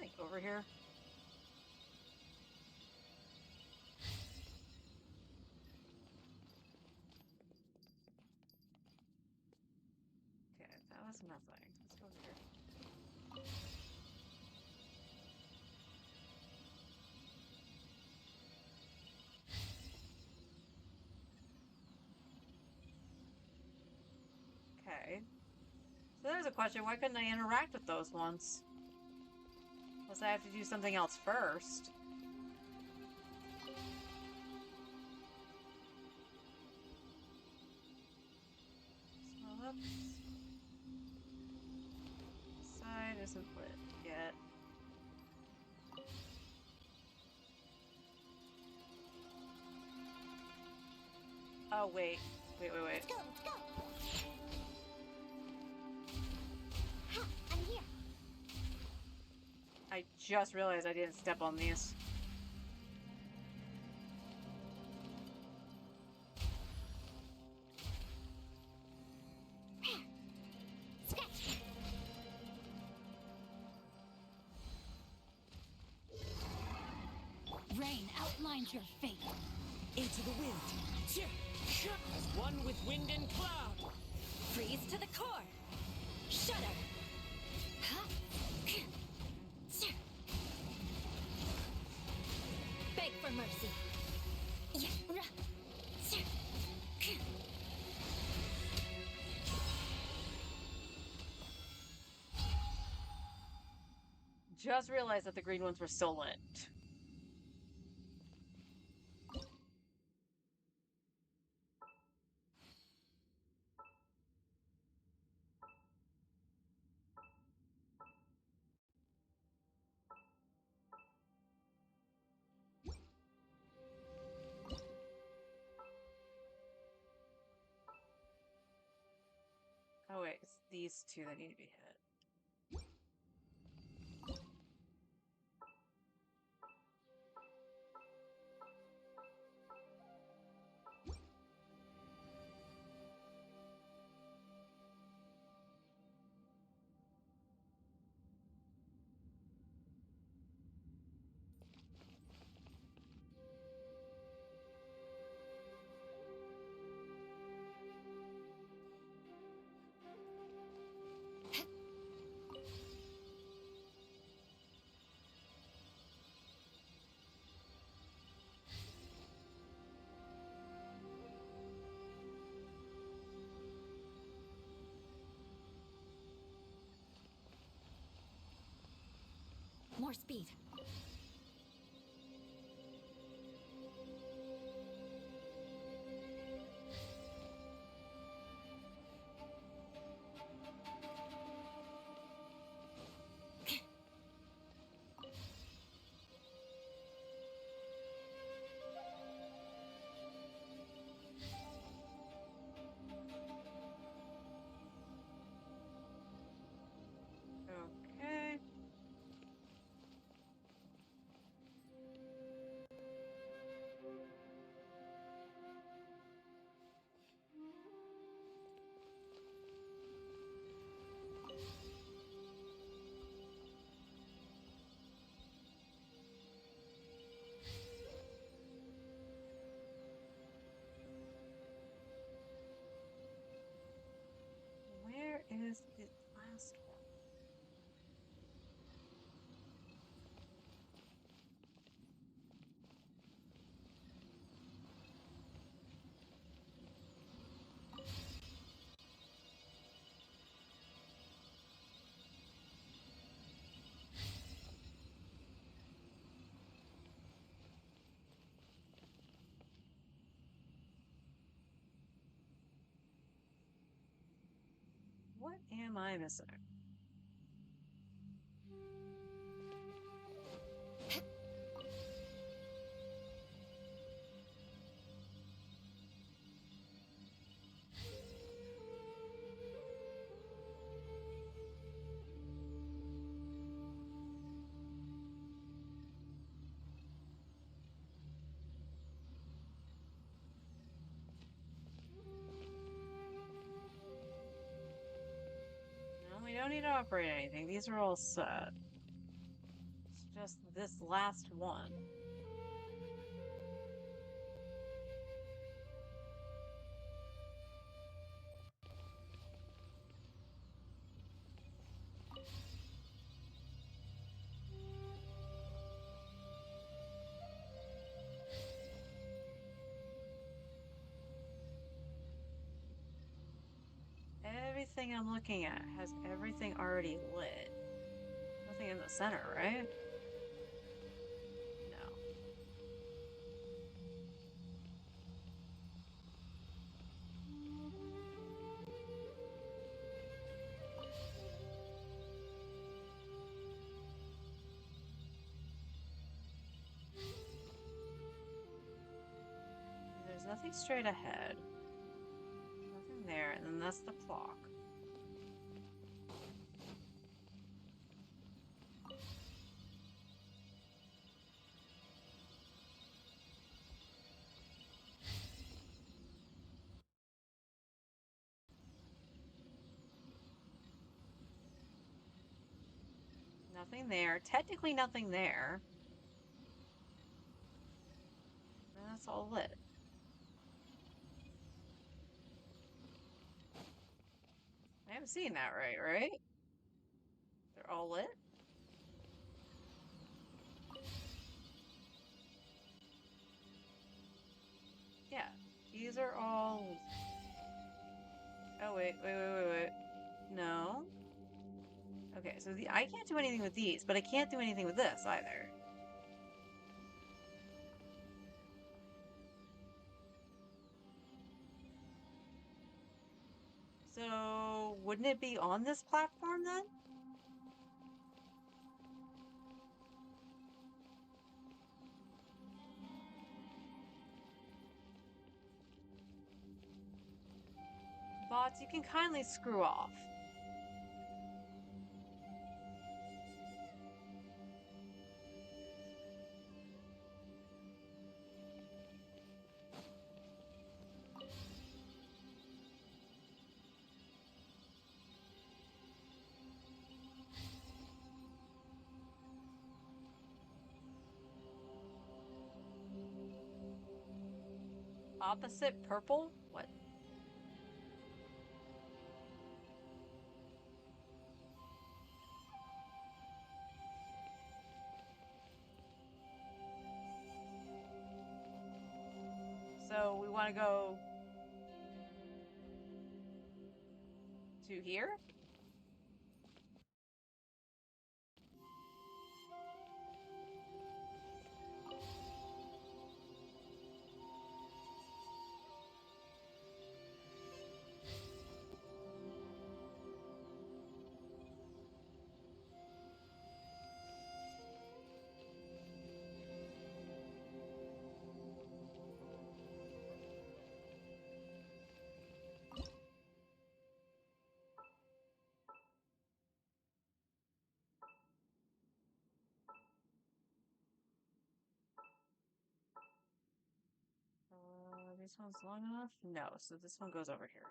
Like over here. Okay, that was nothing. Let's go over here. Okay. So there's a question. Why couldn't I interact with those ones? Unless I have to do something else first. So oops. This side isn't lit yet. Oh, wait. Wait. Let's go, let's go. Ha! I'm here. I just realized I didn't step on these. Scratch. Rain outlines your fate. Into the wind. As one with wind and cloud. Freeze to the core. Shudder. Beg for mercy. Just realized that the green ones were still lit. Oh wait, it's these two that need to be hit. more speed. Okay. Where is the last one? What am I missing? No, we don't need to operate anything. These are all set. It's just this last one. Everything I'm looking at has everything already lit. Nothing in the center, right? No. There's nothing straight ahead. Nothing there, and then that's the clock. Nothing there. Technically nothing there. And that's all lit. I haven't seen that right? They're all lit? Yeah. These are all... Oh, wait. No. Okay, so I can't do anything with these, but I can't do anything with this either. So, wouldn't it be on this platform then? Bots, you can kindly screw off. Opposite purple? What? So we want to go to here? this one's long enough? No, so this one goes over here.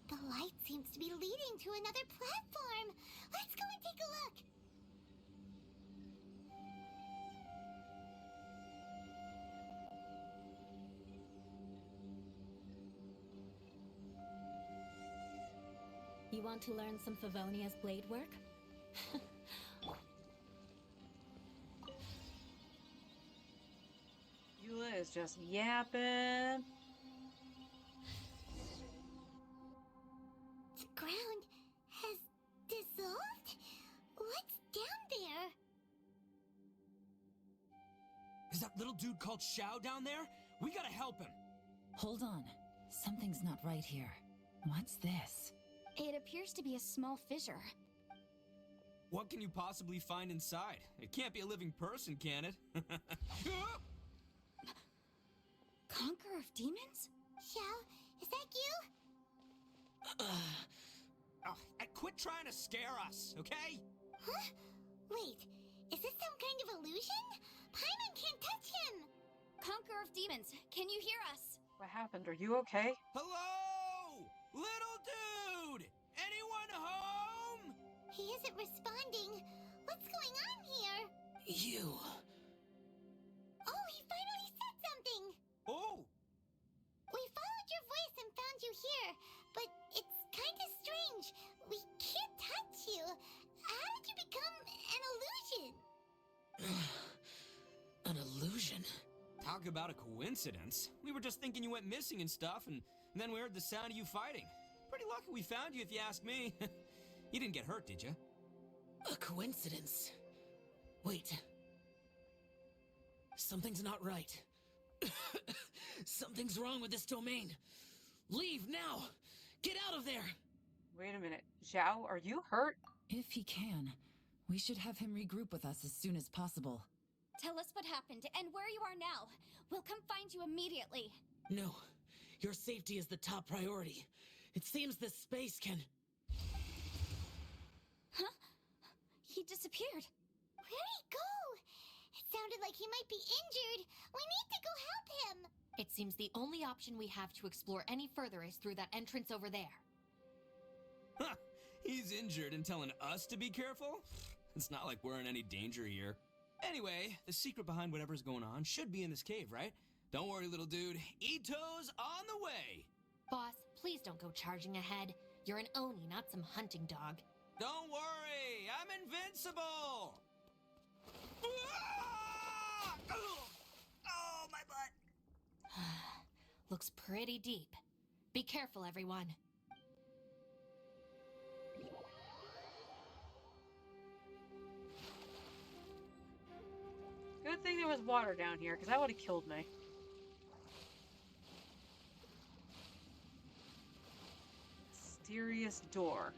The light seems to be leading to another platform. Let's go and take a look. You want to learn some Favonia's blade work? Eula is just yapping. The ground has dissolved? What's down there? Is that little dude called Xiao down there? We gotta help him. Hold on. Something's not right here. What's this? It appears to be a small fissure. What can you possibly find inside? It can't be a living person, can it? Conqueror of demons? Xiao, is that you? Oh, quit trying to scare us, okay? Huh? Wait, is this some kind of illusion? Paimon can't touch him! Conqueror of demons, can you hear us? What happened? Are you okay? Hello? Little dude! Anyone home? He isn't responding. What's going on here? You. Oh, he finally said something! Oh! We followed your voice and found you here, but it's kind of strange. We can't touch you. How did you become an illusion? An illusion? Talk about a coincidence. We were just thinking you went missing and stuff, and then we heard the sound of you fighting. Pretty lucky we found you, if you ask me. You didn't get hurt, did you? A coincidence? Wait. Something's not right. Something's wrong with this domain. Leave now! Get out of there! Wait a minute. Zhao, are you hurt? If he can, we should have him regroup with us as soon as possible. Tell us what happened and where you are now. We'll come find you immediately. No. Your safety is the top priority. It seems this space can... Huh? He disappeared. Where'd he go? It sounded like he might be injured. We need to go help him. It seems the only option we have to explore any further is through that entrance over there. Huh. He's injured and telling us to be careful? It's not like we're in any danger here. Anyway, the secret behind whatever's going on should be in this cave, right? Don't worry, little dude. Ito's on the way! Boss, please don't go charging ahead. You're an Oni, not some hunting dog. Don't worry! I'm invincible! Ah! Oh, my butt! Looks pretty deep. Be careful, everyone. Good thing there was water down here, because that would have killed me. Mysterious door.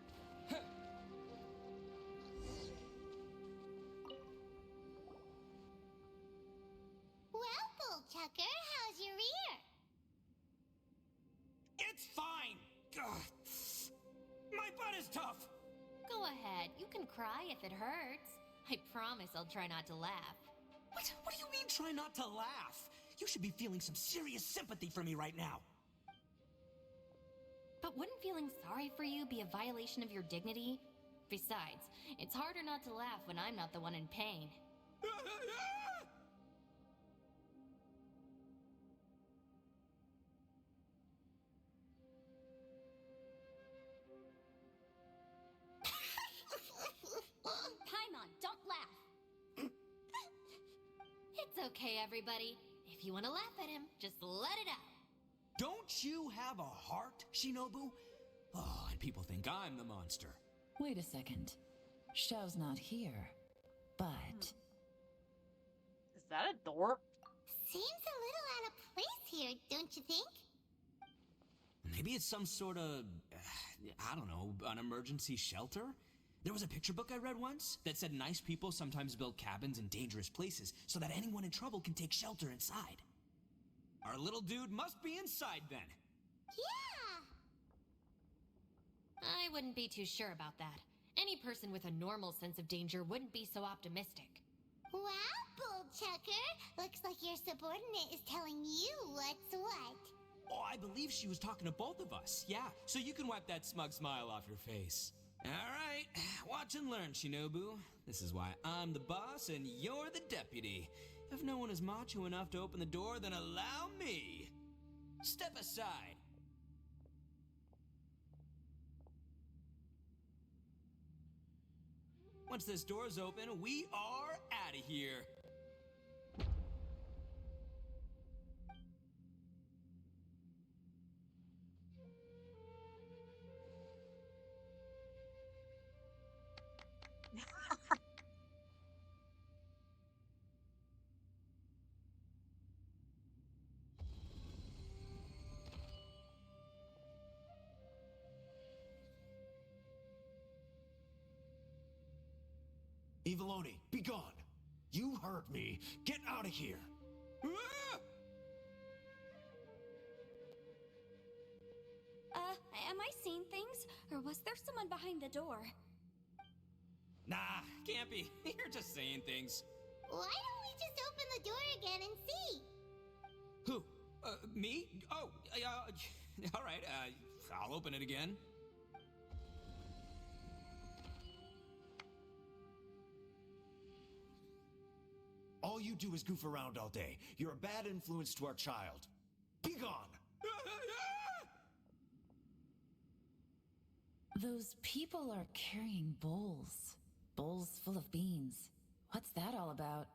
Well, Bullchucker, how's your ear? It's fine! Ugh. My butt is tough! Go ahead, you can cry if it hurts. I promise I'll try not to laugh. What do you mean, try not to laugh? You should be feeling some serious sympathy for me right now. But wouldn't feeling sorry for you be a violation of your dignity? Besides, it's harder not to laugh when I'm not the one in pain. Paimon, don't laugh. It's okay, everybody. If you want to laugh at him, just let it out. Don't you have a heart, Shinobu? Oh, and people think I'm the monster. Wait a second. Xiao's not here, but... Is that a door? Seems a little out of place here, don't you think? Maybe it's some sort of, I don't know, an emergency shelter? There was a picture book I read once that said nice people sometimes build cabins in dangerous places so that anyone in trouble can take shelter inside. Our little dude must be inside then. Yeah! I wouldn't be too sure about that. Any person with a normal sense of danger wouldn't be so optimistic. Wow, Bull Chucker! Looks like your subordinate is telling you what's what. Oh, I believe she was talking to both of us. Yeah, so you can wipe that smug smile off your face. All right, watch and learn, Shinobu. This is why I'm the boss and you're the deputy. If no one is macho enough to open the door, then allow me. Step aside. Once this door's open, we are out of here. Eviloni, be gone! You heard me. Get out of here! Ah! Am I seeing things? Or was there someone behind the door? Nah, can't be. You're just saying things. Why don't we just open the door again and see? Who? Me? Oh, all right, I'll open it again. All you do is goof around all day. You're a bad influence to our child. Be gone! Those people are carrying bowls. Bowls full of beans. What's that all about?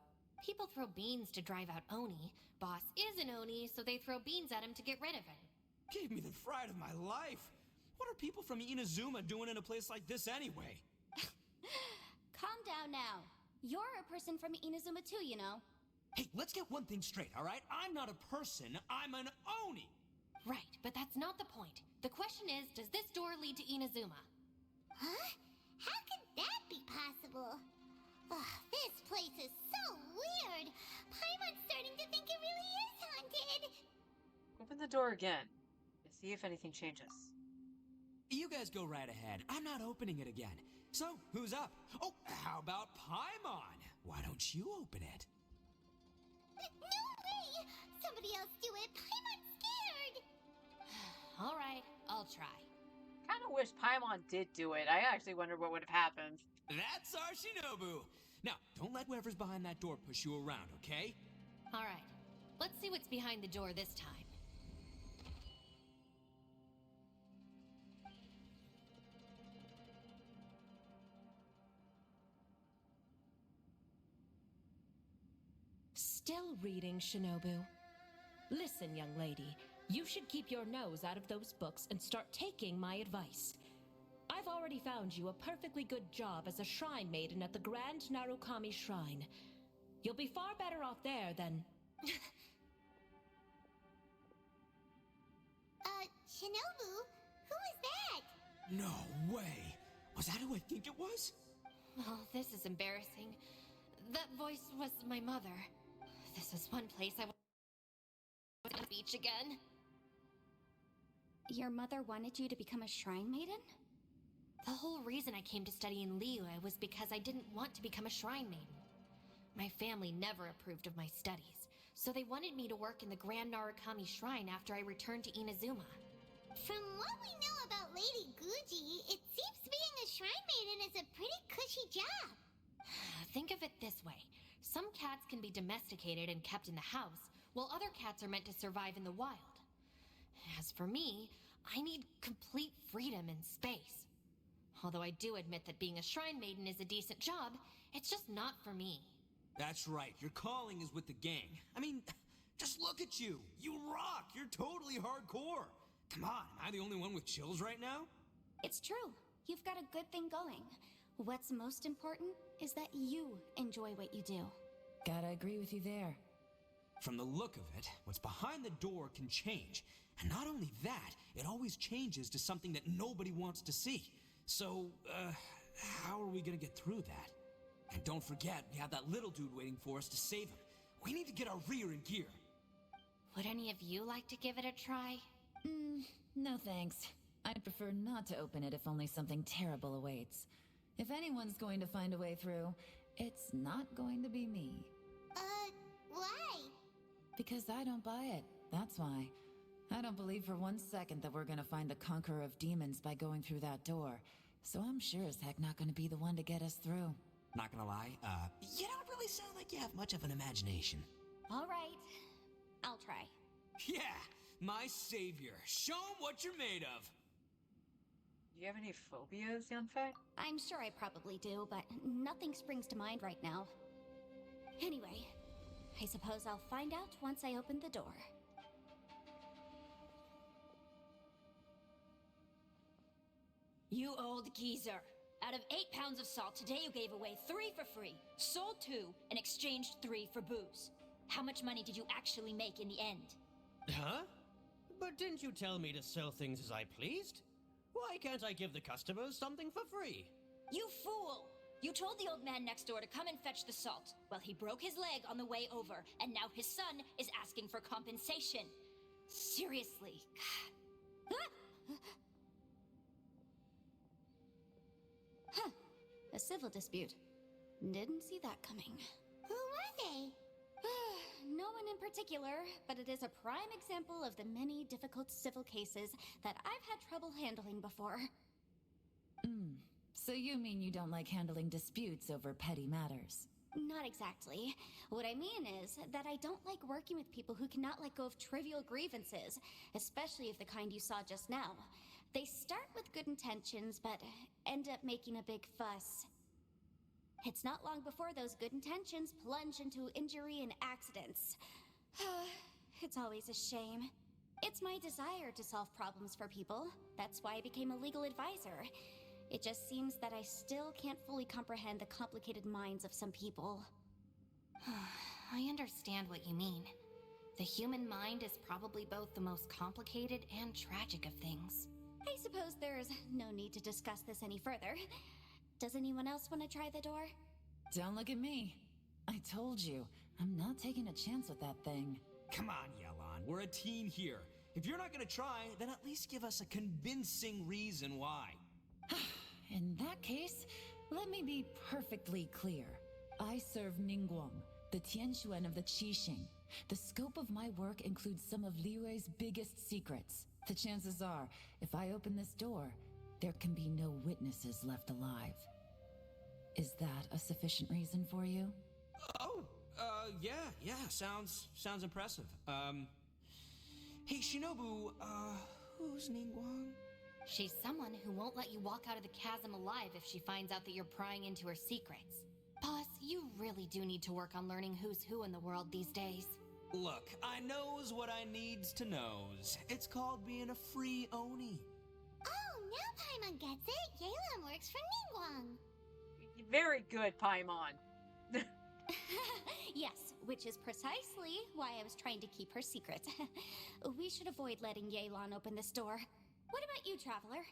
People throw beans to drive out Oni. Boss is an Oni, so they throw beans at him to get rid of him. Gave me the fright of my life. What are people from Inazuma doing in a place like this anyway? Calm down now. You're a person from Inazuma too, you know. Hey, let's get one thing straight, all right? I'm not a person, I'm an Oni! Right, but that's not the point. The question is, does this door lead to Inazuma? Huh? How could that be possible? Ugh, this place is so weird. Paimon's starting to think it really is haunted. Open the door again. To see if anything changes. You guys go right ahead. I'm not opening it again. So, who's up? Oh, how about Paimon? Why don't you open it? No way! Somebody else do it. Paimon's scared. All right, I'll try. Kind of wish Paimon did do it. I actually wonder what would have happened. That's our Shinobu! Now, don't let whoever's behind that door push you around, okay? All right, let's see what's behind the door this time. Still reading, Shinobu. Listen, young lady, you should keep your nose out of those books and start taking my advice. I've already found you a perfectly good job as a shrine maiden at the Grand Narukami Shrine. You'll be far better off there than... Shinobu? Who is that? No way! Was that who I think it was? Oh, this is embarrassing. That voice was my mother. This is one place I was on the beach again. Your mother wanted you to become a shrine maiden? The whole reason I came to study in Liyue was because I didn't want to become a shrine maiden. My family never approved of my studies, so they wanted me to work in the Grand Narukami Shrine after I returned to Inazuma. From what we know about Lady Guji, it seems being a shrine maiden is a pretty cushy job. Think of it this way. Some cats can be domesticated and kept in the house, while other cats are meant to survive in the wild. As for me, I need complete freedom and space. Although I do admit that being a shrine maiden is a decent job, it's just not for me. That's right, your calling is with the gang. I mean, just look at you. You rock, you're totally hardcore. Come on, am I the only one with chills right now? It's true. You've got a good thing going. What's most important is that you enjoy what you do. Gotta agree with you there. From the look of it, what's behind the door can change. And not only that, it always changes to something that nobody wants to see. So, how are we gonna get through that? And don't forget, we have that little dude waiting for us to save him. We need to get our rear in gear. Would any of you like to give it a try? No thanks. I'd prefer not to open it if only something terrible awaits. If anyone's going to find a way through, it's not going to be me. Why? Because I don't buy it, that's why. I don't believe for 1 second that we're gonna find the conqueror of demons by going through that door. So I'm sure as heck not gonna be the one to get us through. Not gonna lie, you don't really sound like you have much of an imagination. All right. I'll try. Yeah, my savior. Show 'em what you're made of. Do you have any phobias, Yanfei? I'm sure I probably do, but nothing springs to mind right now. Anyway, I suppose I'll find out once I open the door. You old geezer. Out of 8 pounds of salt, today you gave away 3 for free, sold 2, and exchanged 3 for booze. How much money did you actually make in the end? Huh? But didn't you tell me to sell things as I pleased? Why can't I give the customers something for free? You fool! You told the old man next door to come and fetch the salt. Well, he broke his leg on the way over, and now his son is asking for compensation. Seriously. Huh. A civil dispute. Didn't see that coming. Who were they? No one in particular, but it is a prime example of the many difficult civil cases that I've had trouble handling before. So you mean you don't like handling disputes over petty matters? Not exactly. What I mean is that I don't like working with people who cannot let go of trivial grievances, especially of the kind you saw just now. They start with good intentions, but end up making a big fuss. It's not long before those good intentions plunge into injury and accidents. It's always a shame. It's my desire to solve problems for people. That's why I became a legal advisor. It just seems that I still can't fully comprehend the complicated minds of some people. I understand what you mean. The human mind is probably both the most complicated and tragic of things. I suppose there's no need to discuss this any further. Does anyone else want to try the door? Don't look at me. I told you, I'm not taking a chance with that thing. Come on, Yelan, we're a team here. If you're not gonna try, then at least give us a convincing reason why. In that case, let me be perfectly clear. I serve Ningguang, the Tianxuan of the Qixing. The scope of my work includes some of Liyue's biggest secrets. The chances are, if I open this door, there can be no witnesses left alive. Is that a sufficient reason for you? Oh, yeah, sounds impressive. Hey, Shinobu, who's Ningguang? She's someone who won't let you walk out of the chasm alive if she finds out that you're prying into her secrets. Boss, you really do need to work on learning who's who in the world these days. Look, I knows what I needs to knows. It's called being a free Oni. Oh, now Paimon gets it. Yelan works for Ningguang. Very good, Paimon. Yes, which is precisely why I was trying to keep her secret. We should avoid letting Yelan open this door. What about you, Traveler?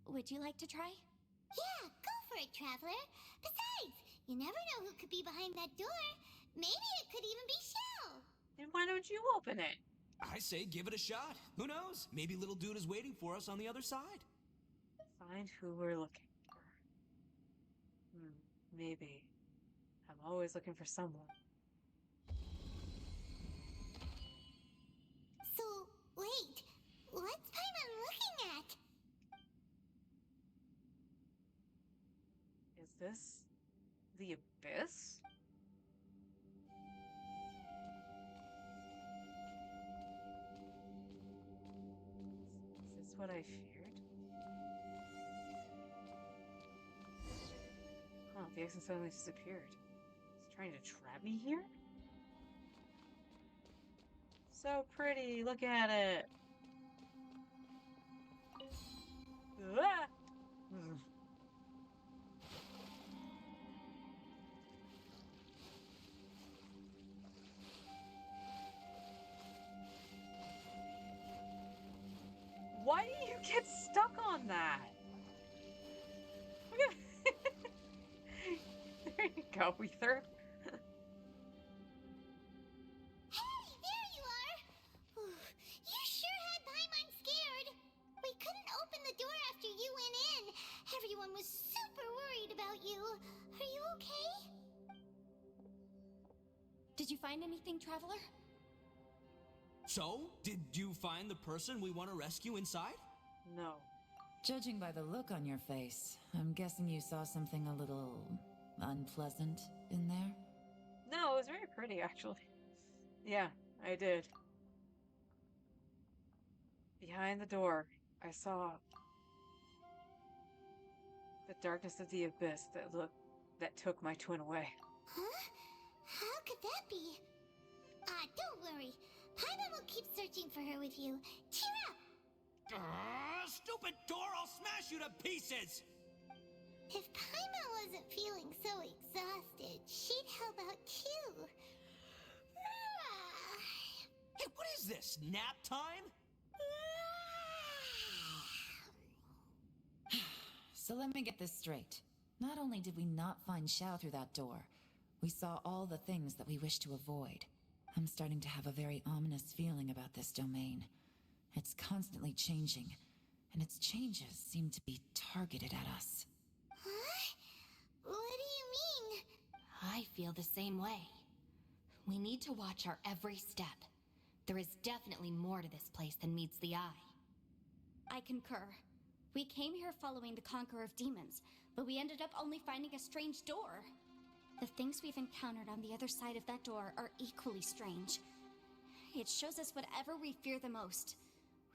Would you like to try? Yeah, go for it, Traveler. Besides, you never know who could be behind that door. Maybe it could even be Shell. Then why don't you open it? I say give it a shot. Who knows? Maybe little dude is waiting for us on the other side. Find who we're looking for. Maybe. I'm always looking for someone. So, wait. What's Paimon looking at? Is this the abyss? Is this what I feared? Huh, the exit suddenly disappeared. Is he trying to trap me here? So pretty, look at it. Ah! Hmm. Why do you get stuck on that? Look at there you go, Ether. Hey, there you are! You sure had Paimon scared. We couldn't open the door after you went in. Everyone was super worried about you. Are you okay? Did you find anything, Traveler? So, did you find the person we want to rescue inside? No. Judging by the look on your face, I'm guessing you saw something a little unpleasant in there? No, it was very pretty, actually. Yeah, I did. Behind the door, I saw the darkness of the abyss that took my twin away. Huh? How could that be? Don't worry. Paimon will keep searching for her with you. Cheer up! Stupid door! I'll smash you to pieces! If Paimon wasn't feeling so exhausted, she'd help out too. Hey, what is this? Nap time? So let me get this straight. Not only did we not find Xiao through that door, we saw all the things that we wish to avoid. I'm starting to have a very ominous feeling about this domain. It's constantly changing, and its changes seem to be targeted at us. Huh? What do you mean? I feel the same way. We need to watch our every step. There is definitely more to this place than meets the eye. I concur. We came here following the Conqueror of Demons, but we ended up only finding a strange door. The things we've encountered on the other side of that door are equally strange. It shows us whatever we fear the most.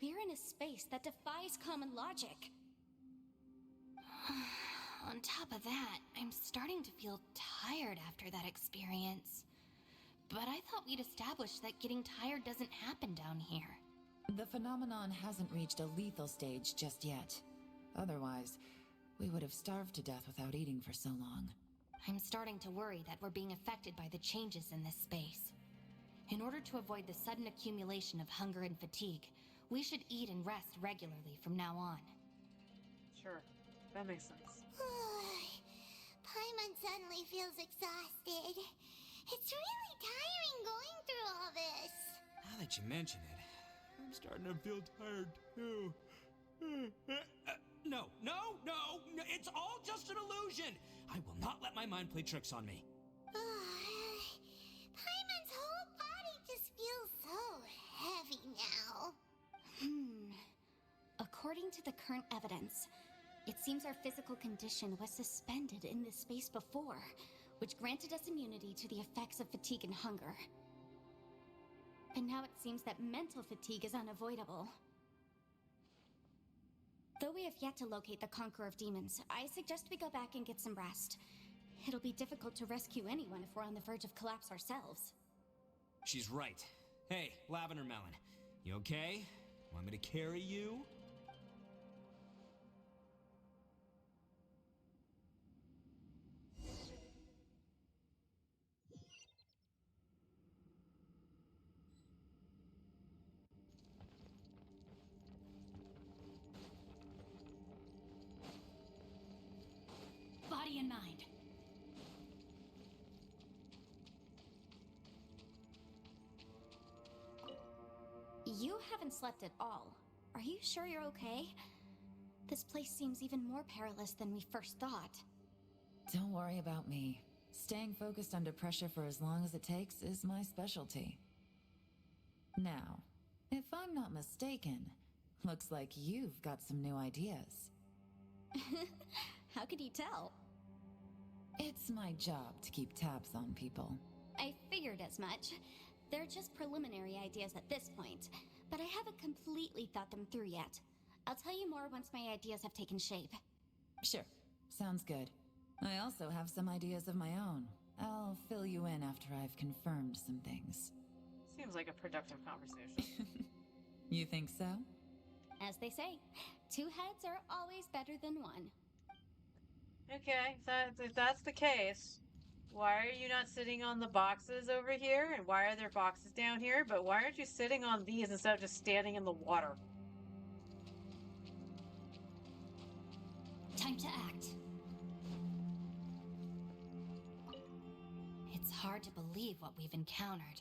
We're in a space that defies common logic. On top of that, I'm starting to feel tired after that experience. But I thought we'd established that getting tired doesn't happen down here. The phenomenon hasn't reached a lethal stage just yet. Otherwise, we would have starved to death without eating for so long. I'm starting to worry that we're being affected by the changes in this space. In order to avoid the sudden accumulation of hunger and fatigue, we should eat and rest regularly from now on. Sure, that makes sense. Paimon suddenly feels exhausted. It's really tiring going through all this. Now that you mention it, I'm starting to feel tired too. No, it's all just an illusion! I will not let my mind play tricks on me. Paimon's whole body just feels so heavy now. According to the current evidence, it seems our physical condition was suspended in this space before, which granted us immunity to the effects of fatigue and hunger. And now it seems that mental fatigue is unavoidable. Though we have yet to locate the Conqueror of Demons, I suggest we go back and get some rest. It'll be difficult to rescue anyone if we're on the verge of collapse ourselves. She's right. Hey, Lavender Melon, you okay? Want me to carry you? Body and mind. You haven't slept at all. Are you sure you're okay? This place seems even more perilous than we first thought. Don't worry about me. Staying focused under pressure for as long as it takes is my specialty. Now, if I'm not mistaken, looks like you've got some new ideas. How could you tell? It's my job to keep tabs on people. I figured as much. They're just preliminary ideas at this point, but I haven't completely thought them through yet. I'll tell you more once my ideas have taken shape. Sure, sounds good. I also have some ideas of my own. I'll fill you in after I've confirmed some things. Seems like a productive conversation. You think so? As they say, two heads are always better than one. Okay, if that's the case, why are you not sitting on the boxes over here? And why are there boxes down here? But why aren't you sitting on these instead of just standing in the water? Time to act. It's hard to believe what we've encountered.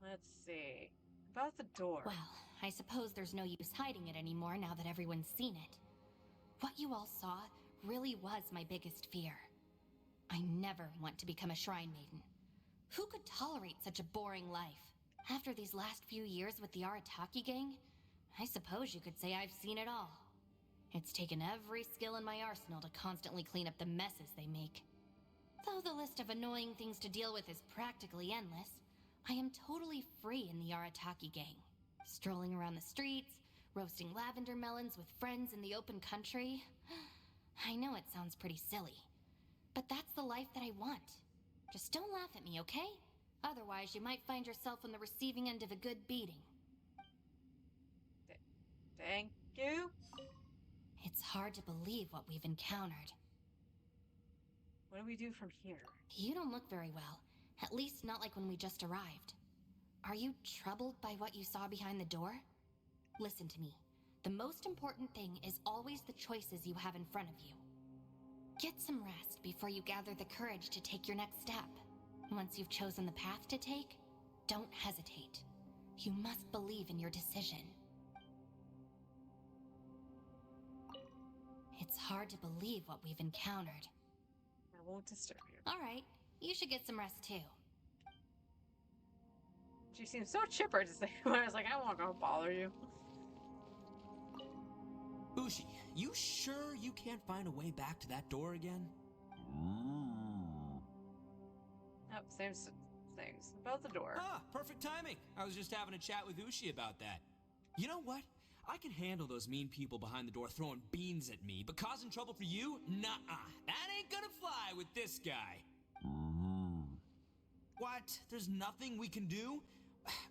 Let's see. About the door. Well, I suppose there's no use hiding it anymore now that everyone's seen it. What you all saw really was my biggest fear. I never want to become a shrine maiden. Who could tolerate such a boring life? After these last few years with the Arataki gang, I suppose you could say I've seen it all. It's taken every skill in my arsenal to constantly clean up the messes they make. Though the list of annoying things to deal with is practically endless, I am totally free in the Arataki gang. Strolling around the streets, roasting lavender melons with friends in the open country. I know it sounds pretty silly, but that's the life that I want. Just don't laugh at me, okay? Otherwise, you might find yourself on the receiving end of a good beating. Thank you. It's hard to believe what we've encountered. What do we do from here? You don't look very well. At least not like when we just arrived. Are you troubled by what you saw behind the door? Listen to me. The most important thing is always the choices you have in front of you. Get some rest before you gather the courage to take your next step. Once you've chosen the path to take, don't hesitate. You must believe in your decision. It's hard to believe what we've encountered. I won't disturb you. All right, you should get some rest too. She seems so chipper to say when I was like, I won't go bother you. Ushi, you sure you can't find a way back to that door again? Oh, same things. About the door. Ah, perfect timing. I was just having a chat with Ushi about that. You know what? I can handle those mean people behind the door throwing beans at me, but causing trouble for you? Nuh-uh. That ain't gonna fly with this guy. What? There's nothing we can do?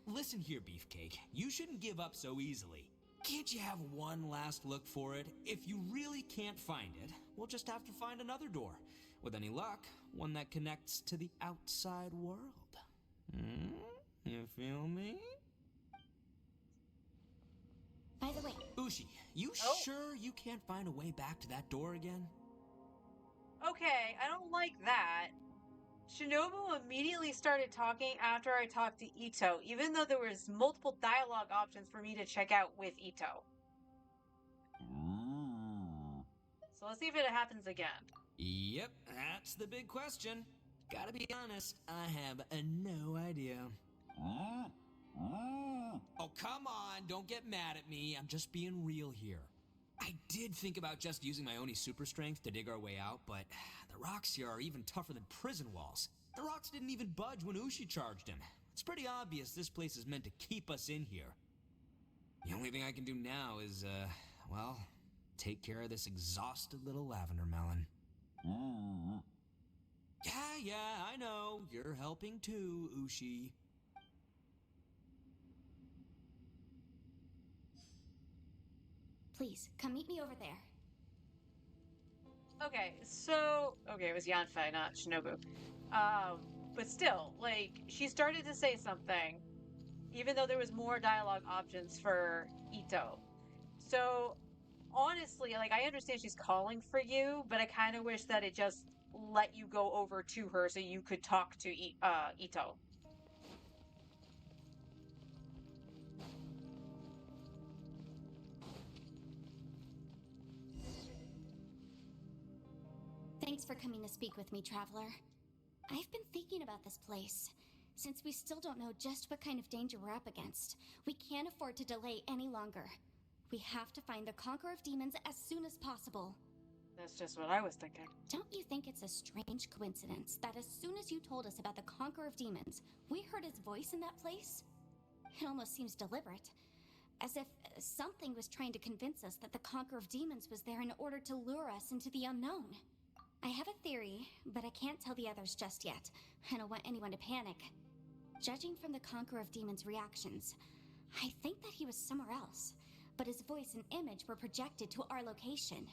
Listen here, Beefcake. You shouldn't give up so easily. Can't you have one last look for it? If you really can't find it, we'll just have to find another door. With any luck, one that connects to the outside world. You feel me? By the way, Ushi, you sure you can't find a way back to that door again? Okay, I don't like that. Shinobu immediately started talking after I talked to Ito, even though there was multiple dialogue options for me to check out with Ito. So let's see if it happens again. Yep, that's the big question. Gotta be honest, I have no idea. Oh, come on, don't get mad at me. I'm just being real here. I did think about just using my Oni super strength to dig our way out, but the rocks here are even tougher than prison walls. The rocks didn't even budge when Ushi charged him. It's pretty obvious this place is meant to keep us in here. The only thing I can do now is, well, take care of this exhausted little lavender melon. Yeah, I know. You're helping too, Ushi. please, come meet me over there. Okay, it was Yanfei, not Shinobu. But still, like, she started to say something, even though there was more dialogue options for Ito. So, honestly, like, I understand she's calling for you, but I kind of wish that it just let you go over to her so you could talk to Ito. Thanks for coming to speak with me, Traveler. I've been thinking about this place. Since we still don't know just what kind of danger we're up against, we can't afford to delay any longer. We have to find the Conqueror of Demons as soon as possible. That's just what I was thinking. Don't you think it's a strange coincidence that as soon as you told us about the Conqueror of Demons, we heard his voice in that place? It almost seems deliberate. As if something was trying to convince us that the Conqueror of Demons was there in order to lure us into the unknown. I have a theory, but I can't tell the others just yet. I don't want anyone to panic. Judging from the Conqueror of Demons' reactions, I think that he was somewhere else, but his voice and image were projected to our location.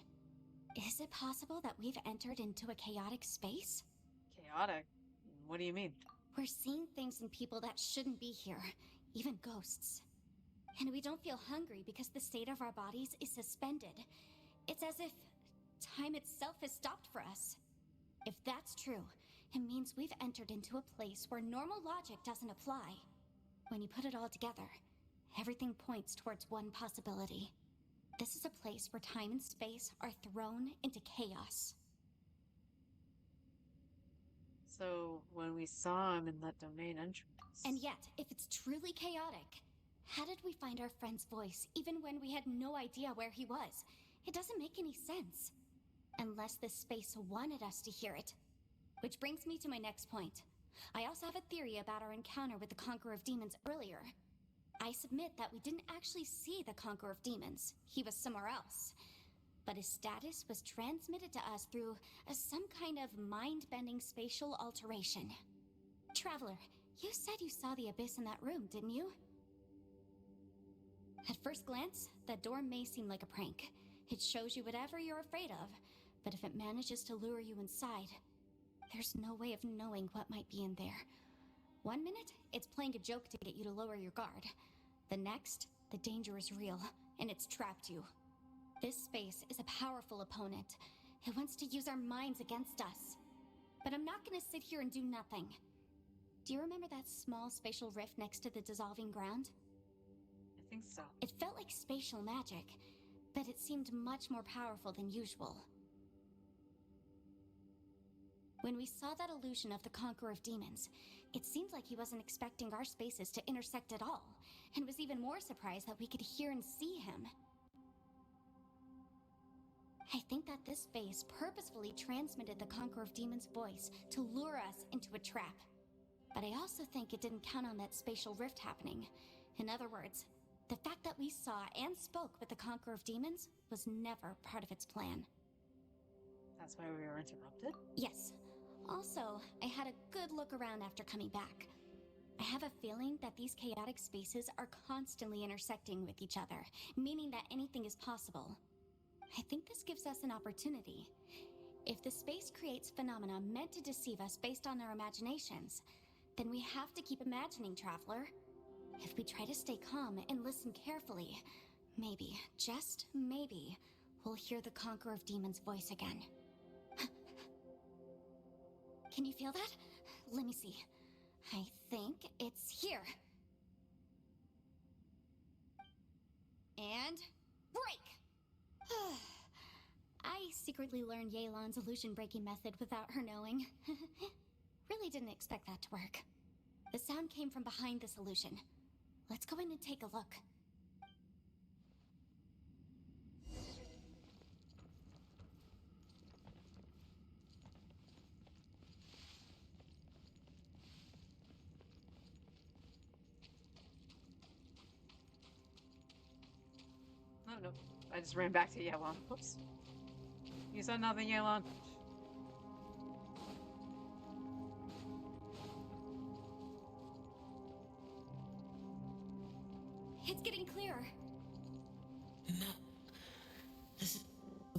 Is it possible that we've entered into a chaotic space? Chaotic? What do you mean? We're seeing things in people that shouldn't be here, even ghosts. And we don't feel hungry because the state of our bodies is suspended. It's as if time itself has stopped for us. If that's true, it means we've entered into a place where normal logic doesn't apply. When you put it all together, everything points towards one possibility. This is a place where time and space are thrown into chaos. So, when we saw him in that domain entrance... And yet, if it's truly chaotic, how did we find our friend's voice even when we had no idea where he was? It doesn't make any sense. Unless this space wanted us to hear it. Which brings me to my next point. I also have a theory about our encounter with the Conqueror of Demons earlier. I submit that we didn't actually see the Conqueror of Demons. He was somewhere else. But his status was transmitted to us through some kind of mind-bending spatial alteration. Traveler, you said you saw the abyss in that room, didn't you? At first glance, that door may seem like a prank. It shows you whatever you're afraid of, but if it manages to lure you inside, there's no way of knowing what might be in there. 1 minute, it's playing a joke to get you to lower your guard. The next, the danger is real, and it's trapped you. This space is a powerful opponent. It wants to use our minds against us. But I'm not gonna sit here and do nothing. Do you remember that small spatial rift next to the dissolving ground? I think so. It felt like spatial magic, but it seemed much more powerful than usual. When we saw that illusion of the Conqueror of Demons, it seemed like he wasn't expecting our spaces to intersect at all, and was even more surprised that we could hear and see him. I think that this space purposefully transmitted the Conqueror of Demons' voice to lure us into a trap. But I also think it didn't count on that spatial rift happening. In other words, the fact that we saw and spoke with the Conqueror of Demons was never part of its plan. That's why we were interrupted? Yes. Also, I had a good look around after coming back. I have a feeling that these chaotic spaces are constantly intersecting with each other, meaning that anything is possible. I think this gives us an opportunity. If the space creates phenomena meant to deceive us based on our imaginations, then we have to keep imagining, Traveler. If we try to stay calm and listen carefully, maybe, just maybe, we'll hear the Conqueror of Demons' voice again. Can you feel that? Let me see. I think it's here. And break! I secretly learned Yelan's illusion-breaking method without her knowing. Really didn't expect that to work. The sound came from behind this illusion. Let's go in and take a look. Oh, no. I just ran back to Yelan. Whoops. You said nothing, Yelan. It's getting clearer. No. This is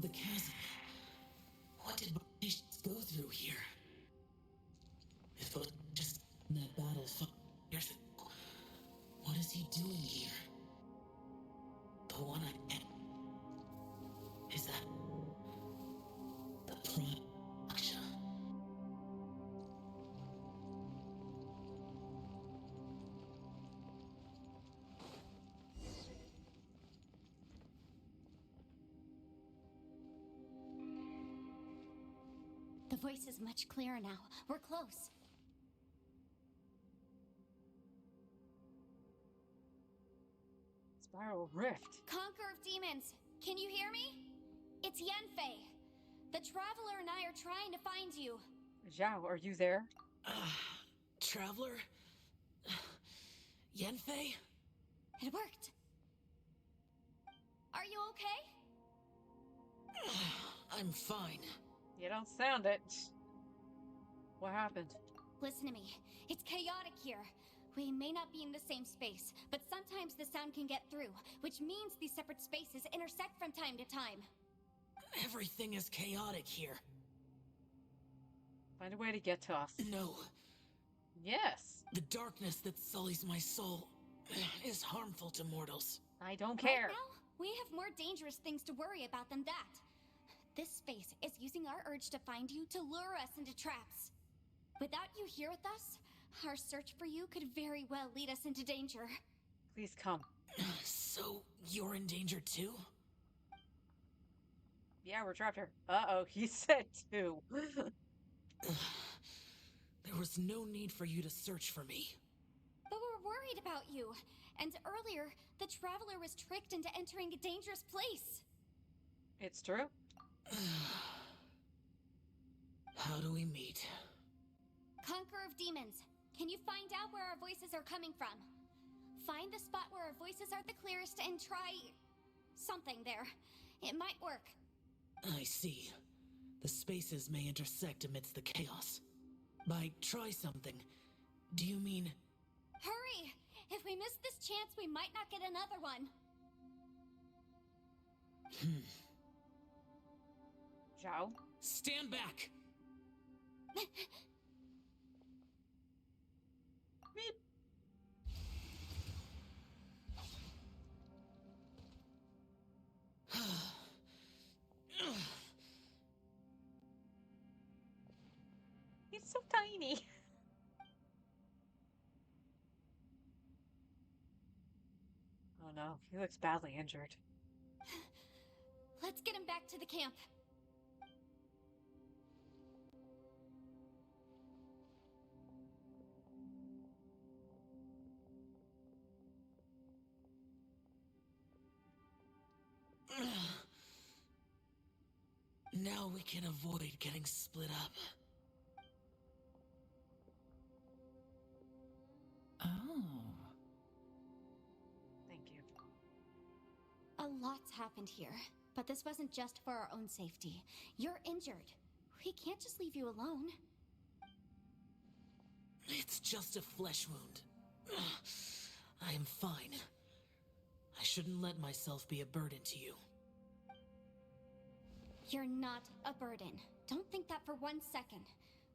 the chasm. What did patients go through here? If it was just that battle 5 years ago, what is he doing here? The one I met. Is that the Prime Aksha? The voice is much clearer now. We're close. Spiral Rift. Conqueror of Demons, can you hear me? It's Yenfei. The Traveler and I are trying to find you. Zhao, are you there? Traveler? Yenfei? It worked. Are you okay? I'm fine. You don't sound it. What happened? Listen to me. It's chaotic here. We may not be in the same space, but sometimes the sound can get through, which means these separate spaces intersect from time to time. Everything is chaotic here. Find a way to get to us. No. Yes. The darkness that sullies my soul is harmful to mortals. I don't Right care. now, we have more dangerous things to worry about than that. This space is using our urge to find you to lure us into traps. Without you here with us, our search for you could very well lead us into danger. Please come. So, you're in danger too? Yeah, we're trapped here. Uh-oh, he said two. There was no need for you to search for me. But we're worried about you. And earlier, the Traveler was tricked into entering a dangerous place. It's true. How do we meet? Conqueror of Demons, can you find out where our voices are coming from? Find the spot where our voices are the clearest and try... something there. It might work. I see. The spaces may intersect amidst the chaos. By try something, do you mean... Hurry! If we miss this chance, we might not get another one. Zhao? Stand back! Meep. He's so tiny. Oh no, he looks badly injured. Let's get him back to the camp. Now we can avoid getting split up. Oh. Thank you. A lot's happened here, but this wasn't just for our own safety. You're injured. We can't just leave you alone. It's just a flesh wound. I am fine. I shouldn't let myself be a burden to you. You're not a burden. Don't think that for 1 second.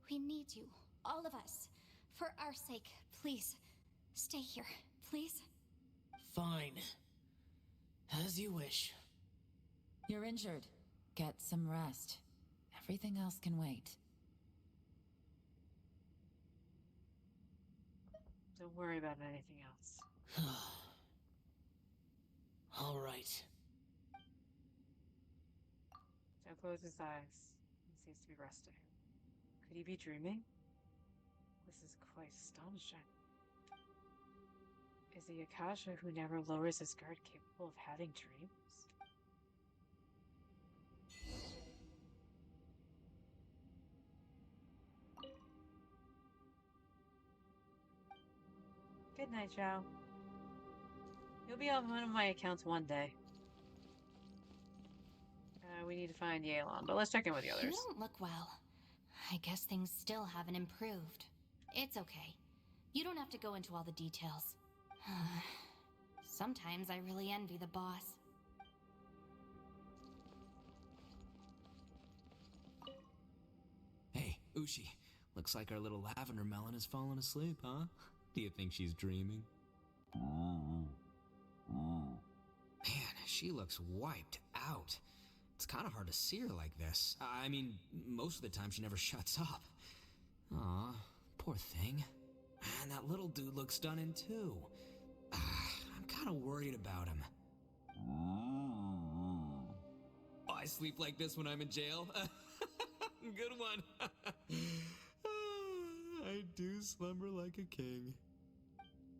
We need you, all of us. For our sake, please, stay here, please. Fine. As you wish. You're injured. Get some rest. Everything else can wait. Don't worry about anything else. All right. Joe closed his eyes. He seems to be resting. Could he be dreaming? This is quite astonishing. Is the Akasha who never lowers his guard capable of having dreams? Good night, Zhao. You'll be on one of my accounts one day. We need to find Yelan, but let's check in with the You others. don't look well. I guess things still haven't improved. It's okay. You don't have to go into all the details. Sometimes I really envy the boss. Hey, Ushi. Looks like our little lavender melon has fallen asleep, huh? Do you think she's dreaming? Man, she looks wiped out. It's kind of hard to see her like this. I mean, most of the time she never shuts up. Aw, poor thing. And that little dude looks stunning too. I'm kind of worried about him. Oh, I sleep like this when I'm in jail? Good one. I do slumber like a king.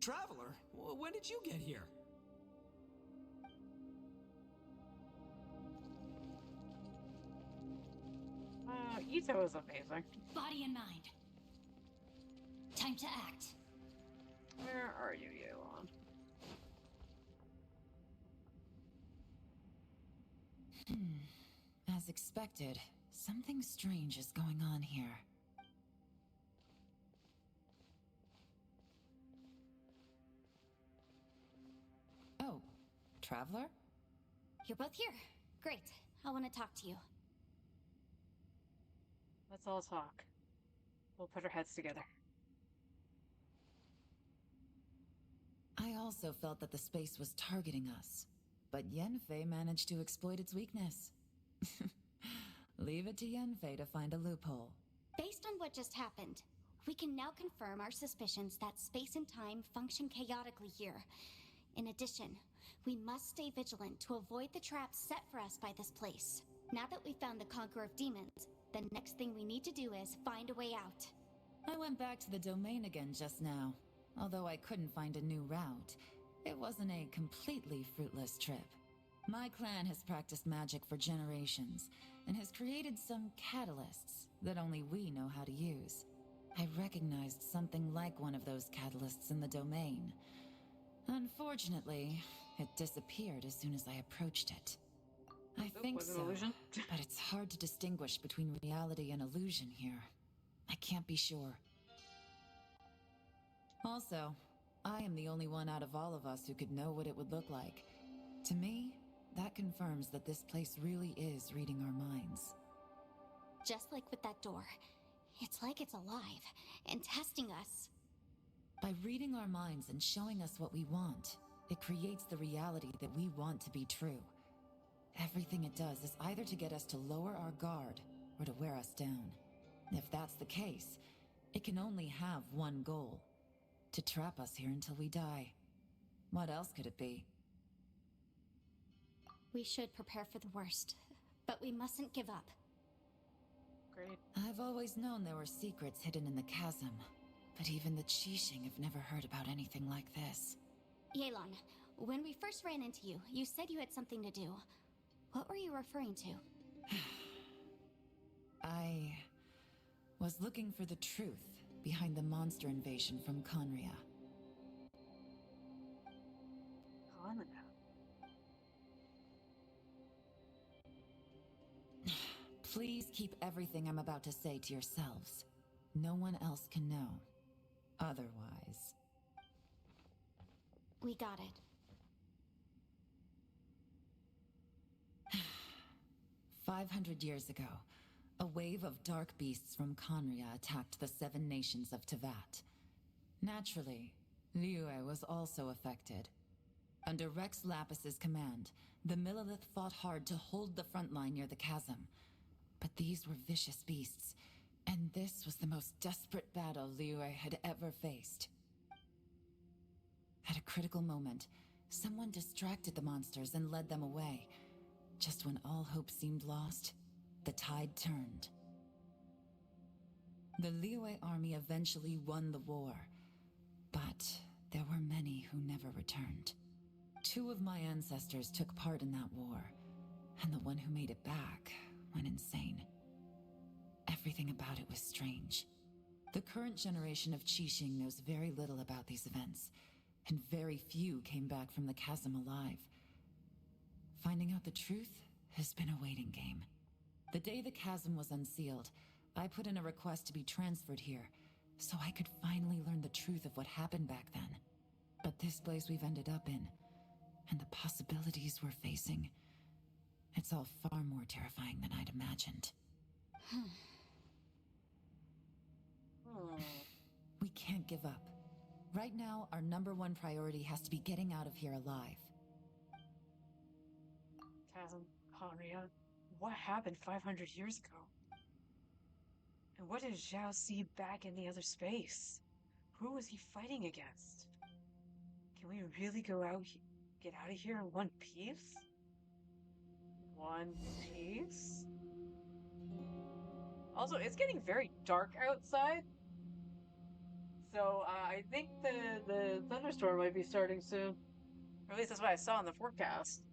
Traveler, when did you get here? Ito is amazing. Body and mind. Time to act. Where are you, Yelan? As expected, something strange is going on here. Oh, Traveler? You're both here. Great. I want to talk to you. Let's all talk. We'll put our heads together. I also felt that the space was targeting us, but Yenfei managed to exploit its weakness. Leave it to Yenfei to find a loophole. Based on what just happened, we can now confirm our suspicions that space and time function chaotically here. In addition, we must stay vigilant to avoid the traps set for us by this place. Now that we've found the Conqueror of Demons, the next thing we need to do is find a way out. I went back to the domain again just now. Although I couldn't find a new route, it wasn't a completely fruitless trip. My clan has practiced magic for generations, and has created some catalysts that only we know how to use. I recognized something like one of those catalysts in the domain. Unfortunately, it disappeared as soon as I approached it. I think was it so, an illusion? but it's hard to distinguish between reality and illusion here. I can't be sure. Also, I am the only one out of all of us who could know what it would look like. To me, that confirms that this place really is reading our minds. Just like with that door, it's like it's alive and testing us. By reading our minds and showing us what we want, it creates the reality that we want to be true. Everything it does is either to get us to lower our guard or to wear us down. If that's the case, it can only have one goal: to trap us here until we die. What else could it be? We should prepare for the worst, but we mustn't give up. Great. I've always known there were secrets hidden in the chasm, but even the Qixing have never heard about anything like this. Yelan, when we first ran into you, you said you had something to do. What were you referring to? I was looking for the truth behind the monster invasion from Conria. Conria. Please keep everything I'm about to say to yourselves. No one else can know. Otherwise... We got it. 500 years ago, a wave of dark beasts from Conria attacked the 7 nations of Tevat. Naturally, Liyue was also affected. Under Rex Lapis's command, the Millelith fought hard to hold the front line near the chasm. But these were vicious beasts, and this was the most desperate battle Liyue had ever faced. At a critical moment, someone distracted the monsters and led them away. Just when all hope seemed lost, the tide turned. The Liyue army eventually won the war, but there were many who never returned. 2 of my ancestors took part in that war, and the one who made it back went insane. Everything about it was strange. The current generation of Qixing knows very little about these events, and very few came back from the chasm alive. Finding out the truth has been a waiting game. The day the chasm was unsealed, I put in a request to be transferred here, so I could finally learn the truth of what happened back then. But this place we've ended up in, and the possibilities we're facing, it's all far more terrifying than I'd imagined. We can't give up. Right now, our #1 priority has to be getting out of here alive. Chasm, Conria. What happened 500 years ago? And what did Zhao see back in the other space? Who was he fighting against? Can we really get out of here in one piece? One piece? Also, it's getting very dark outside. So, I think the thunderstorm might be starting soon. Or at least that's what I saw in the forecast.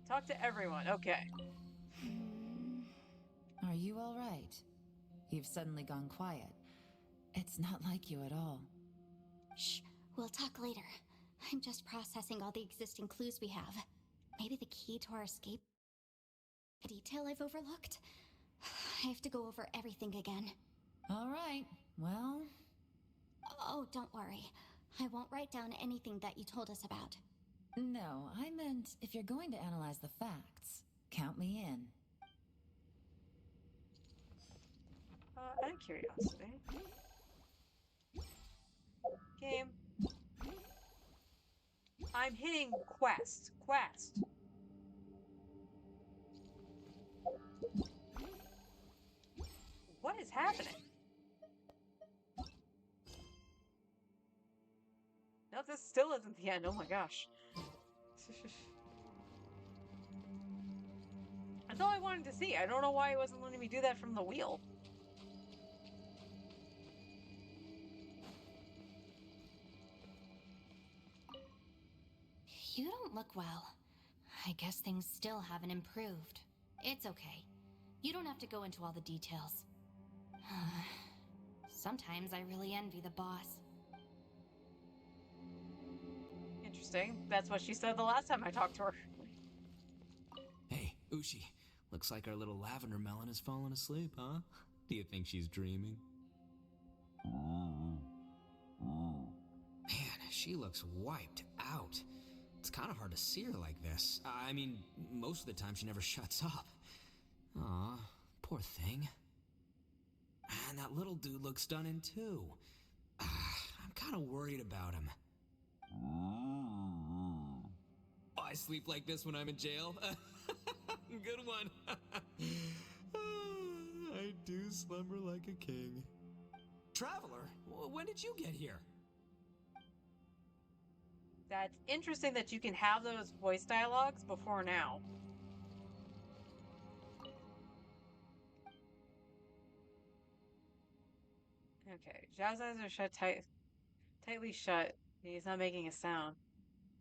Talk to everyone. Okay. Are you all right? You've suddenly gone quiet. It's not like you at all. Shh, we'll talk later. I'm just processing all the existing clues we have. Maybe the key to our escape? A detail I've overlooked? I have to go over everything again. All right, well... Oh, don't worry. I won't write down anything that you told us about. No, I meant if you're going to analyze the facts, count me in. Out of curiosity. Game. I'm hitting quest. Quest. What is happening? No, this still isn't the end. Oh my gosh. That's all I wanted to see. I don't know why it wasn't letting me do that from the wheel. You don't look well. I guess things still haven't improved. It's okay. You don't have to go into all the details. Sometimes I really envy the boss. Interesting. That's what she said the last time I talked to her. Hey, Ushi. Looks like our little lavender melon has fallen asleep, huh? Do you think she's dreaming? Man, she looks wiped out. It's kind of hard to see her like this. I mean, most of the time she never shuts up. Aw, poor thing. And that little dude looks done in too. I'm kind of worried about him. I sleep like this when I'm in jail. Good one. I do slumber like a king. Traveler, when did you get here? That's interesting that you can have those voice dialogues before now. Okay, Zhao's eyes are tightly shut. He's not making a sound.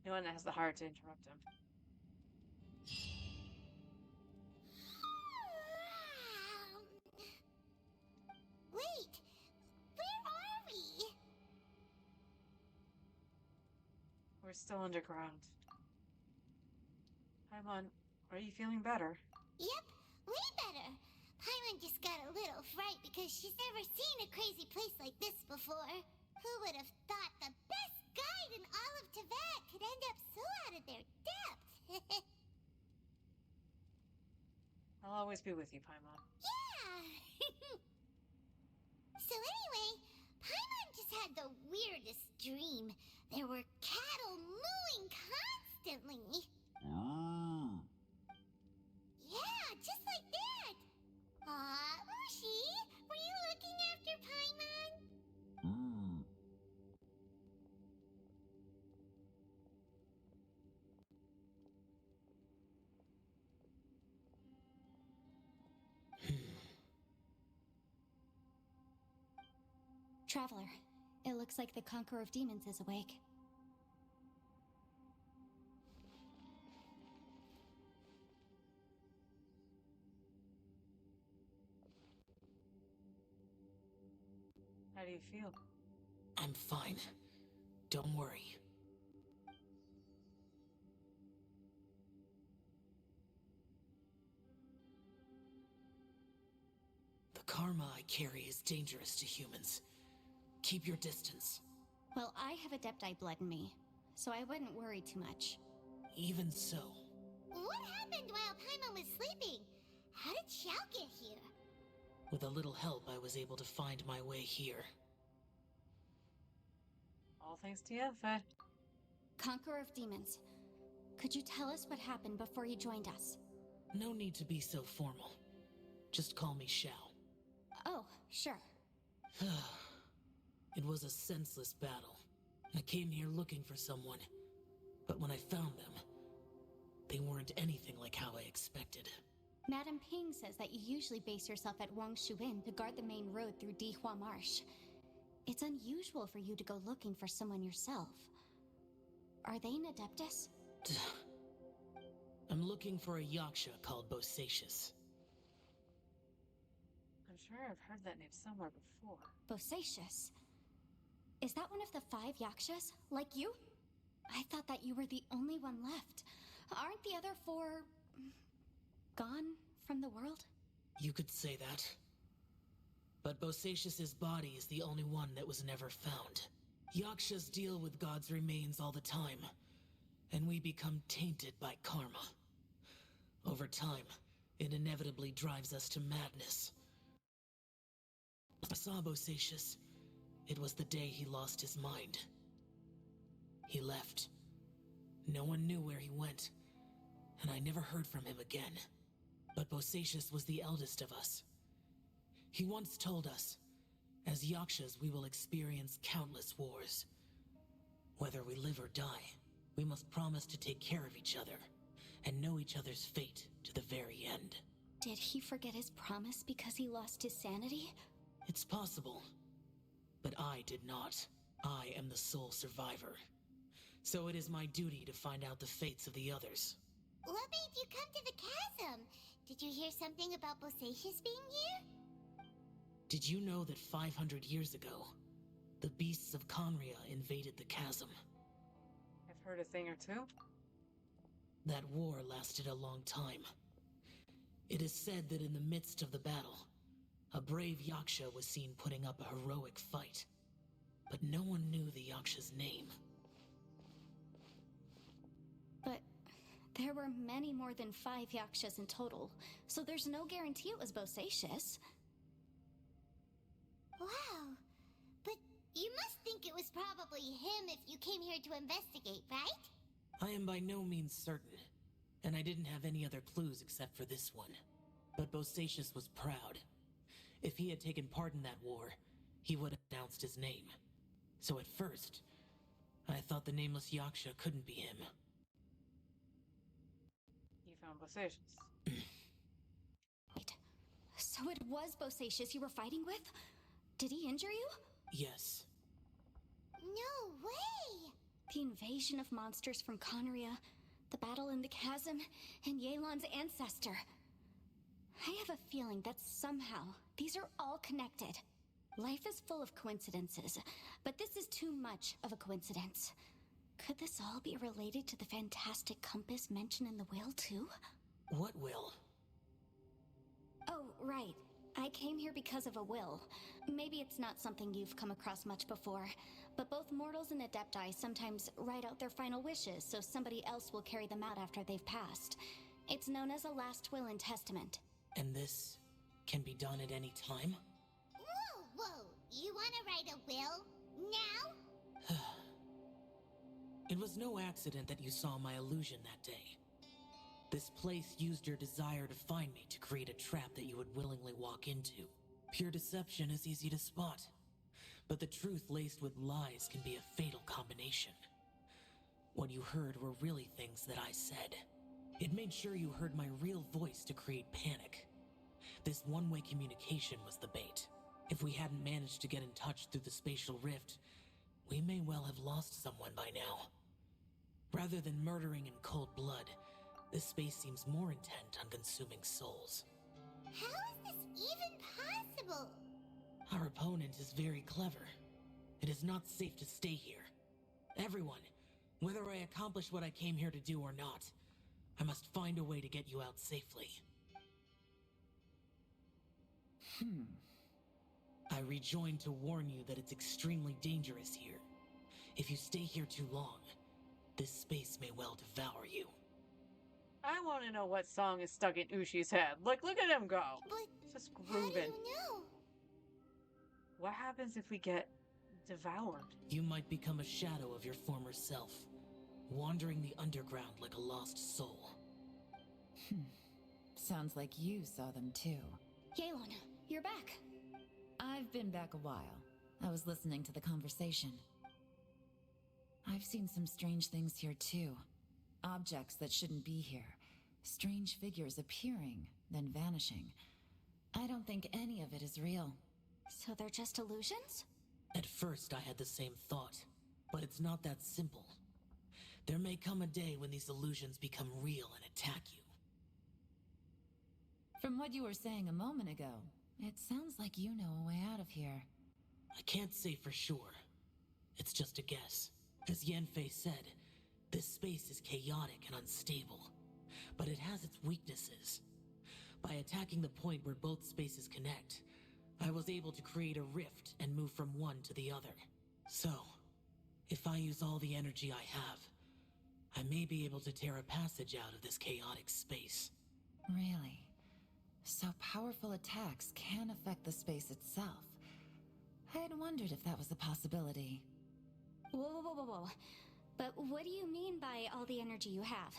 No one has the heart to interrupt him. Wait, where are we? We're still underground. Paimon, are you feeling better? Yep, way better. Paimon just got a little fright because she's never seen a crazy place like this before. Who would have thought the best guide in all of Teyvat could end up so out of their depth? I'll always be with you, Paimon. Yeah! So anyway, Paimon just had the weirdest dream. There were cattle mooing constantly. Yeah, just like that. Aw, Ushi, were you looking after Paimon? Traveler, it looks like the Conqueror of Demons is awake. How do you feel? I'm fine. Don't worry. The karma I carry is dangerous to humans. Keep your distance. Well, I have Adepti blood in me, so I wouldn't worry too much. Even so. What happened while Paimon was sleeping? How did Xiao get here? With a little help, I was able to find my way here. All thanks to Yefet. Conqueror of Demons, could you tell us what happened before you joined us? No need to be so formal. Just call me Xiao. Oh, sure. It was a senseless battle. I came here looking for someone, but when I found them, they weren't anything like how I expected. Madame Ping says that you usually base yourself at Wangshu Inn to guard the main road through Dihua Marsh. It's unusual for you to go looking for someone yourself. Are they an Adeptus? I'm looking for a Yaksha called Bosacious. I'm sure I've heard that name somewhere before. Bosacious? Is that one of the 5 Yakshas, like you? I thought that you were the only one left. Aren't the other 4... gone from the world? You could say that. But Bosacious's body is the only one that was never found. Yakshas deal with God's remains all the time, and we become tainted by karma. Over time, it inevitably drives us to madness. I saw Bosacius. It was the day he lost his mind. He left. No one knew where he went, and I never heard from him again. But Bosacius was the eldest of us. He once told us, as Yakshas we will experience countless wars. Whether we live or die, we must promise to take care of each other, and know each other's fate to the very end. Did he forget his promise because he lost his sanity? It's possible. But I did not. I am the sole survivor. So it is my duty to find out the fates of the others. What made you come to the chasm? Did you hear something about Bosacius being here? Did you know that 500 years ago, the beasts of Conria invaded the chasm? I've heard a thing or two. That war lasted a long time. It is said that in the midst of the battle, a brave Yaksha was seen putting up a heroic fight. But no one knew the Yaksha's name. But there were many more than 5 Yakshas in total, so there's no guarantee it was Bosacius. Wow. But you must think it was probably him if you came here to investigate, right? I am by no means certain, and I didn't have any other clues except for this one. But Bosacius was proud. If he had taken part in that war, he would have announced his name. So at first, I thought the nameless Yaksha couldn't be him. You found Bosacius. Wait, so it was Bosacius you were fighting with? Did he injure you? Yes. No way! The invasion of monsters from Conria, the battle in the chasm, and Yelan's ancestor. I have a feeling that somehow these are all connected. Life is full of coincidences, but this is too much of a coincidence. Could this all be related to the fantastic compass mentioned in the will, too? What will? Oh, right. I came here because of a will. Maybe it's not something you've come across much before, but both mortals and adepti sometimes write out their final wishes so somebody else will carry them out after they've passed. It's known as a last will and testament. And this can be done at any time? Whoa, whoa! You wanna write a will? Now? It was no accident that you saw my illusion that day. This place used your desire to find me to create a trap that you would willingly walk into. Pure deception is easy to spot, but the truth laced with lies can be a fatal combination. What you heard were really things that I said. It made sure you heard my real voice to create panic. This one-way communication was the bait. If we hadn't managed to get in touch through the spatial rift, we may well have lost someone by now. Rather than murdering in cold blood, this space seems more intent on consuming souls. How is this even possible? Our opponent is very clever. It is not safe to stay here. Everyone, whether I accomplish what I came here to do or not, I must find a way to get you out safely. I rejoined to warn you that it's extremely dangerous here. If you stay here too long, this space may well devour you. I want to know what song is stuck in Ushi's head. Look at him go. But Just how do grooving. you know? What happens if we get devoured? You might become a shadow of your former self, wandering the underground like a lost soul. Sounds like you saw them too. Yelan, you're back. I've been back a while. I was listening to the conversation. I've seen some strange things here too. Objects that shouldn't be here. Strange figures appearing, then vanishing. I don't think any of it is real. So they're just illusions? At first I had the same thought, but it's not that simple. There may come a day when these illusions become real and attack you. From what you were saying a moment ago, it sounds like you know a way out of here. I can't say for sure. It's just a guess. As Yanfei said, this space is chaotic and unstable, but it has its weaknesses. By attacking the point where both spaces connect, I was able to create a rift and move from one to the other. So, if I use all the energy I have, I may be able to tear a passage out of this chaotic space. Really? So powerful attacks can affect the space itself. I had wondered if that was a possibility. Whoa. But what do you mean by all the energy you have?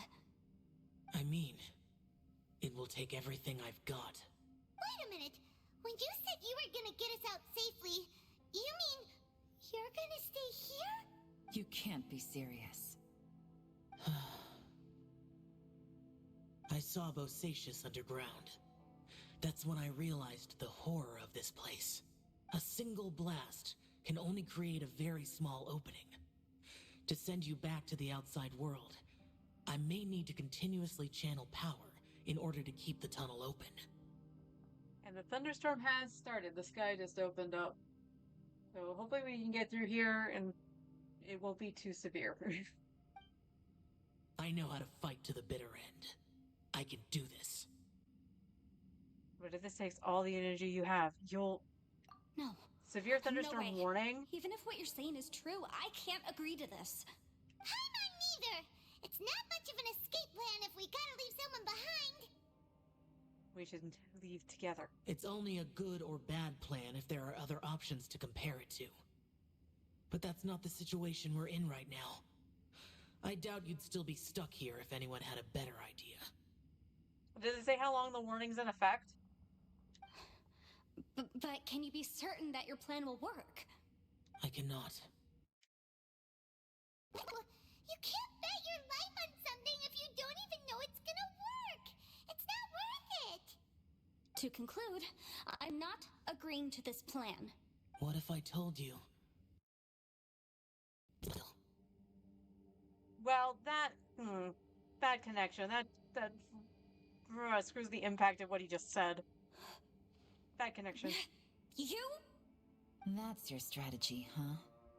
I mean, it will take everything I've got. Wait a minute. When you said you were gonna get us out safely, you mean you're gonna stay here? You can't be serious. I saw Bosacius underground. That's when I realized the horror of this place. A single blast can only create a very small opening. To send you back to the outside world, I may need to continuously channel power in order to keep the tunnel open. And the thunderstorm has started. The sky just opened up. So hopefully we can get through here and it won't be too severe. I know how to fight to the bitter end. I can do this. But if this takes all the energy you have, you'll... No. Severe thunderstorm No way. warning? Even if what you're saying is true, I can't agree to this. Paimon neither! It's not much of an escape plan if we gotta leave someone behind. We should leave together. It's only a good or bad plan if there are other options to compare it to. But that's not the situation we're in right now. I doubt you'd still be stuck here if anyone had a better idea. Does it say how long the warning's in effect? But can you be certain that your plan will work? I cannot. You can't bet your life on something if you don't even know it's gonna work. It's not worth it. To conclude, I'm not agreeing to this plan. What if I told you? Well, that bad connection. That screws the impact of what he just said. Bad connection. You? That's your strategy, huh?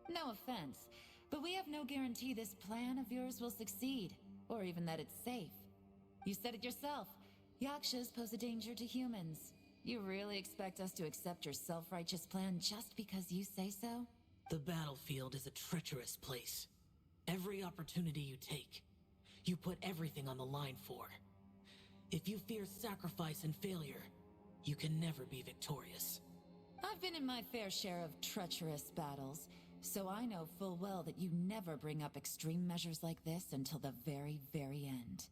No offense, but we have no guarantee this plan of yours will succeed, or even that it's safe. You said it yourself. Yakshas pose a danger to humans. You really expect us to accept your self-righteous plan just because you say so? The battlefield is a treacherous place. Every opportunity you take, you put everything on the line for. If you fear sacrifice and failure, you can never be victorious. I've been in my fair share of treacherous battles, so I know full well that you never bring up extreme measures like this until the very, very end.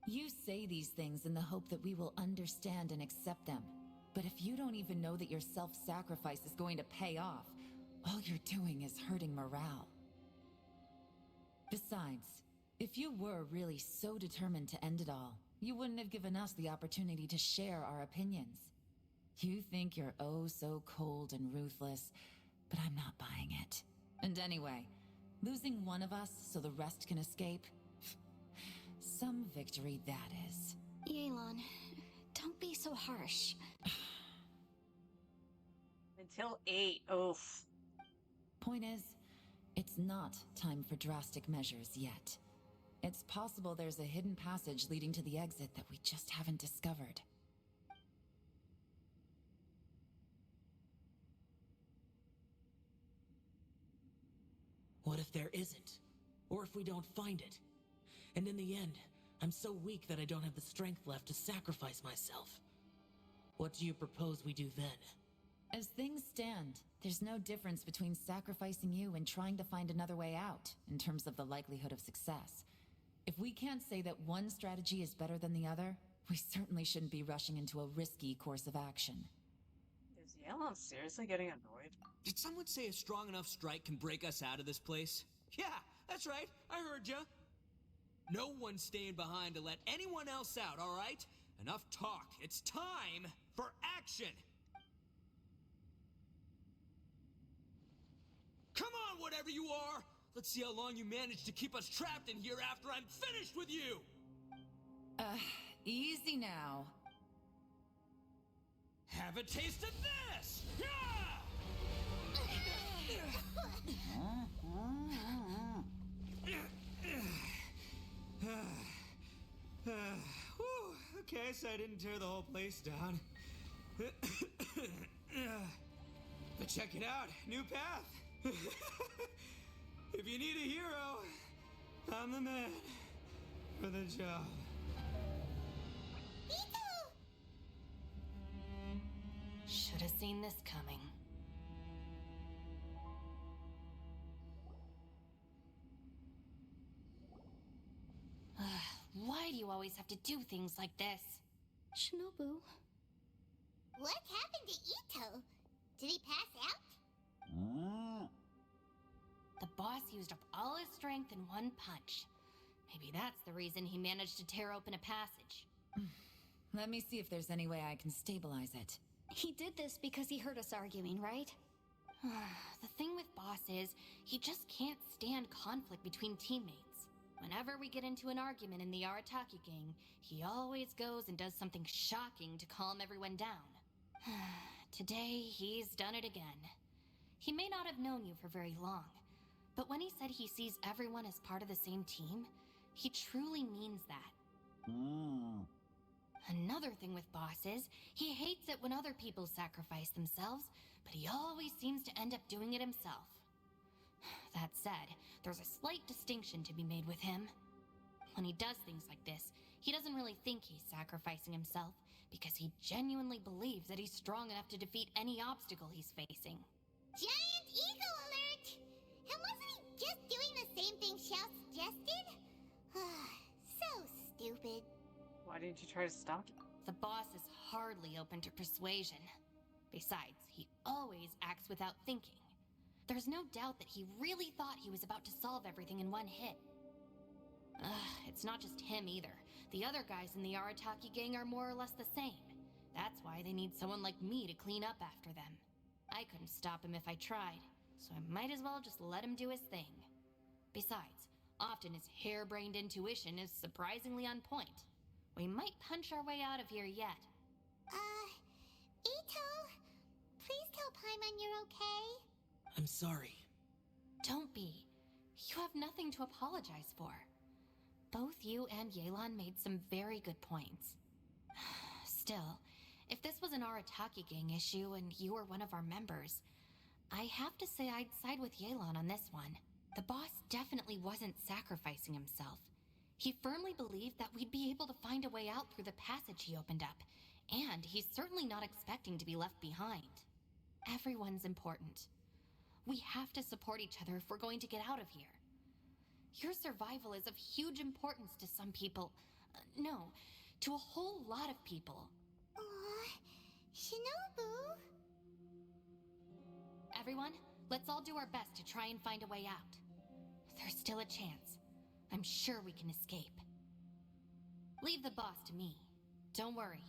You say these things in the hope that we will understand and accept them. But if you don't even know that your self-sacrifice is going to pay off, all you're doing is hurting morale. Besides, if you were really so determined to end it all, you wouldn't have given us the opportunity to share our opinions. You think you're oh so cold and ruthless, but I'm not buying it. And anyway, losing one of us so the rest can escape? Some victory that is. Yelan, don't be so harsh. Until 8. Oof. Point is, it's not time for drastic measures yet. It's possible there's a hidden passage leading to the exit that we just haven't discovered. What if there isn't? Or if we don't find it? And in the end, I'm so weak that I don't have the strength left to sacrifice myself. What do you propose we do then? As things stand, there's no difference between sacrificing you and trying to find another way out, in terms of the likelihood of success. If we can't say that one strategy is better than the other, we certainly shouldn't be rushing into a risky course of action. Is Yelan seriously getting annoyed? Did someone say a strong enough strike can break us out of this place? Yeah, that's right. I heard ya. No one's staying behind to let anyone else out, all right? Enough talk. It's time for action. Come on, whatever you are. Let's see how long you manage to keep us trapped in here after I'm finished with you. Easy now. Have a taste of this! Yeah! Okay, so I didn't tear the whole place down. But check it out, new path. If you need a hero, I'm the man for the job. Should have seen this coming. always have to do things like this. Shinobu. What happened to Ito? Did he pass out? The boss used up all his strength in one punch. Maybe that's the reason he managed to tear open a passage. Let me see if there's any way I can stabilize it. He did this because he heard us arguing, right? The thing with Boss is, he just can't stand conflict between teammates. Whenever we get into an argument in the Arataki gang, he always goes and does something shocking to calm everyone down. Today, he's done it again. He may not have known you for very long, but when he said he sees everyone as part of the same team, he truly means that. Another thing with Boss is, he hates it when other people sacrifice themselves, but he always seems to end up doing it himself. That said, there's a slight distinction to be made with him. When he does things like this, he doesn't really think he's sacrificing himself, because he genuinely believes that he's strong enough to defeat any obstacle he's facing. Giant eagle alert! And wasn't he just doing the same thing Xiao suggested? So stupid. Why didn't you try to stop him? The boss is hardly open to persuasion. Besides, he always acts without thinking. There's no doubt that he really thought he was about to solve everything in one hit. It's not just him either. The other guys in the Arataki gang are more or less the same. That's why they need someone like me to clean up after them. I couldn't stop him if I tried, so I might as well just let him do his thing. Besides, often his harebrained intuition is surprisingly on point. We might punch our way out of here yet. Ito, please tell Paimon you're okay. I'm sorry. Don't be. You have nothing to apologize for. Both you and Yelan made some very good points. Still, if this was an Arataki gang issue and you were one of our members, I have to say I'd side with Yelan on this one. The boss definitely wasn't sacrificing himself. He firmly believed that we'd be able to find a way out through the passage he opened up, and he's certainly not expecting to be left behind. Everyone's important. We have to support each other if we're going to get out of here. Your survival is of huge importance to some people. No, to a whole lot of people. Shinobu? Everyone, let's all do our best to try and find a way out. There's still a chance. I'm sure we can escape. Leave the boss to me. Don't worry.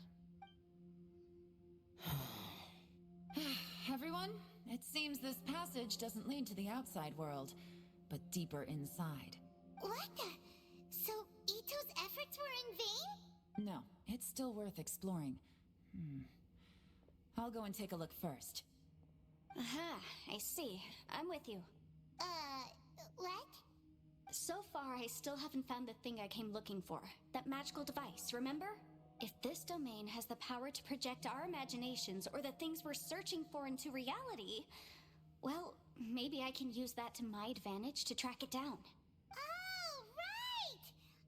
Everyone, it seems this passage doesn't lead to the outside world, but deeper inside. What the? So Ito's efforts were in vain? No, it's still worth exploring. I'll go and take a look first. Aha, I see. I'm with you. What? So far, I still haven't found the thing I came looking for. That magical device, remember? If this domain has the power to project our imaginations or the things we're searching for into reality, well, maybe I can use that to my advantage to track it down. Oh, right!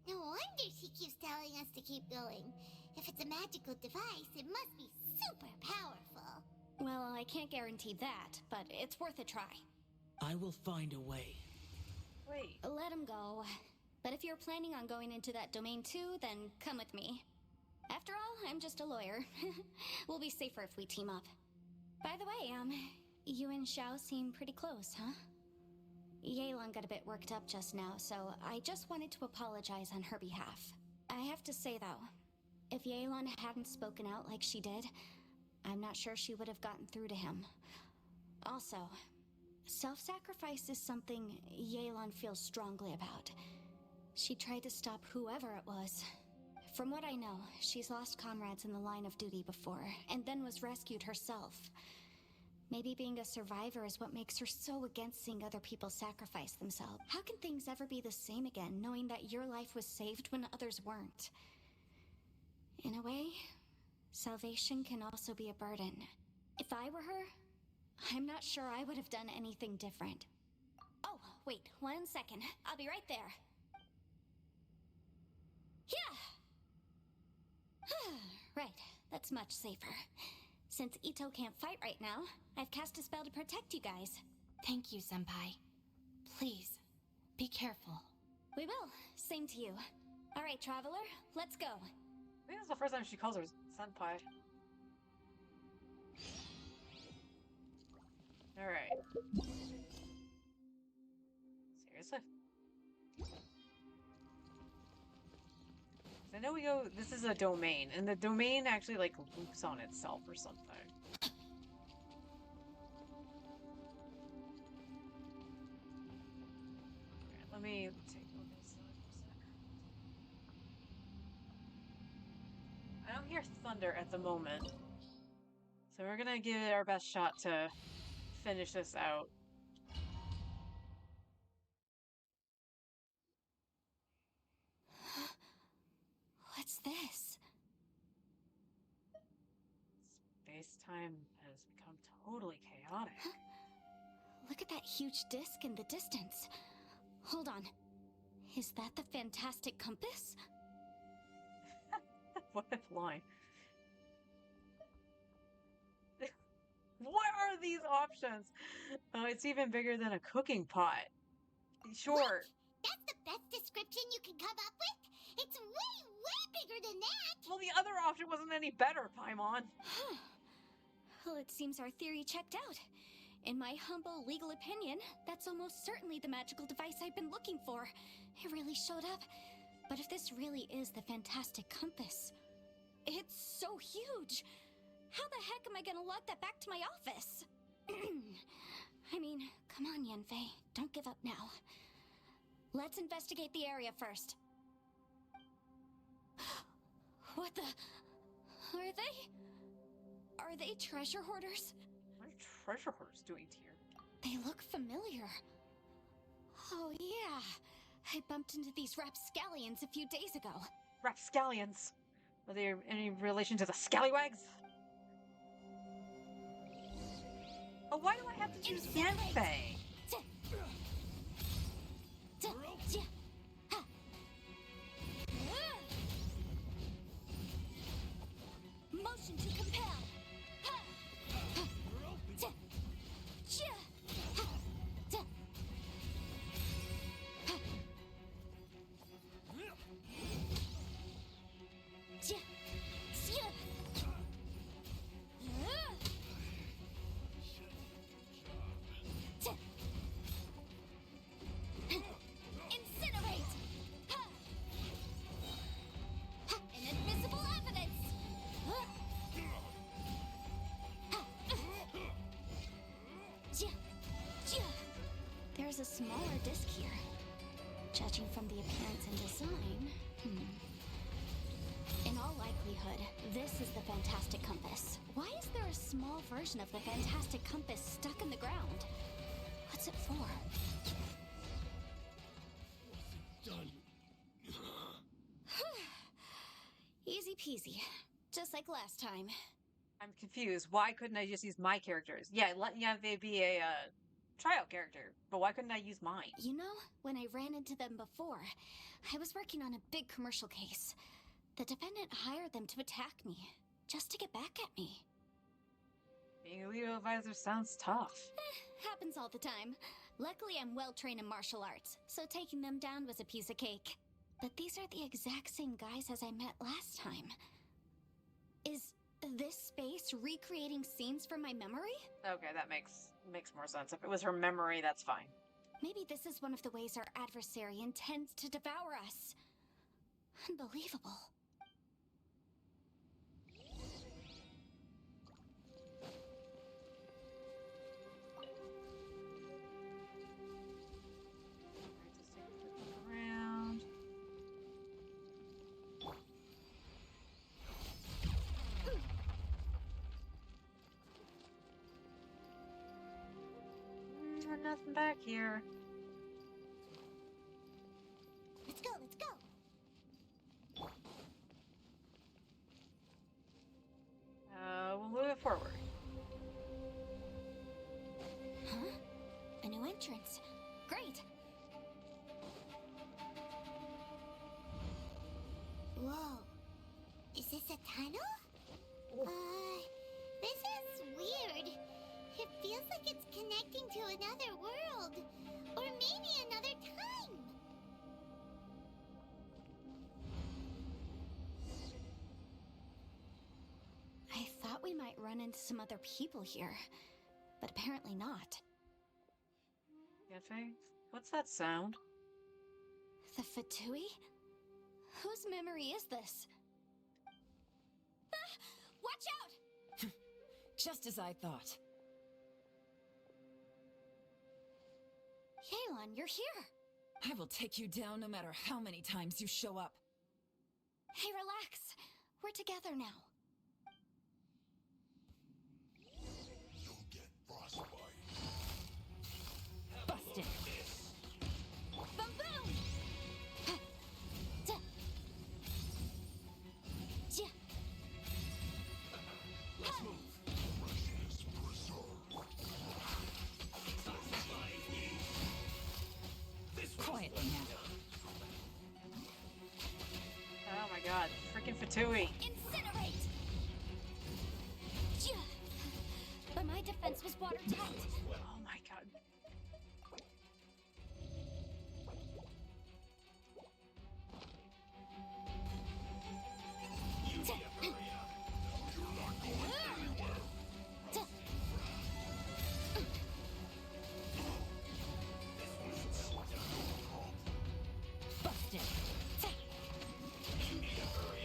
No wonder she keeps telling us to keep going. If it's a magical device, it must be super powerful. Well, I can't guarantee that, but it's worth a try. I will find a way. Wait. Let him go. But if you're planning on going into that domain too, then come with me. After all, I'm just a lawyer. We'll be safer if we team up. By the way, you and Xiao seem pretty close, huh? Yelan got a bit worked up just now, so I just wanted to apologize on her behalf. I have to say, though, if Yelan hadn't spoken out like she did, I'm not sure she would have gotten through to him. Also, self-sacrifice is something Yelan feels strongly about. She tried to stop whoever it was. From what I know, she's lost comrades in the line of duty before, and then was rescued herself. Maybe being a survivor is what makes her so against seeing other people sacrifice themselves. How can things ever be the same again, knowing that your life was saved when others weren't? In a way, salvation can also be a burden. If I were her, I'm not sure I would have done anything different. Oh, wait, 1 second. I'll be right there. Yeah! Right, that's much safer. Since Ito can't fight right now, I've cast a spell to protect you guys. Thank you, Senpai. Please, be careful. We will. Same to you. Alright, Traveler, let's go. I think that's the first time she calls her senpai. Alright. Seriously? I know we go. This is a domain, and the domain actually like loops on itself or something. Alright, let me take a look inside for a sec. I don't hear thunder at the moment, so we're gonna give it our best shot to finish this out. What's this? Space-time has become totally chaotic. Look at that huge disc in the distance. Hold on. Is that the fantastic compass? What a line. What are these options? It's even bigger than a cooking pot. Sure. What? That's the best description you can come up with? It's way, way bigger than that! Well, the other option wasn't any better, Paimon. Well, it seems our theory checked out. In my humble legal opinion, that's almost certainly the magical device I've been looking for. It really showed up. But if this really is the fantastic compass, it's so huge. How the heck am I gonna lug that back to my office? I mean, come on, Yanfei. Don't give up now. Let's investigate the area first. What the... Are they treasure hoarders? What are treasure hoarders doing here? They look familiar. Oh yeah, I bumped into these rapscallions a few days ago. Rapscallions? Are they any relation to the scallywags? Oh, why do I have to choose Yanfei? Motion to compel. There's a smaller disc here. Judging from the appearance and design, in all likelihood, this is the fantastic compass. Why is there a small version of the fantastic compass stuck in the ground? What's it for? Done. Easy peasy. Just like last time. I'm confused. Why couldn't I just use my characters? Yeah, let Yanfei be a tryout character, but why couldn't I use mine? You know, when I ran into them before, I was working on a big commercial case. The defendant hired them to attack me, just to get back at me. Being a legal advisor sounds tough. Happens all the time. Luckily, I'm well trained in martial arts, so taking them down was a piece of cake. But these are the exact same guys as I met last time. Is this space recreating scenes from my memory? Okay, that makes more sense. If it was her memory, that's fine. Maybe this is one of the ways our adversary intends to devour us. Unbelievable. Around. Nothing back here. Let's go, let's go. We'll move it forward. Huh? A new entrance. Great. Whoa. Is this a tunnel? This is weird. It feels like it's connecting to another world. Or maybe another time. run into some other people here, but apparently not. Yanfei? What's that sound? The Fatui? Whose memory is this? Ah! Watch out! Just as I thought. Yelan, you're here! I will take you down no matter how many times you show up. Hey, relax. We're together now. You'll get frostbite. Busted! Boom boom! Ha! Ta! Ja! Let's move. Freshness preserved. Quietly now. Oh my god, freaking Fatui. Incinerate! Ja! But my defense was watertight. Oh my god. Busted!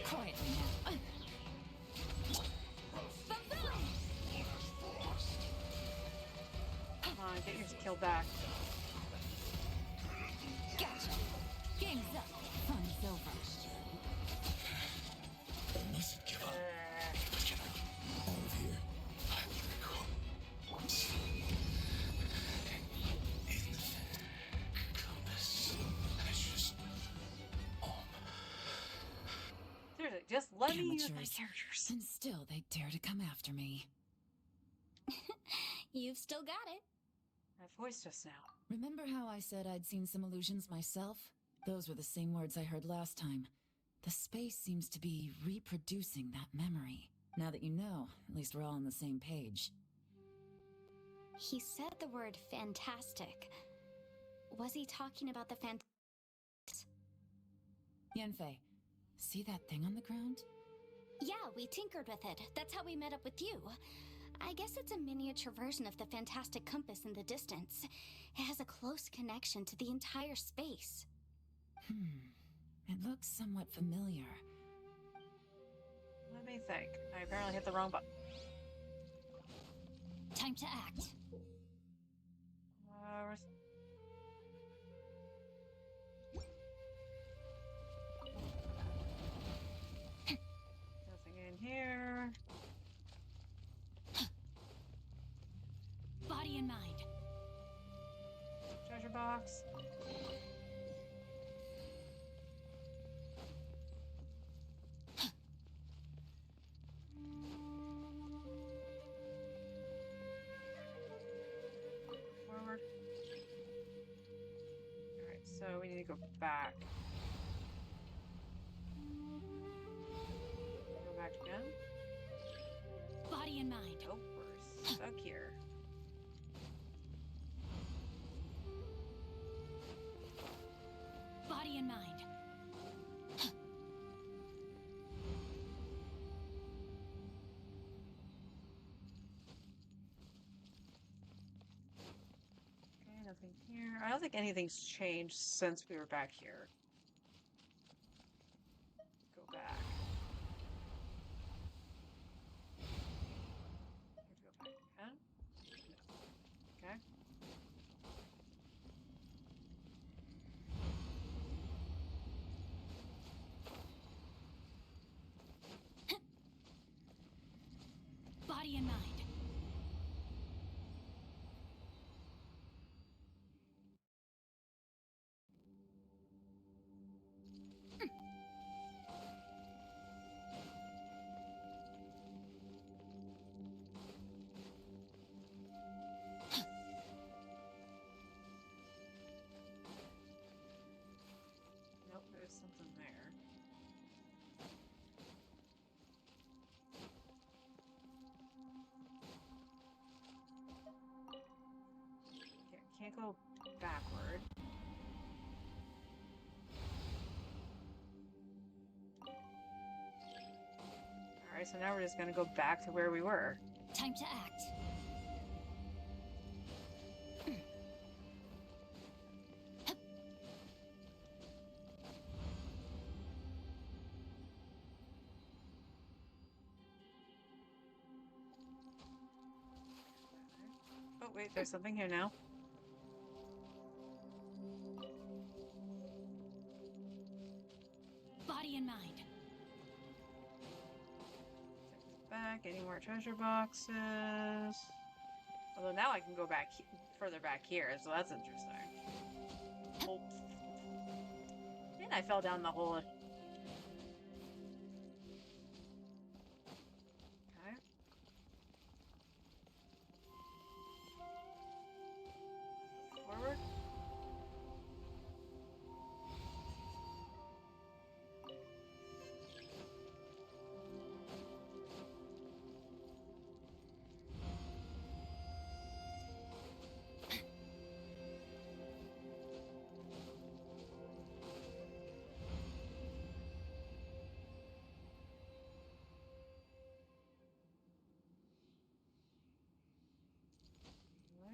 Quietly now. Come on, get your kill back. Gotcha! Game's up. Fun's over. I mustn't give up. Out of here. I will go. In the compass. I just. Seriously, just let me use my Amateurs. characters. And still they dare to come after me. You've still got it. That voice just now. Remember how I said I'd seen some illusions myself? Those were the same words I heard last time. The space seems to be reproducing that memory. Now that you know, at least we're all on the same page. He said the word fantastic. Was he talking about the Yanfei, see that thing on the ground? Yeah, we tinkered with it. That's how we met up with you. I guess it's a miniature version of the fantastic compass in the distance. It has a close connection to the entire space. It looks somewhat familiar. Let me think. I apparently hit the wrong button. Time to act. Where's... Nothing in here. Body and mind. Treasure box. Forward. Alright, so we need to go back. Go back again. Body and mind. Nope, we're stuck here. Body and mind. Okay, nothing here. I don't think anything's changed since we were back here. Go back. Have to go back again? No. Okay. Body and mind. Nope, there's something there. Can't go backward. Alright, so now we're just gonna go back to where we were. Time to act. Oh, wait, there's something here now. Body and mind. Back, any more treasure boxes? Although now I can go back further back here, so that's interesting. Oh. And I fell down the hole. Okay. Forward.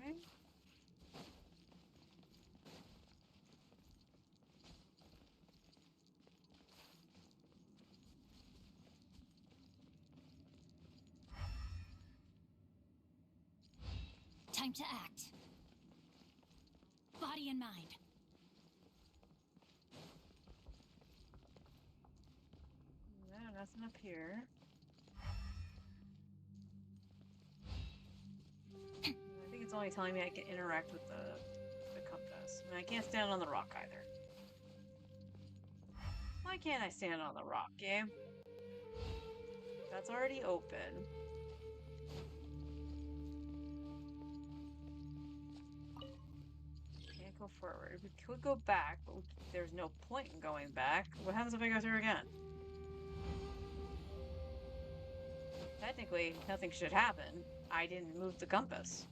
Right. Time to act. Body and mind. No, nothing up here. I think it's only telling me I can interact with the compass. I mean, I can't stand on the rock either. Why can't I stand on the rock, game? That's already open. Can't go forward. We could go back, but there's no point in going back. What happens if I go through again? Technically, nothing should happen. I didn't move the compass.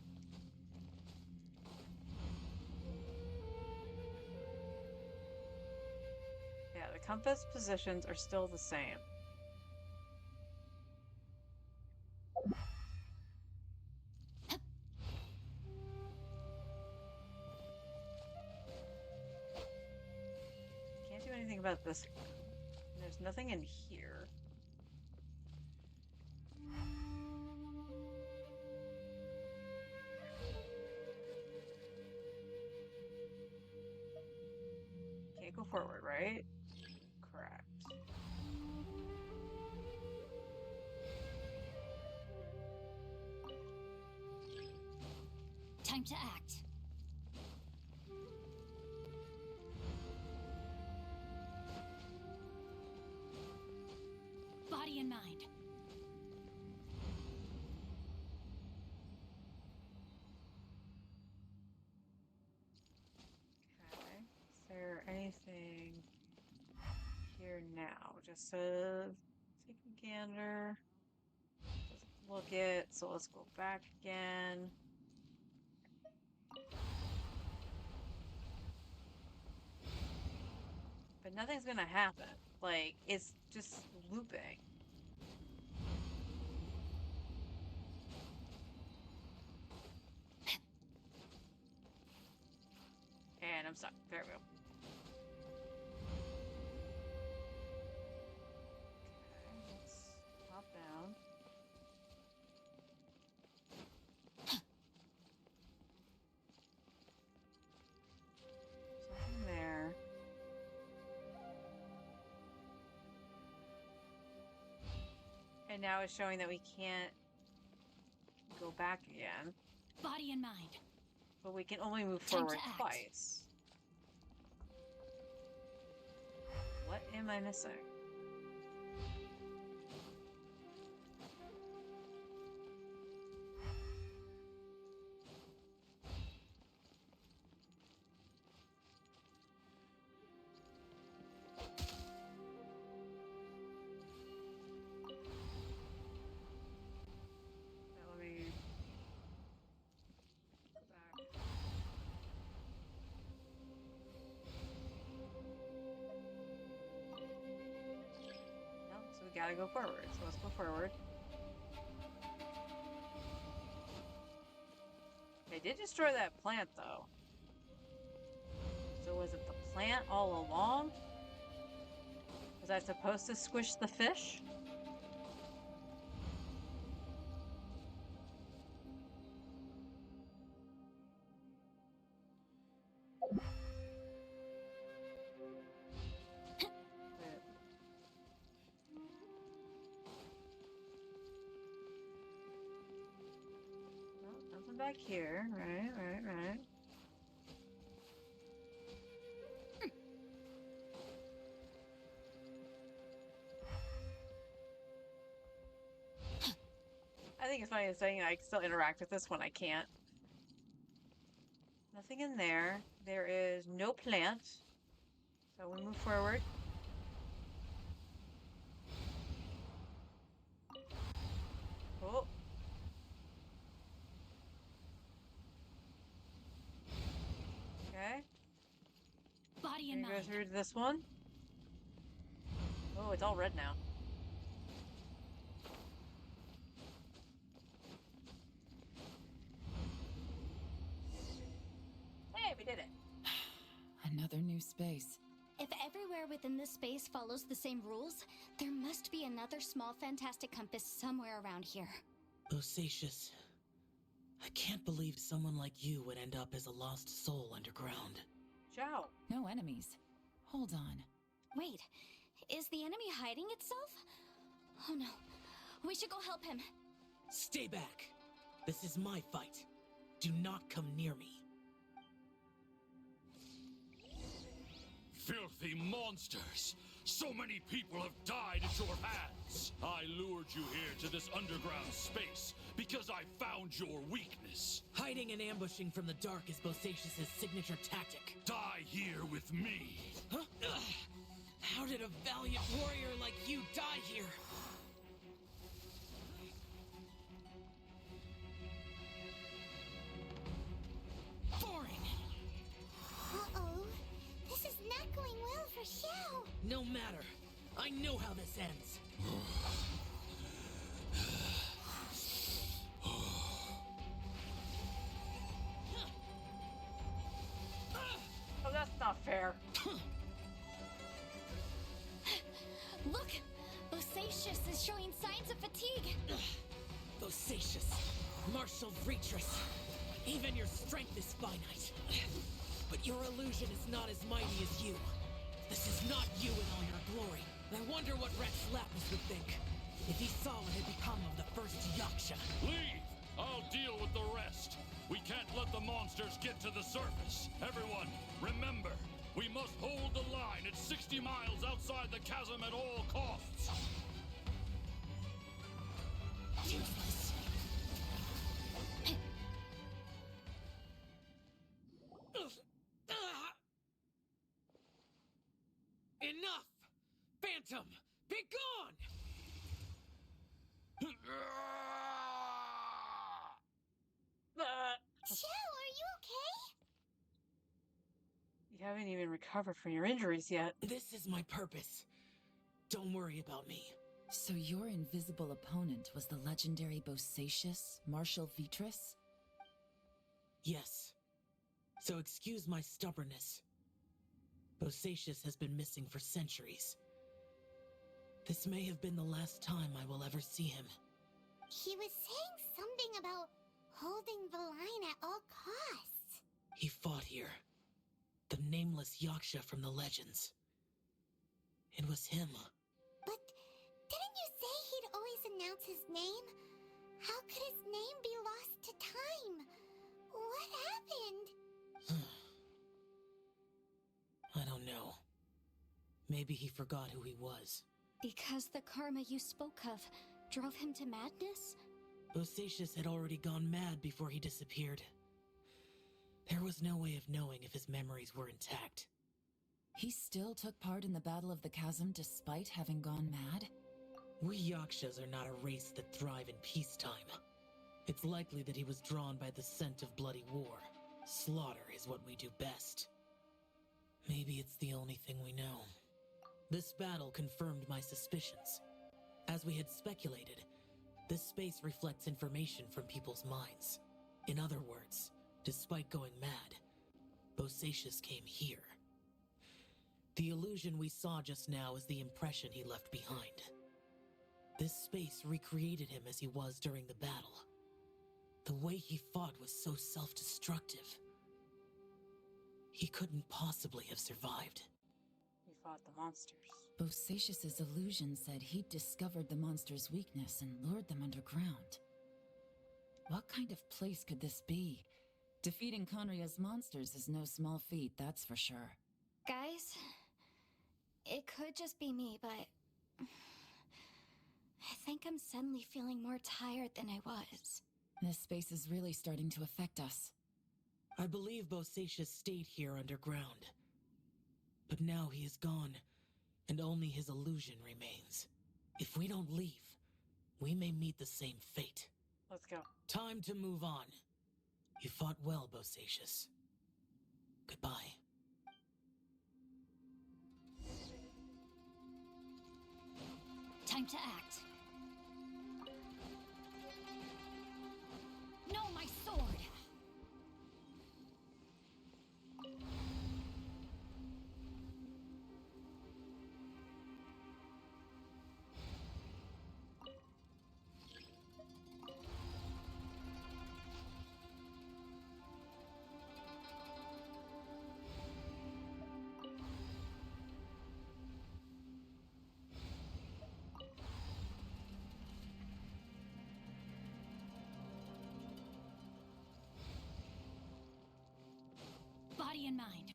Yeah, the compass positions are still the same. Can't do anything about this. There's nothing in here. Can't go forward, right? Correct. Time to act. Body and mind. Okay. Is there anything here now? Just take a gander. Doesn't look it, so let's go back again. But nothing's gonna happen. Like, it's just looping. And I'm stuck. There we go. Okay, let's hop down. Something there. And now it's showing that we can't go back again. Body and mind. But we can only move Time to forward act. twice. What am I missing? Now let me go back. No, so we gotta go forward. So let's go forward. did destroy that plant, though. So was it the plant all along? Was I supposed to squish the fish? Oh, nothing back here. Right. I think it's funny saying I can still interact with this when I can't. Nothing in there. There is no plant. So we move forward. Oh. Okay. Body Can and we go mind. through to this one? Oh, it's all red now. Hey, we did it. Another new space. If everywhere within this space follows the same rules, there must be another small fantastic compass somewhere around here. Bosacius, I can't believe someone like you would end up as a lost soul underground. Ciao. No enemies. Hold on. Wait, is the enemy hiding itself? Oh no, we should go help him. Stay back. This is my fight. Do not come near me. Filthy monsters! So many people have died at your hands! I lured you here to this underground space because I found your weakness. Hiding and ambushing from the dark is Bosacius' signature tactic. Die here with me! Huh? Ugh. How did a valiant warrior like you die here? Boring! Uh-oh. This is not going well for Xiao. No matter. I know how this ends. Oh, that's not fair. Look, Bosacius is showing signs of fatigue. Bosacius, martial Retris. Even your strength is finite. But your illusion is not as mighty as you. This is not you in all your glory. I wonder what Rex Lapis would think if he saw what had become of the first Yaksha. Leave! I'll deal with the rest. We can't let the monsters get to the surface. Everyone, remember, we must hold the line at 60 miles outside the chasm at all costs. Useless. Enough! Phantom, be gone! Xiao, are you okay? You haven't even recovered from your injuries yet. This is my purpose. Don't worry about me. So your invisible opponent was the legendary Bosacius, Marshal Vitris? Yes. So excuse my stubbornness. Bosacius has been missing for centuries. This may have been the last time I will ever see him. He was saying something about holding the line at all costs. He fought here. The nameless Yaksha from the legends. It was him. But didn't you say he'd always announce his name? How could his name be lost to time? What happened? I don't know. Maybe he forgot who he was. Because the karma you spoke of drove him to madness? Bosacius had already gone mad before he disappeared. There was no way of knowing if his memories were intact. He still took part in the Battle of the Chasm despite having gone mad? We Yakshas are not a race that thrive in peacetime. It's likely that he was drawn by the scent of bloody war. Slaughter is what we do best. Maybe it's the only thing we know. This battle confirmed my suspicions. As we had speculated, this space reflects information from people's minds. In other words, Despite going mad, Bosacius came here. The illusion we saw just now is the impression he left behind. This space recreated him as he was during the battle. The way he fought was so self-destructive. He couldn't possibly have survived. He fought the monsters. Bosacius's illusion said he'd discovered the monster's weakness and lured them underground. What kind of place could this be? Defeating Conria's monsters is no small feat, that's for sure. Guys, it could just be me, but I think I'm suddenly feeling more tired than I was. This space is really starting to affect us. I believe Bosacius stayed here underground. But now he is gone, and only his illusion remains. If we don't leave, we may meet the same fate. Let's go. Time to move on. You fought well, Bosacius. Goodbye. Time to act. No, my sword! Body and mind.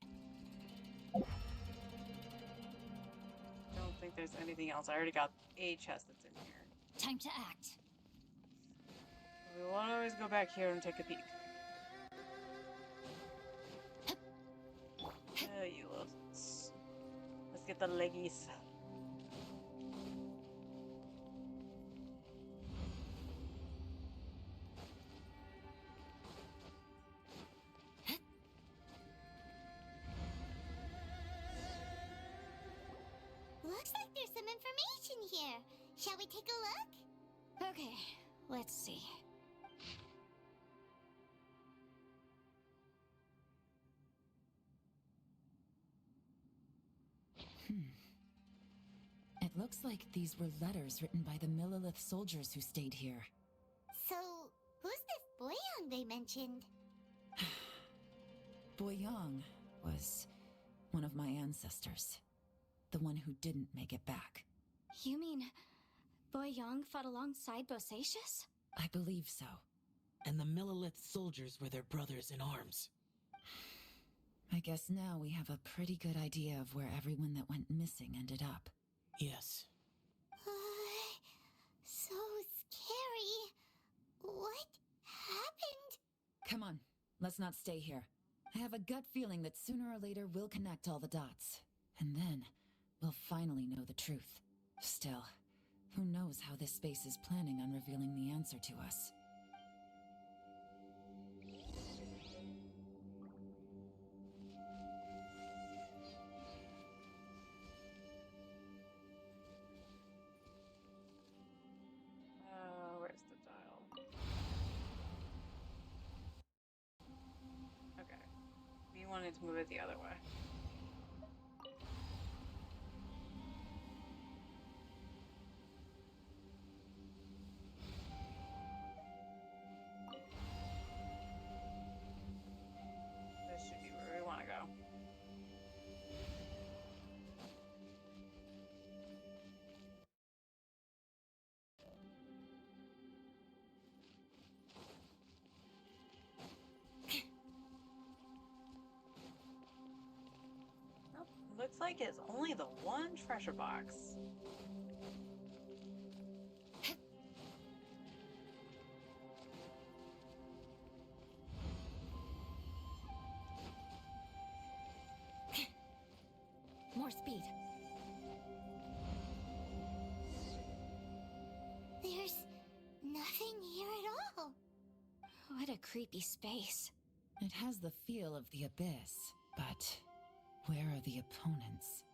Don't think there's anything else. I already got a chest that's in here. Time to act. We want to always go back here and take a peek. You little... Let's get the leggies. Looks like there's some information here. Shall we take a look? Okay, let's see. It looks like these were letters written by the Millilith soldiers who stayed here. So, who's this Boyang they mentioned? Boyang was one of my ancestors. The one who didn't make it back. You mean Boyang fought alongside Bosacius? I believe so. And the Millilith soldiers were their brothers in arms. I guess now we have a pretty good idea of where everyone that went missing ended up. Yes. So scary. What happened? Come on, let's not stay here. I have a gut feeling that sooner or later we'll connect all the dots. And then, we'll finally know the truth. Still, who knows how this space is planning on revealing the answer to us. Where's the dial? Okay. We wanted to move it the other way. This should be where we want to go. Nope. Looks like it's only the one treasure box. More speed. There's nothing here at all. What a creepy space. It has the feel of the abyss, but where are the opponents?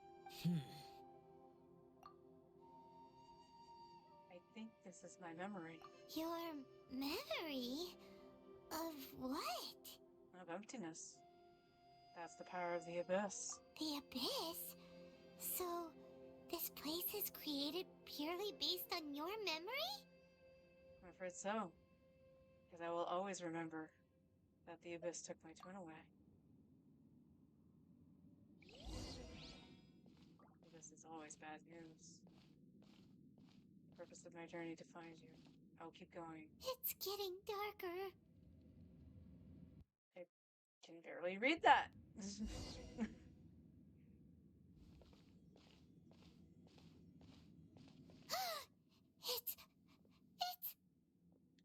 I think this is my memory. Your memory? Of what? emptiness. That's the power of the abyss. The abyss? So, this place is created purely based on your memory? I'm afraid so. Because I will always remember that the abyss took my twin away. This is always bad news. The purpose of my journey to find you. I'll keep going. It's getting darker. I can barely read that. It's...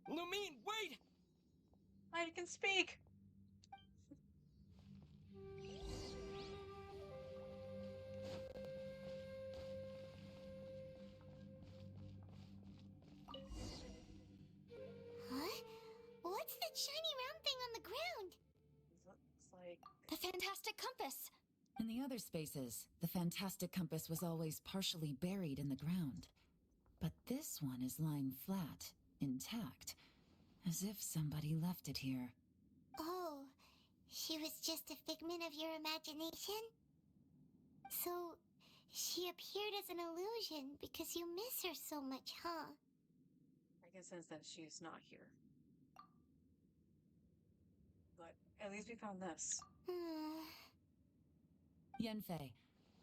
Lumine, wait! I can speak! Huh? What's that shiny round thing on the ground? Looks like... The fantastic compass! In the other spaces, the fantastic compass was always partially buried in the ground. But this one is lying flat, intact, as if somebody left it here. Oh, she was just a figment of your imagination? So, she appeared as an illusion because you miss her so much, huh? I can sense that she's not here. But at least we found this. Yanfei,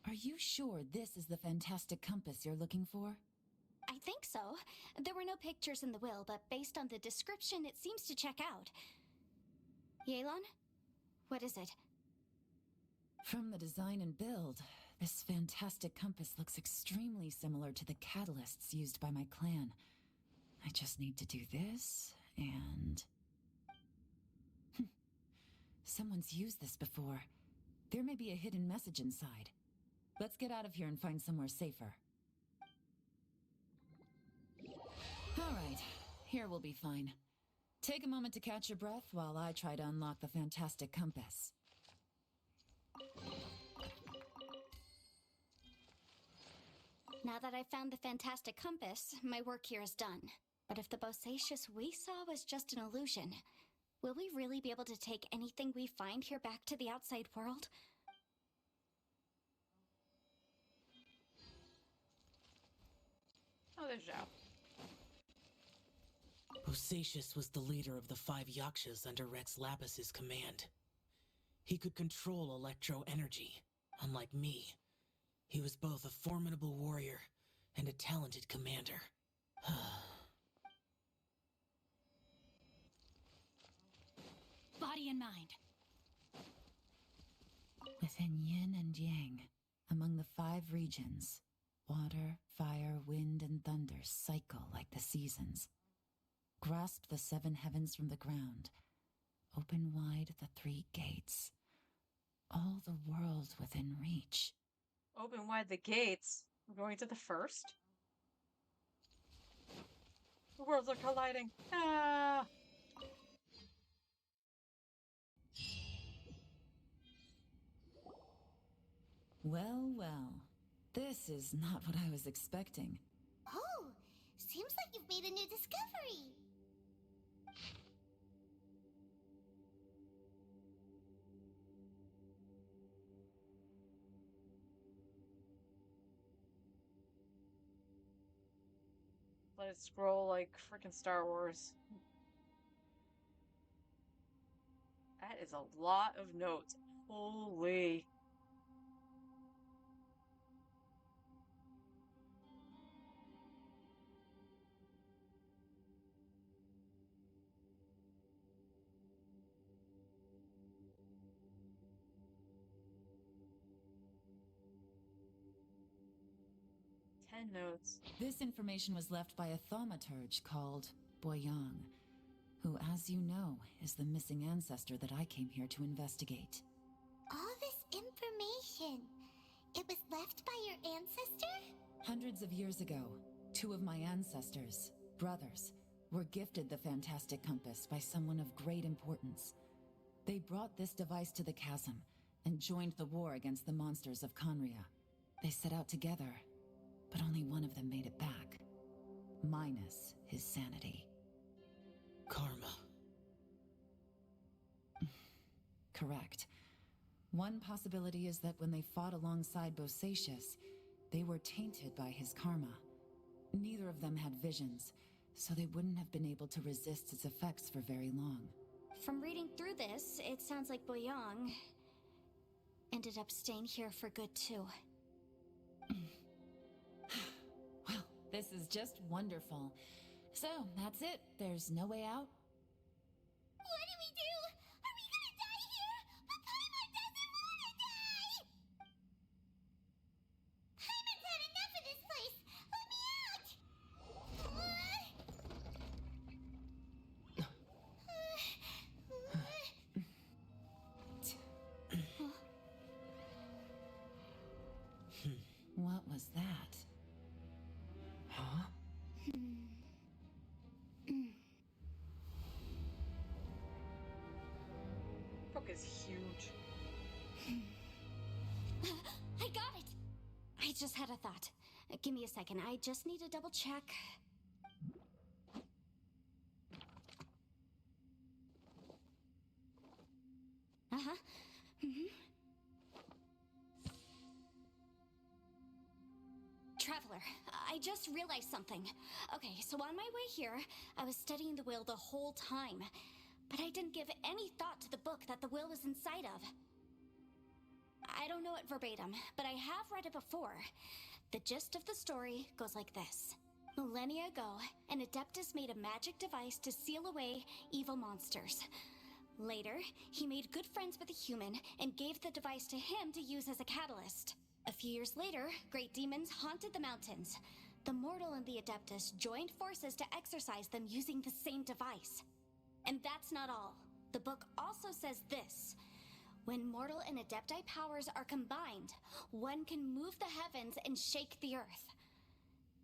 are you sure this is the fantastic compass you're looking for? I think so. There were no pictures in the will, but based on the description, it seems to check out. Yelan? What is it? From the design and build, this fantastic compass looks extremely similar to the catalysts used by my clan. I just need to do this, and... Someone's used this before. There may be a hidden message inside. Let's get out of here and find somewhere safer. All right, here we'll be fine. Take a moment to catch your breath while I try to unlock the fantastic compass. Now that I've found the fantastic compass, my work here is done. But if the Bosacious we saw was just an illusion, will we really be able to take anything we find here back to the outside world? Oh, there's Zhao. Bosacious was the leader of the 5 Yakshas under Rex Lapis's command. He could control electro energy. Unlike me, he was both a formidable warrior and a talented commander. Body and mind. Within yin and yang, among the 5 regions, water, fire, wind, and thunder cycle like the seasons. Grasp the 7 heavens from the ground. Open wide the 3 gates. All the world within reach. Open wide the gates. We're going to the first? The worlds are colliding. Ah! Well, well. This is not what I was expecting. Oh, seems like you've made a new discovery. Let it scroll like freaking Star Wars. That is a lot of notes. Holy. Notes. This information was left by a thaumaturge called Boyang, who, as you know, is the missing ancestor that I came here to investigate. All this information, it was left by your ancestor? Hundreds of years ago, 2 of my ancestors, brothers, were gifted the fantastic compass by someone of great importance. They brought this device to the chasm and joined the war against the monsters of Conria. They set out together, but only one of them made it back, minus his sanity. Karma. correct. One possibility is that when they fought alongside Bosacius, they were tainted by his karma. Neither of them had visions, so they wouldn't have been able to resist its effects for very long. From reading through this, it sounds like Boyang ended up staying here for good too. Well, this is just wonderful. So, that's it. There's no way out? What do we do? Are we gonna die here? But Paimon doesn't wanna die! Paimon's had enough of this place! Let me out! What was that? Huh? Book is huge. I got it! I just had a thought. Give me a second. I just need to double check. Uh-huh. Traveler, I just realized something. Okay, so on my way here, I was studying the will the whole time, but I didn't give any thought to the book that the will was inside of. I don't know it verbatim, but I have read it before. The gist of the story goes like this. Millennia ago, an Adeptus made a magic device to seal away evil monsters. Later, he made good friends with a human and gave the device to him to use as a catalyst. A few years later, great demons haunted the mountains. The mortal and the Adeptus joined forces to exorcise them using the same device. And that's not all. The book also says this. When mortal and Adepti powers are combined, one can move the heavens and shake the earth.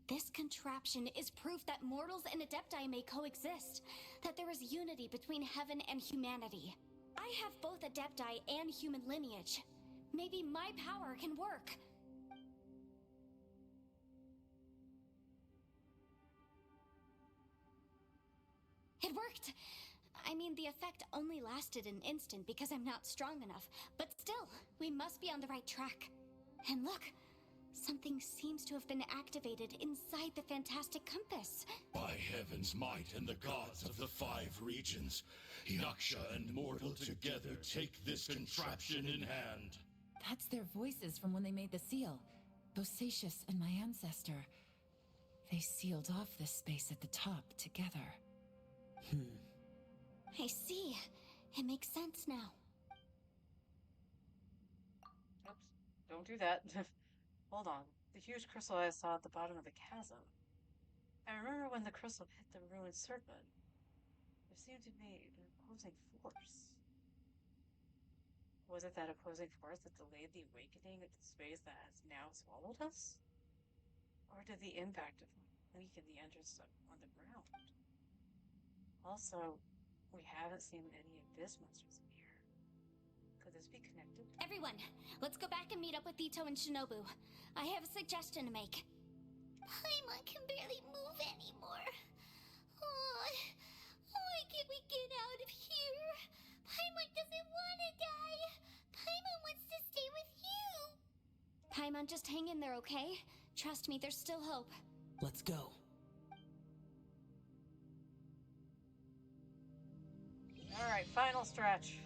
This contraption is proof that mortals and Adepti may coexist, that there is unity between heaven and humanity. I have both Adepti and human lineage. Maybe my power can work. It worked! I mean, the effect only lasted an instant because I'm not strong enough, but still, we must be on the right track. And look, something seems to have been activated inside the fantastic compass. By heaven's might and the gods of the 5 regions, Yaksha and mortal together take this contraption in hand. That's their voices from when they made the seal. Bosacius and my ancestor. They sealed off this space at the top together. I see. It makes sense now. Oops. Don't do that. Hold on. The huge crystal I saw at the bottom of the chasm. I remember when the crystal hit the ruined serpent. There seemed to be an opposing force. Was it that opposing force that delayed the awakening of the space that has now swallowed us? Or did the impact of weaken the entrance on the ground? Also, we haven't seen any abyss monsters in here. Could this be connected? Everyone, let's go back and meet up with Ito and Shinobu. I have a suggestion to make. Paimon can barely move anymore. Oh, why can't we get out of here? Paimon doesn't want to die. Paimon wants to stay with you. Paimon, just hang in there, okay? Trust me, there's still hope. Let's go. Alright, final stretch.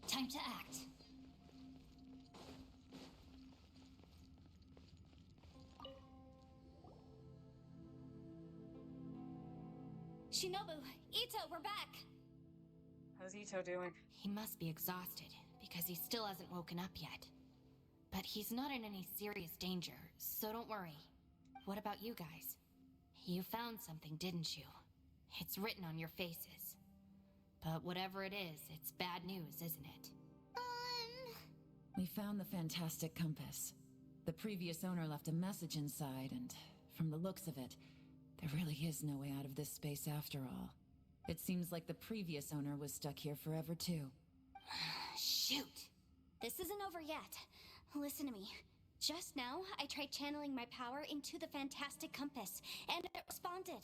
Time to act. Shinobu, Ito, we're back! How's Ito doing? He must be exhausted, because he still hasn't woken up yet. But he's not in any serious danger, so don't worry. What about you guys? You found something, didn't you? It's written on your faces. But whatever it is, it's bad news, isn't it? We found the fantastic compass. The previous owner left a message inside, and from the looks of it, there really is no way out of this space after all. It seems like the previous owner was stuck here forever too. Shoot! This isn't over yet. Listen to me. Just now, I tried channeling my power into the fantastic compass, and it responded.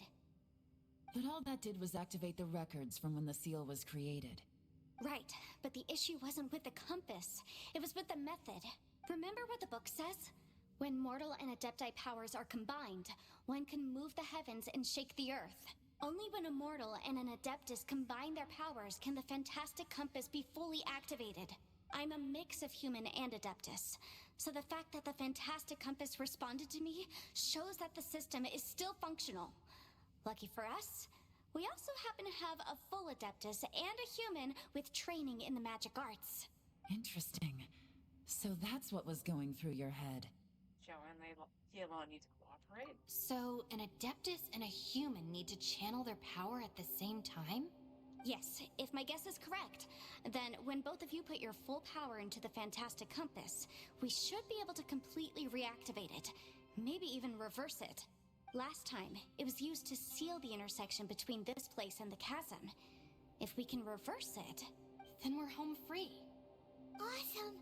But all that did was activate the records from when the seal was created. Right, but the issue wasn't with the compass. It was with the method. Remember what the book says? When mortal and adepti powers are combined, one can move the heavens and shake the earth. Only when a mortal and an adeptus combine their powers can the fantastic compass be fully activated. I'm a mix of human and adeptus, so the fact that the fantastic compass responded to me shows that the system is still functional. Lucky for us, we also happen to have a full adeptus and a human with training in the magic arts. Interesting. So that's what was going through your head. Joe and Yelan need to cooperate. So, an adeptus and a human need to channel their power at the same time? Yes, if my guess is correct, then when both of you put your full power into the fantastic compass, we should be able to completely reactivate it, maybe even reverse it. Last time, it was used to seal the intersection between this place and the chasm. If we can reverse it, then we're home free. Awesome!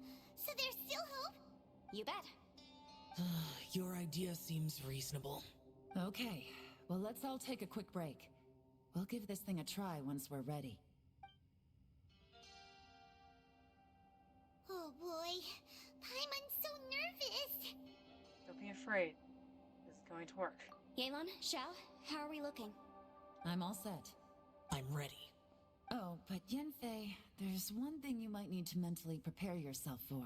So there's still hope? You bet. Your idea seems reasonable. Okay, well let's all take a quick break. We'll give this thing a try once we're ready. Oh boy, Paimon's so nervous! Don't be afraid. This is going to work. Yelan, Xiao, how are we looking? I'm all set. I'm ready. Oh, but Yanfei, there's one thing you might need to mentally prepare yourself for.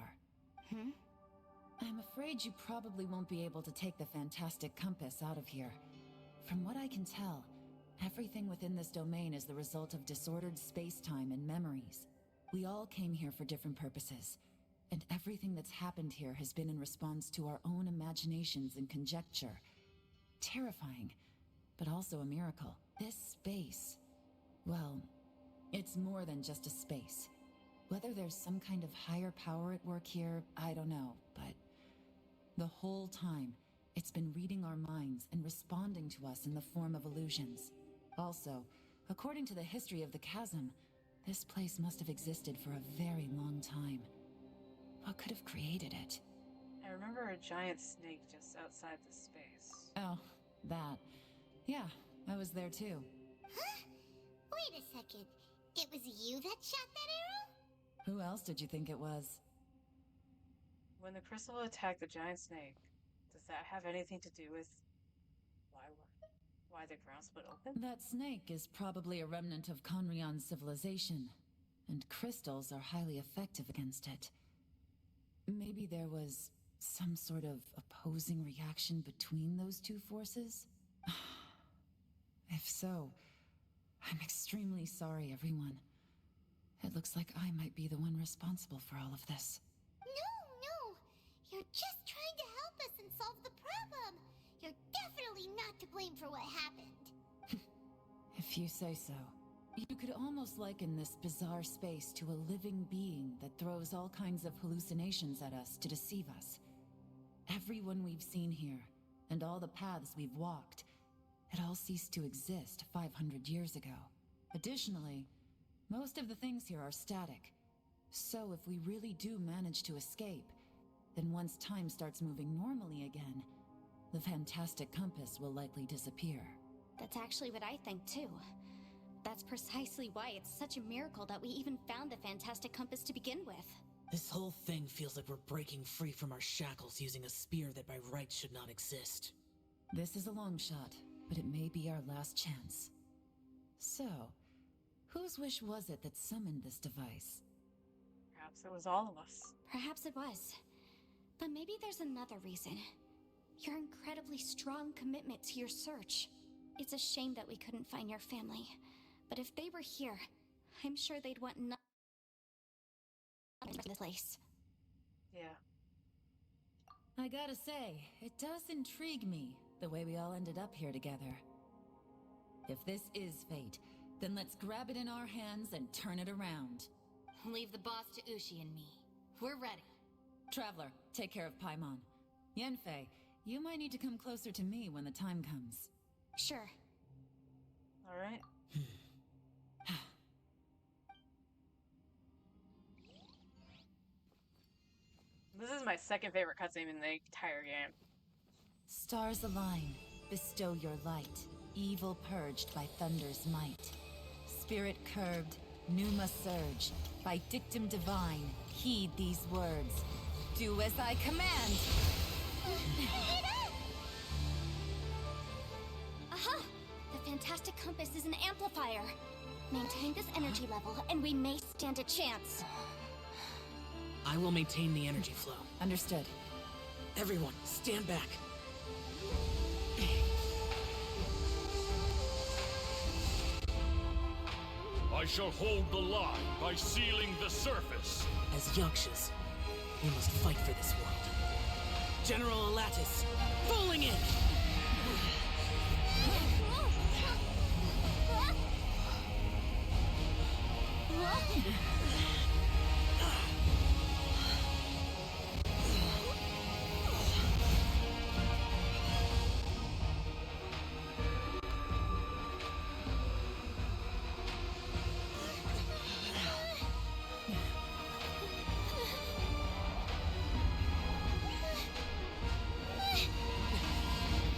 I'm afraid you probably won't be able to take the fantastic compass out of here. From what I can tell, everything within this domain is the result of disordered space-time and memories. We all came here for different purposes, and everything that's happened here has been in response to our own imaginations and conjecture. Terrifying, but also a miracle. This space, well, it's more than just a space. Whether there's some kind of higher power at work here, I don't know, but the whole time, it's been reading our minds and responding to us in the form of illusions. Also, according to the history of the chasm, this place must have existed for a very long time. What could have created it? I remember a giant snake just outside the space. Oh, that. Yeah, I was there too. Huh? Wait a second. It was you that shot that arrow? Who else did you think it was? When the crystal attacked the giant snake, does that have anything to do with why the ground split open? That snake is probably a remnant of Conrion's civilization, and crystals are highly effective against it. Maybe there was some sort of opposing reaction between those two forces? If so, I'm extremely sorry, everyone. It looks like I might be the one responsible for all of this. No! You're just trying to help us and solve the problem! You're definitely not to blame for what happened. If you say so. You could almost liken this bizarre space to a living being that throws all kinds of hallucinations at us to deceive us. Everyone we've seen here, and all the paths we've walked, it all ceased to exist 500 years ago. Additionally, most of the things here are static. So if we really do manage to escape, then once time starts moving normally again, the fantastic compass will likely disappear. That's actually what I think too. That's precisely why it's such a miracle that we even found the fantastic compass to begin with. This whole thing feels like we're breaking free from our shackles using a spear that by rights should not exist. This is a long shot, but it may be our last chance. So, whose wish was it that summoned this device? Perhaps it was all of us. Perhaps it was. But maybe there's another reason. Your incredibly strong commitment to your search. It's a shame that we couldn't find your family. But if they were here, I'm sure they'd want nothing in this place. Yeah. I gotta say, it does intrigue me, the way we all ended up here together. If this is fate, then let's grab it in our hands and turn it around. Leave the boss to Ushi and me. We're ready. Traveler, take care of Paimon. Yanfei, you might need to come closer to me when the time comes. Sure. Alright. This is my second favorite cutscene in the entire game. Stars align, bestow your light. evil purged by thunder's might. Spirit curbed, pneuma surge. By dictum divine, heed these words. Do as I command! Aha! The fantastic compass is an amplifier. Maintain this energy level, and we may stand a chance. I will maintain the energy flow. Understood. Everyone, stand back. I shall hold the line by sealing the surface. As Yakshas, we must fight for this world. General Alatus, falling in!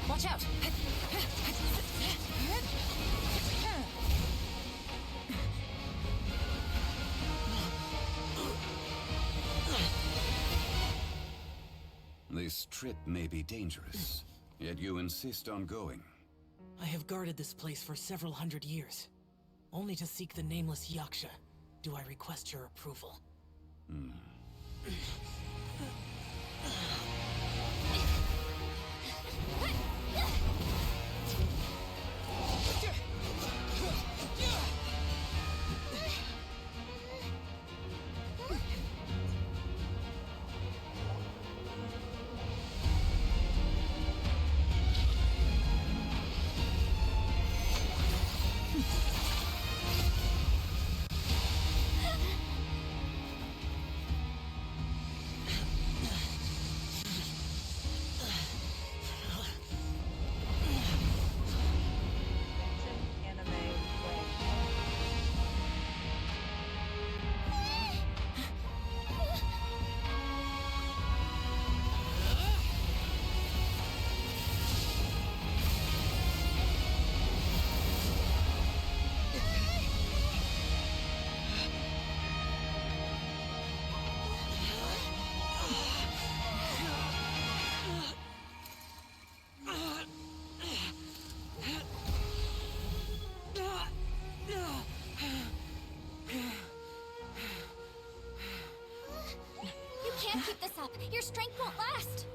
Watch out! This trip may be dangerous, yet you insist on going. I have guarded this place for several hundred years. Only to seek the nameless Yaksha do I request your approval. You can't keep this up. Your strength won't last.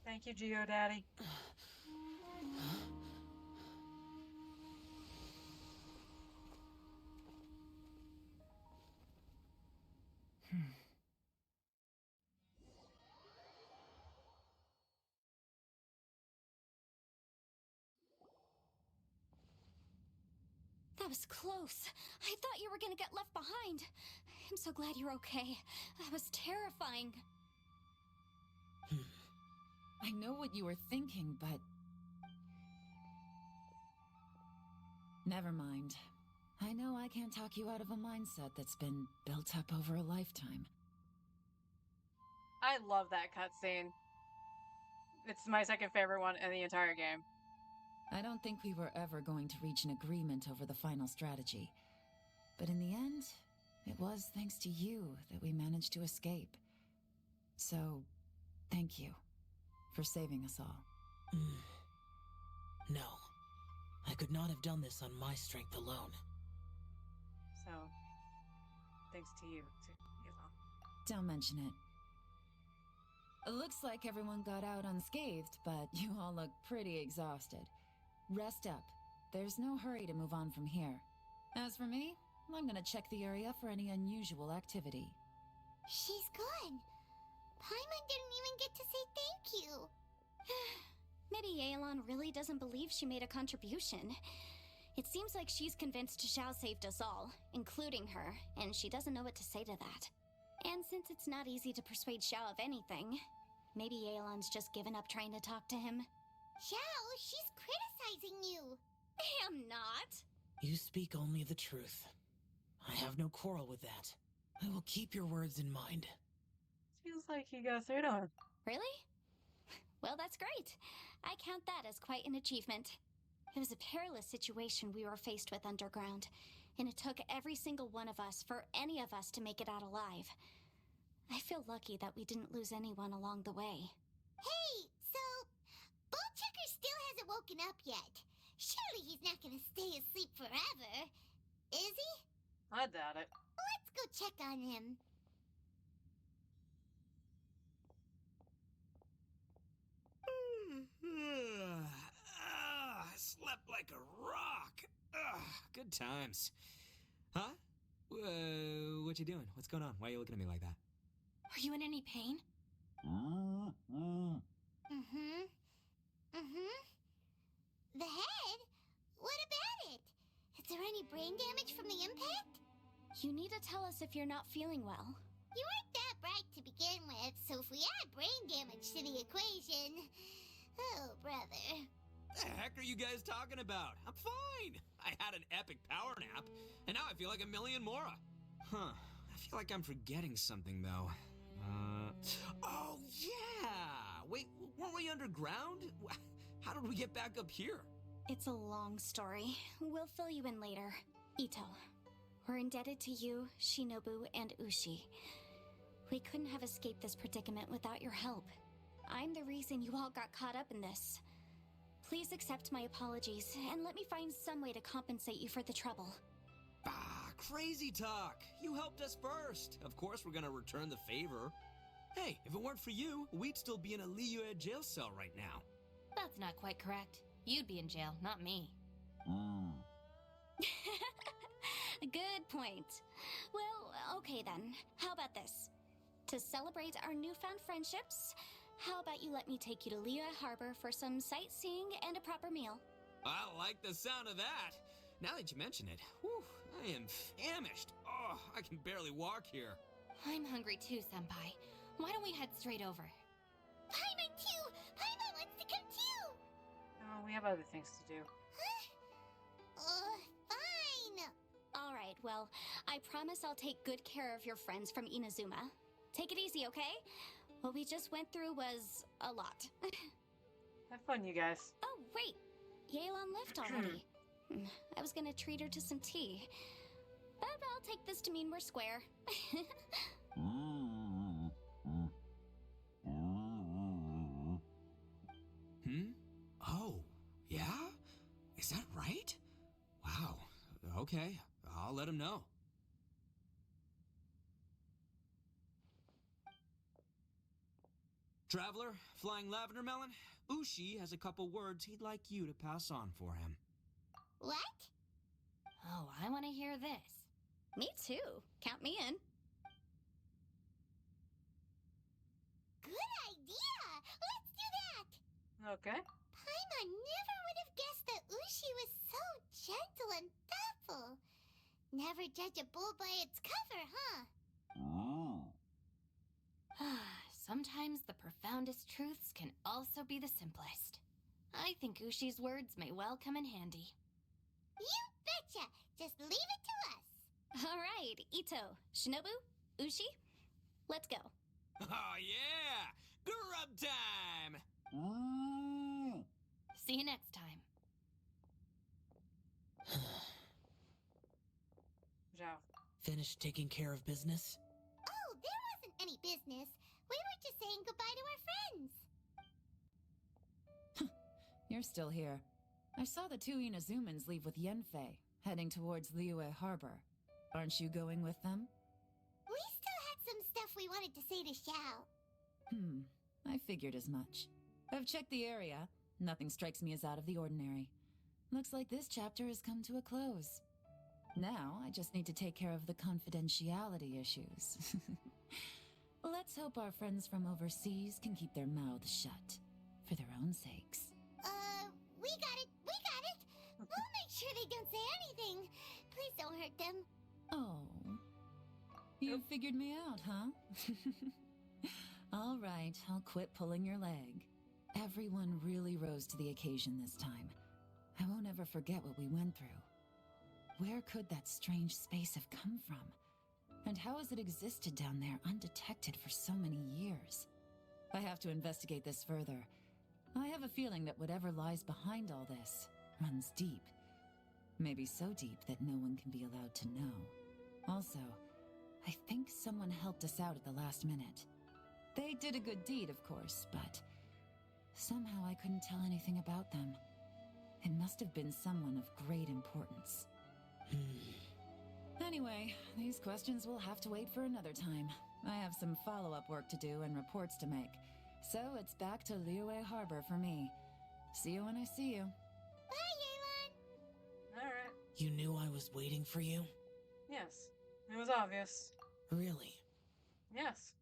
Thank you, Geodaddy. That was close. I thought you were gonna get left behind. I'm so glad you're okay. That was terrifying. I know what you were thinking, but... Never mind. I know I can't talk you out of a mindset that's been built up over a lifetime. I love that cutscene. It's my second favorite one in the entire game. I don't think we were ever going to reach an agreement over the final strategy. But in the end, it was thanks to you that we managed to escape. So, thank you for saving us all. No. I could not have done this on my strength alone. So, thanks to you, too. Don't mention it. It looks like everyone got out unscathed, but you all look pretty exhausted. Rest up. There's no hurry to move on from here. As for me, I'm gonna check the area for any unusual activity. She's gone. Paimon didn't even get to say thank you. Maybe Yelan really doesn't believe she made a contribution. It seems like she's convinced Xiao saved us all, including her, and she doesn't know what to say to that. And since it's not easy to persuade Xiao of anything, maybe Yelan's just given up trying to talk to him. Xiao, she's criticizing you. I am not. You speak only the truth. I have no quarrel with that. I will keep your words in mind. Feels like he got through to her. Really? Well, that's great. I count that as quite an achievement. It was a perilous situation we were faced with underground, and it took every single one of us for any of us to make it out alive. I feel lucky that we didn't lose anyone along the way. Hey, so Ballchecker still hasn't woken up yet. Surely he's not gonna stay asleep forever, is he? I doubt it. Let's go check on him. I slept like a rock. Good times. Huh? What you doing? What's going on? Why are you looking at me like that? Are you in any pain? The head? What about it? Is there any brain damage from the impact? You need to tell us if you're not feeling well. You weren't that bright to begin with, so if we add brain damage to the equation... Oh, brother. The heck are you guys talking about? I'm fine. I had an epic power nap, and now I feel like a million more. Huh. I feel like I'm forgetting something, though. Oh, yeah! Wait, weren't we underground? How did we get back up here? It's a long story. We'll fill you in later. Ito, we're indebted to you, Shinobu, and Ushi. We couldn't have escaped this predicament without your help. I'm the reason you all got caught up in this. Please accept my apologies, and let me find some way to compensate you for the trouble. Ah, crazy talk. You helped us first. Of course we're gonna return the favor. Hey, if it weren't for you, we'd still be in a Liyue jail cell right now. That's not quite correct. You'd be in jail, not me. Good point. Well, okay then. How about this? To celebrate our newfound friendships, how about you let me take you to Liyue Harbor for some sightseeing and a proper meal? I like the sound of that. Now that you mention it, whew, I am famished. Oh, I can barely walk here. I'm hungry too, Senpai. Why don't we head straight over? Paimon too! Paimon wants to come too! Oh, we have other things to do. Fine! Alright, well, I promise I'll take good care of your friends from Inazuma. Take it easy, okay? What we just went through was a lot. Have fun, you guys. Oh, wait! Yelan left already. I was gonna treat her to some tea. But I'll take this to mean we're square. Oh, yeah? Is that right? Wow. Okay, I'll let him know. Traveler, Flying Lavender Melon, Ushi has a couple words he'd like you to pass on for him. What? Oh, I want to hear this. Me too. Count me in. Good idea! Let's do that! Okay. Paimon never would have guessed that Ushi was so gentle and thoughtful. Never judge a bull by its cover, huh? Sometimes the profoundest truths can also be the simplest. I think Ushi's words may well come in handy. You betcha! Just leave it to us! Alright, Ito, Shinobu, Ushi, let's go. Oh, yeah! Grub time! See you next time. Zhao. Finished taking care of business? Oh, there wasn't any business. We were just saying goodbye to our friends. You're still here. I saw the two Inazumans leave with Yenfei, heading towards Liyue Harbor. Aren't you going with them? We still had some stuff we wanted to say to Xiao. I figured as much. I've checked the area. Nothing strikes me as out of the ordinary. Looks like this chapter has come to a close. Now, I just need to take care of the confidentiality issues. Let's hope our friends from overseas can keep their mouths shut. For their own sakes. We got it! We got it! We'll make sure they don't say anything. Please don't hurt them. Oh. You figured me out, huh? All right, I'll quit pulling your leg. Everyone really rose to the occasion this time. I won't ever forget what we went through. Where could that strange space have come from? And how has it existed down there undetected for so many years? I have to investigate this further. I have a feeling that whatever lies behind all this runs deep. Maybe so deep that no one can be allowed to know. Also, I think someone helped us out at the last minute. They did a good deed, of course, but somehow I couldn't tell anything about them. It must have been someone of great importance. Anyway, these questions will have to wait for another time. I have some follow-up work to do and reports to make. So it's back to Liyue Harbor for me. See you when I see you. Bye, Yelan! Alright. You knew I was waiting for you? Yes. It was obvious. Really? Yes.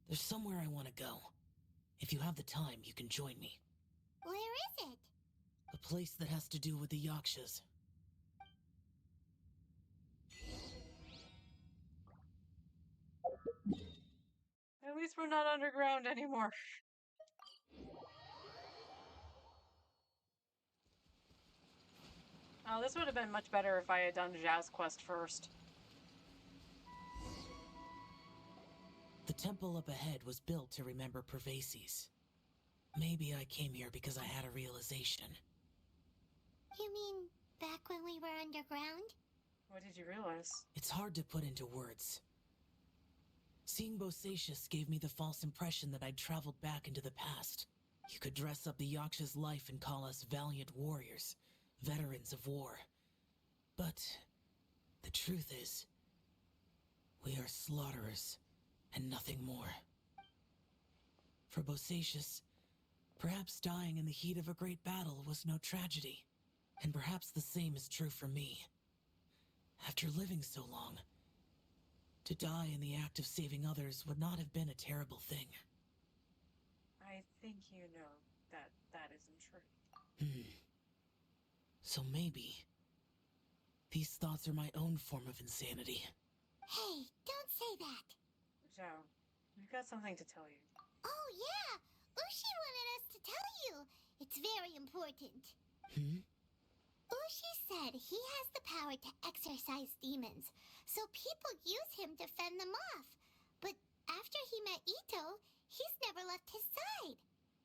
There's somewhere I want to go. If you have the time, you can join me. Where is it? A place that has to do with the Yakshas. At least we're not underground anymore. Oh, this would have been much better if I had done Zhao's quest first. The temple up ahead was built to remember Pervases. Maybe I came here because I had a realization. You mean back when we were underground? What did you realize? It's hard to put into words. Seeing Bosacius gave me the false impression that I'd traveled back into the past. You could dress up the Yaksha's life and call us valiant warriors, veterans of war. But the truth is, we are slaughterers and nothing more. For Bosacius, perhaps dying in the heat of a great battle was no tragedy, and perhaps the same is true for me. After living so long, to die in the act of saving others would not have been a terrible thing. I think you know that that isn't true. So maybe these thoughts are my own form of insanity. Hey, don't say that. Zhao, we've got something to tell you. Oh, yeah! Ushi wanted us to tell you. It's very important. Ushi said he has the power to exorcise demons, so people use him to fend them off. But after he met Ito, he's never left his side.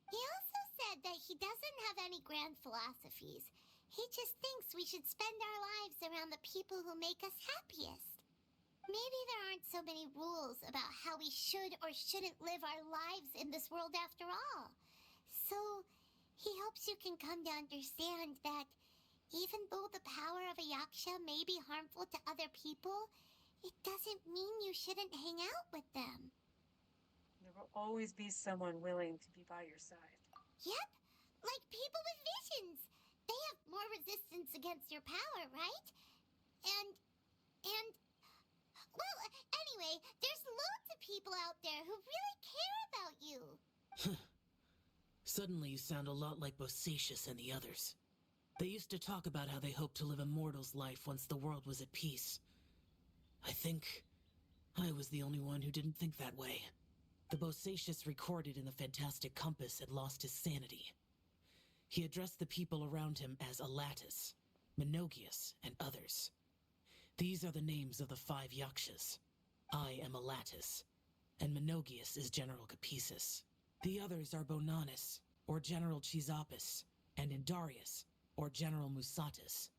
He also said that he doesn't have any grand philosophies. He just thinks we should spend our lives around the people who make us happiest. Maybe there aren't so many rules about how we should or shouldn't live our lives in this world after all. So, he hopes you can come to understand that even though the power of a Yaksha may be harmful to other people, it doesn't mean you shouldn't hang out with them. There will always be someone willing to be by your side. Yep, like people with visions. They have more resistance against your power, right? Well, anyway, there's loads of people out there who really care about you. Suddenly you sound a lot like Bosacius and the others. They used to talk about how they hoped to live a mortal's life once the world was at peace. I think I was the only one who didn't think that way. The Bosacius recorded in the Fantastic Compass had lost his sanity. He addressed the people around him as Alatus, Minogius, and others. These are the names of the 5 Yakshas. I am Alatus, and Minogius is General Capisis. The others are Bonanis, or General Chisapis, and Indarius, or General Musatus.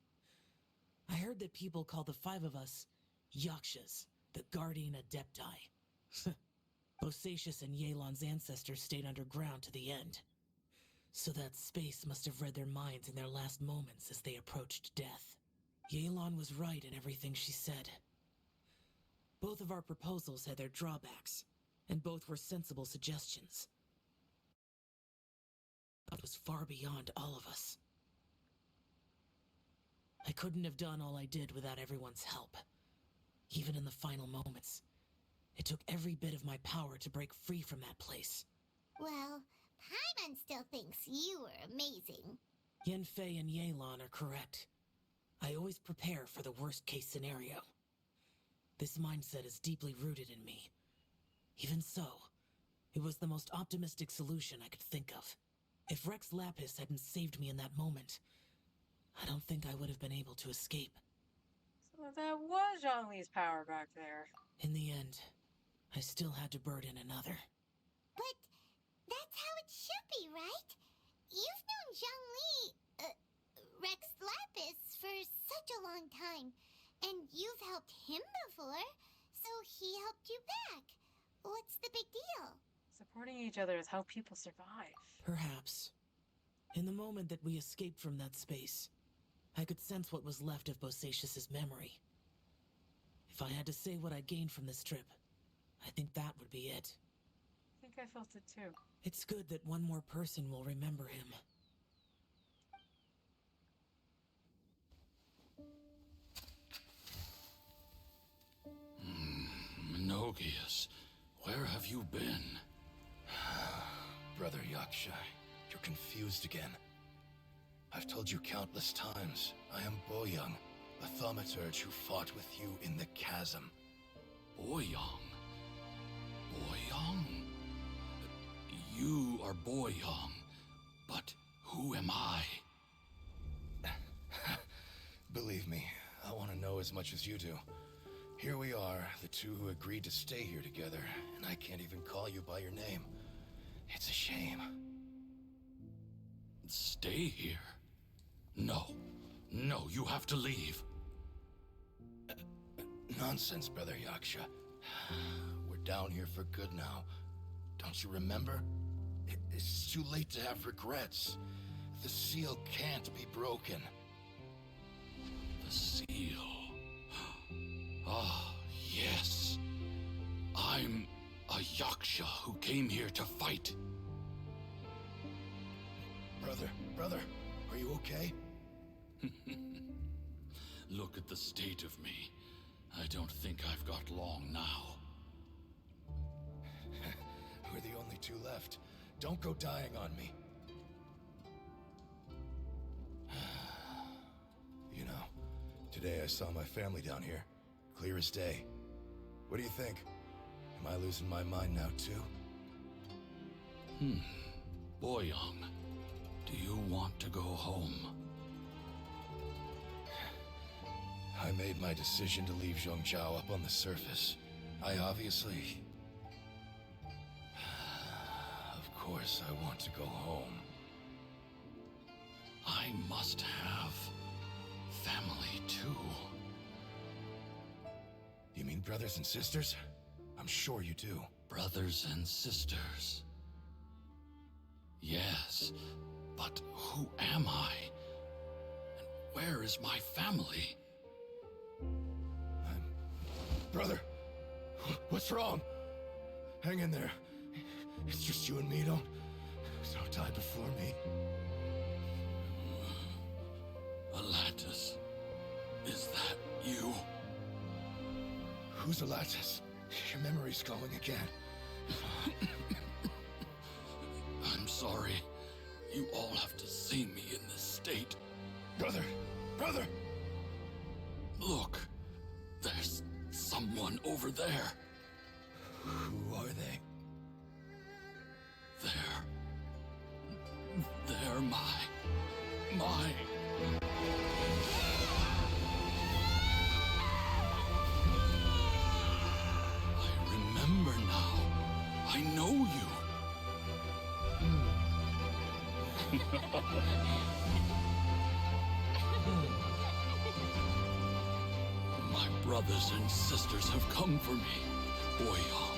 I heard that people call the 5 of us Yakshas, the Guardian Adepti. Bosacius and Yelan's ancestors stayed underground to the end. So that space must have read their minds in their last moments as they approached death. Yelan was right in everything she said. Both of our proposals had their drawbacks, and both were sensible suggestions. It was far beyond all of us. I couldn't have done all I did without everyone's help. Even in the final moments, it took every bit of my power to break free from that place. Well, Paimon still thinks you were amazing. Yanfei and Yelan are correct. I always prepare for the worst-case scenario. This mindset is deeply rooted in me. Even so, it was the most optimistic solution I could think of. If Rex Lapis hadn't saved me in that moment, I don't think I would have been able to escape. So that was Zhongli's power back there. In the end, I still had to burden another. But that's how it should be, right? You've known Zhongli, Rex Lapis, for such a long time. And you've helped him before, so he helped you back. What's the big deal? Supporting each other is how people survive. Perhaps. In the moment that we escaped from that space, I could sense what was left of Bosacius's memory. If I had to say what I gained from this trip, I think that would be it. I think I felt it too. It's good that one more person will remember him. Menogias, where have you been? Brother Yaksha, you're confused again. I've told you countless times, I am Boyoung, a thaumaturge who fought with you in the chasm. Boyoung? Boyoung? You are Boyoung, but who am I? Believe me, I want to know as much as you do. Here we are, the two who agreed to stay here together, and I can't even call you by your name. It's a shame. Stay here? No. No, you have to leave. Nonsense, Brother Yaksha. We're down here for good now. Don't you remember? It's too late to have regrets. The seal can't be broken. The seal. Ah, yes. I'm a Yaksha who came here to fight. Brother, are you okay? Look at the state of me. I don't think I've got long now. We're the only two left. Don't go dying on me. You know, today I saw my family down here. Clear as day. What do you think? Am I losing my mind now, too? Boyoung, do you want to go home? I made my decision to leave Zhongzhao up on the surface. I obviously... Of course I want to go home. I must have family, too. You mean brothers and sisters? I'm sure you do. Brothers and sisters. Yes, but who am I? And where is my family? Brother, what's wrong? Hang in there. It's just you and me, don't die before me. Alatus, is that you? Who's Alatus? Your memory's going again. I'm sorry. You all have to see me in this state. Brother! Look, there's someone over there. Who are they? They're my... I remember now. I know you. My brothers and sisters have come for me, Boyoung.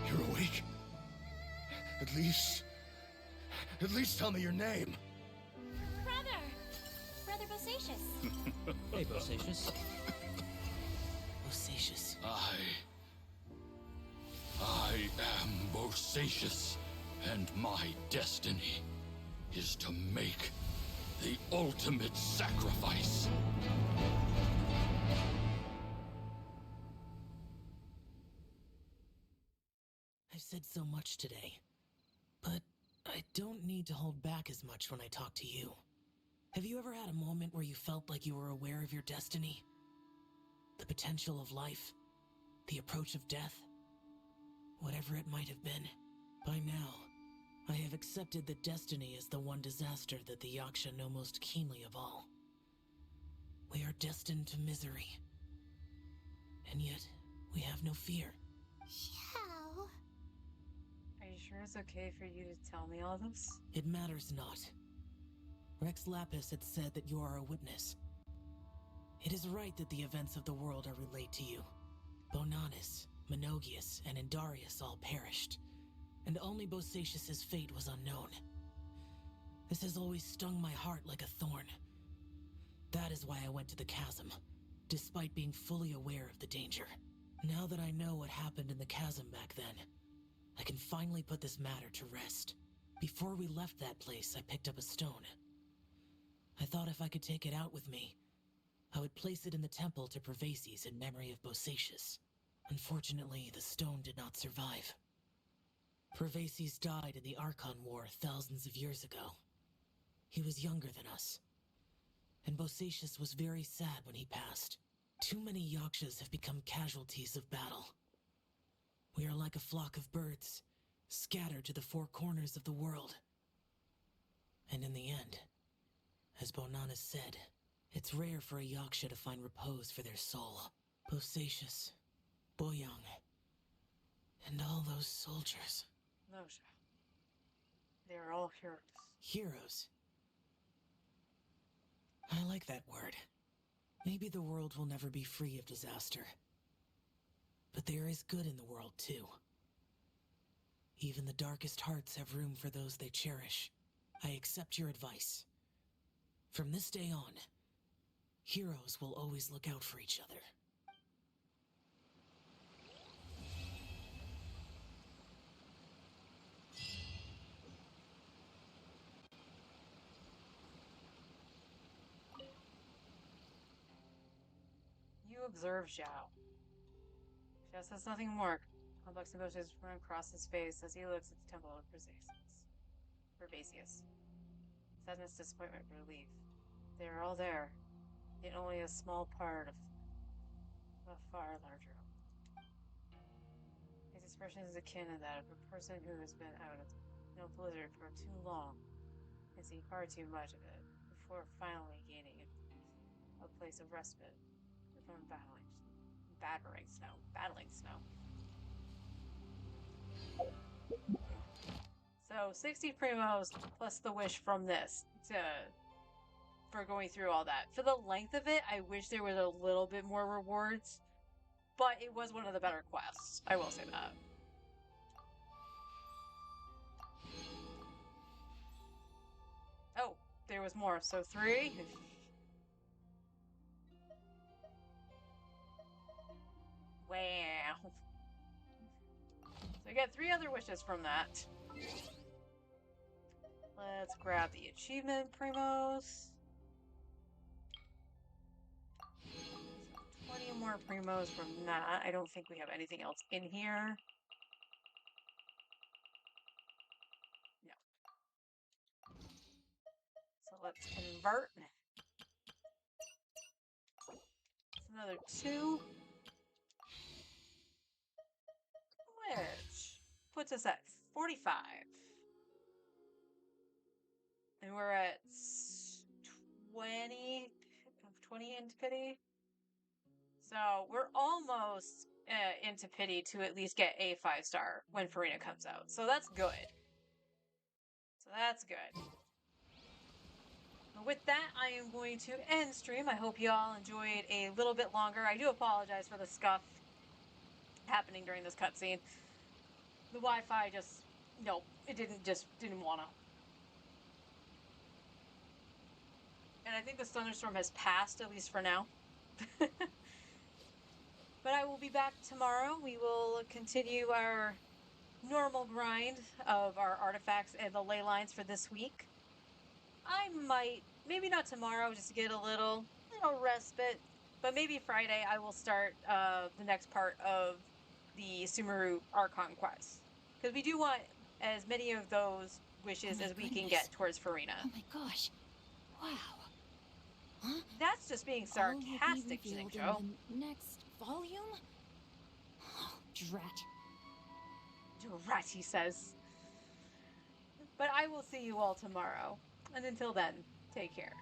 You're awake? At least tell me your name. Brother Bosacius. Hey, Bosacius. Bosacius. I am Bosacius, and my destiny is to make The ultimate sacrifice. I've said so much today, but I don't need to hold back as much when I talk to you. Have you ever had a moment where you felt like you were aware of your destiny? The potential of life? The approach of death? Whatever it might have been. By now, I have accepted that destiny is the one disaster that the Yaksha know most keenly of all. We are destined to misery. And yet, we have no fear. Xiao. Are you sure it's okay for you to tell me all this? It matters not. Rex Lapis had said that you are a witness. It is right that the events of the world are relayed to you. Bonanis, Menogias, and Indarius all perished, and only Bosacius's fate was unknown. This has always stung my heart like a thorn. That is why I went to the chasm, despite being fully aware of the danger. Now that I know what happened in the chasm back then, I can finally put this matter to rest. Before we left that place, I picked up a stone. I thought if I could take it out with me, I would place it in the temple to Pervases in memory of Bosacius. Unfortunately, the stone did not survive. Pervases died in the Archon War thousands of years ago. He was younger than us, and Bosacius was very sad when he passed. Too many Yakshas have become casualties of battle. We are like a flock of birds, scattered to the four corners of the world. And in the end, as Bonanis said, it's rare for a Yaksha to find repose for their soul. Bosacius, Boyang, and all those soldiers. No, Xiao. They are all heroes. Heroes? I like that word. Maybe the world will never be free of disaster. But there is good in the world, too. Even the darkest hearts have room for those they cherish. I accept your advice. From this day on, heroes will always look out for each other. You observe Xiao. Xiao says nothing more. Complex emotions run across his face as he looks at the temple of Pervasius. Sadness, disappointment, relief. They are all there, yet only a small part of a far larger. His expression is akin to that of a person who has been out of no blizzard for too long and seen far too much of it before finally gaining a place of respite from battering snow. So 60 primos plus the wish from this for going through all that. For the length of it, I wish there was a little bit more rewards, but it was one of the better quests. I will say that. Oh, there was more. So 3. Wow. So I got 3 other wishes from that. Let's grab the achievement primos. 20 more primos from that. I don't think we have anything else in here. No. So let's convert. It's another 2. Which puts us at 45. And we're at 20 into pity. So we're almost into pity to at least get a 5-star when Farina comes out. So that's good. With that, I am going to end stream. I hope you all enjoyed a little bit longer. I do apologize for the scuff happening during this cutscene. The Wi-Fi just, nope, it didn't wanna. And I think the thunderstorm has passed, at least for now. But I will be back tomorrow. We will continue our normal grind of our artifacts and the ley lines for this week. I might maybe not tomorrow, just to get a little respite. But maybe Friday I will start the next part of the Sumeru Archon quest. Because we do want as many of those wishes as we can get towards Farina. Oh my gosh. Wow. Huh? That's just being All will be sarcastic, revealed Xingqiu. in the next volume? Oh, drat. Drat, he says. But I will see you all tomorrow. And until then, take care.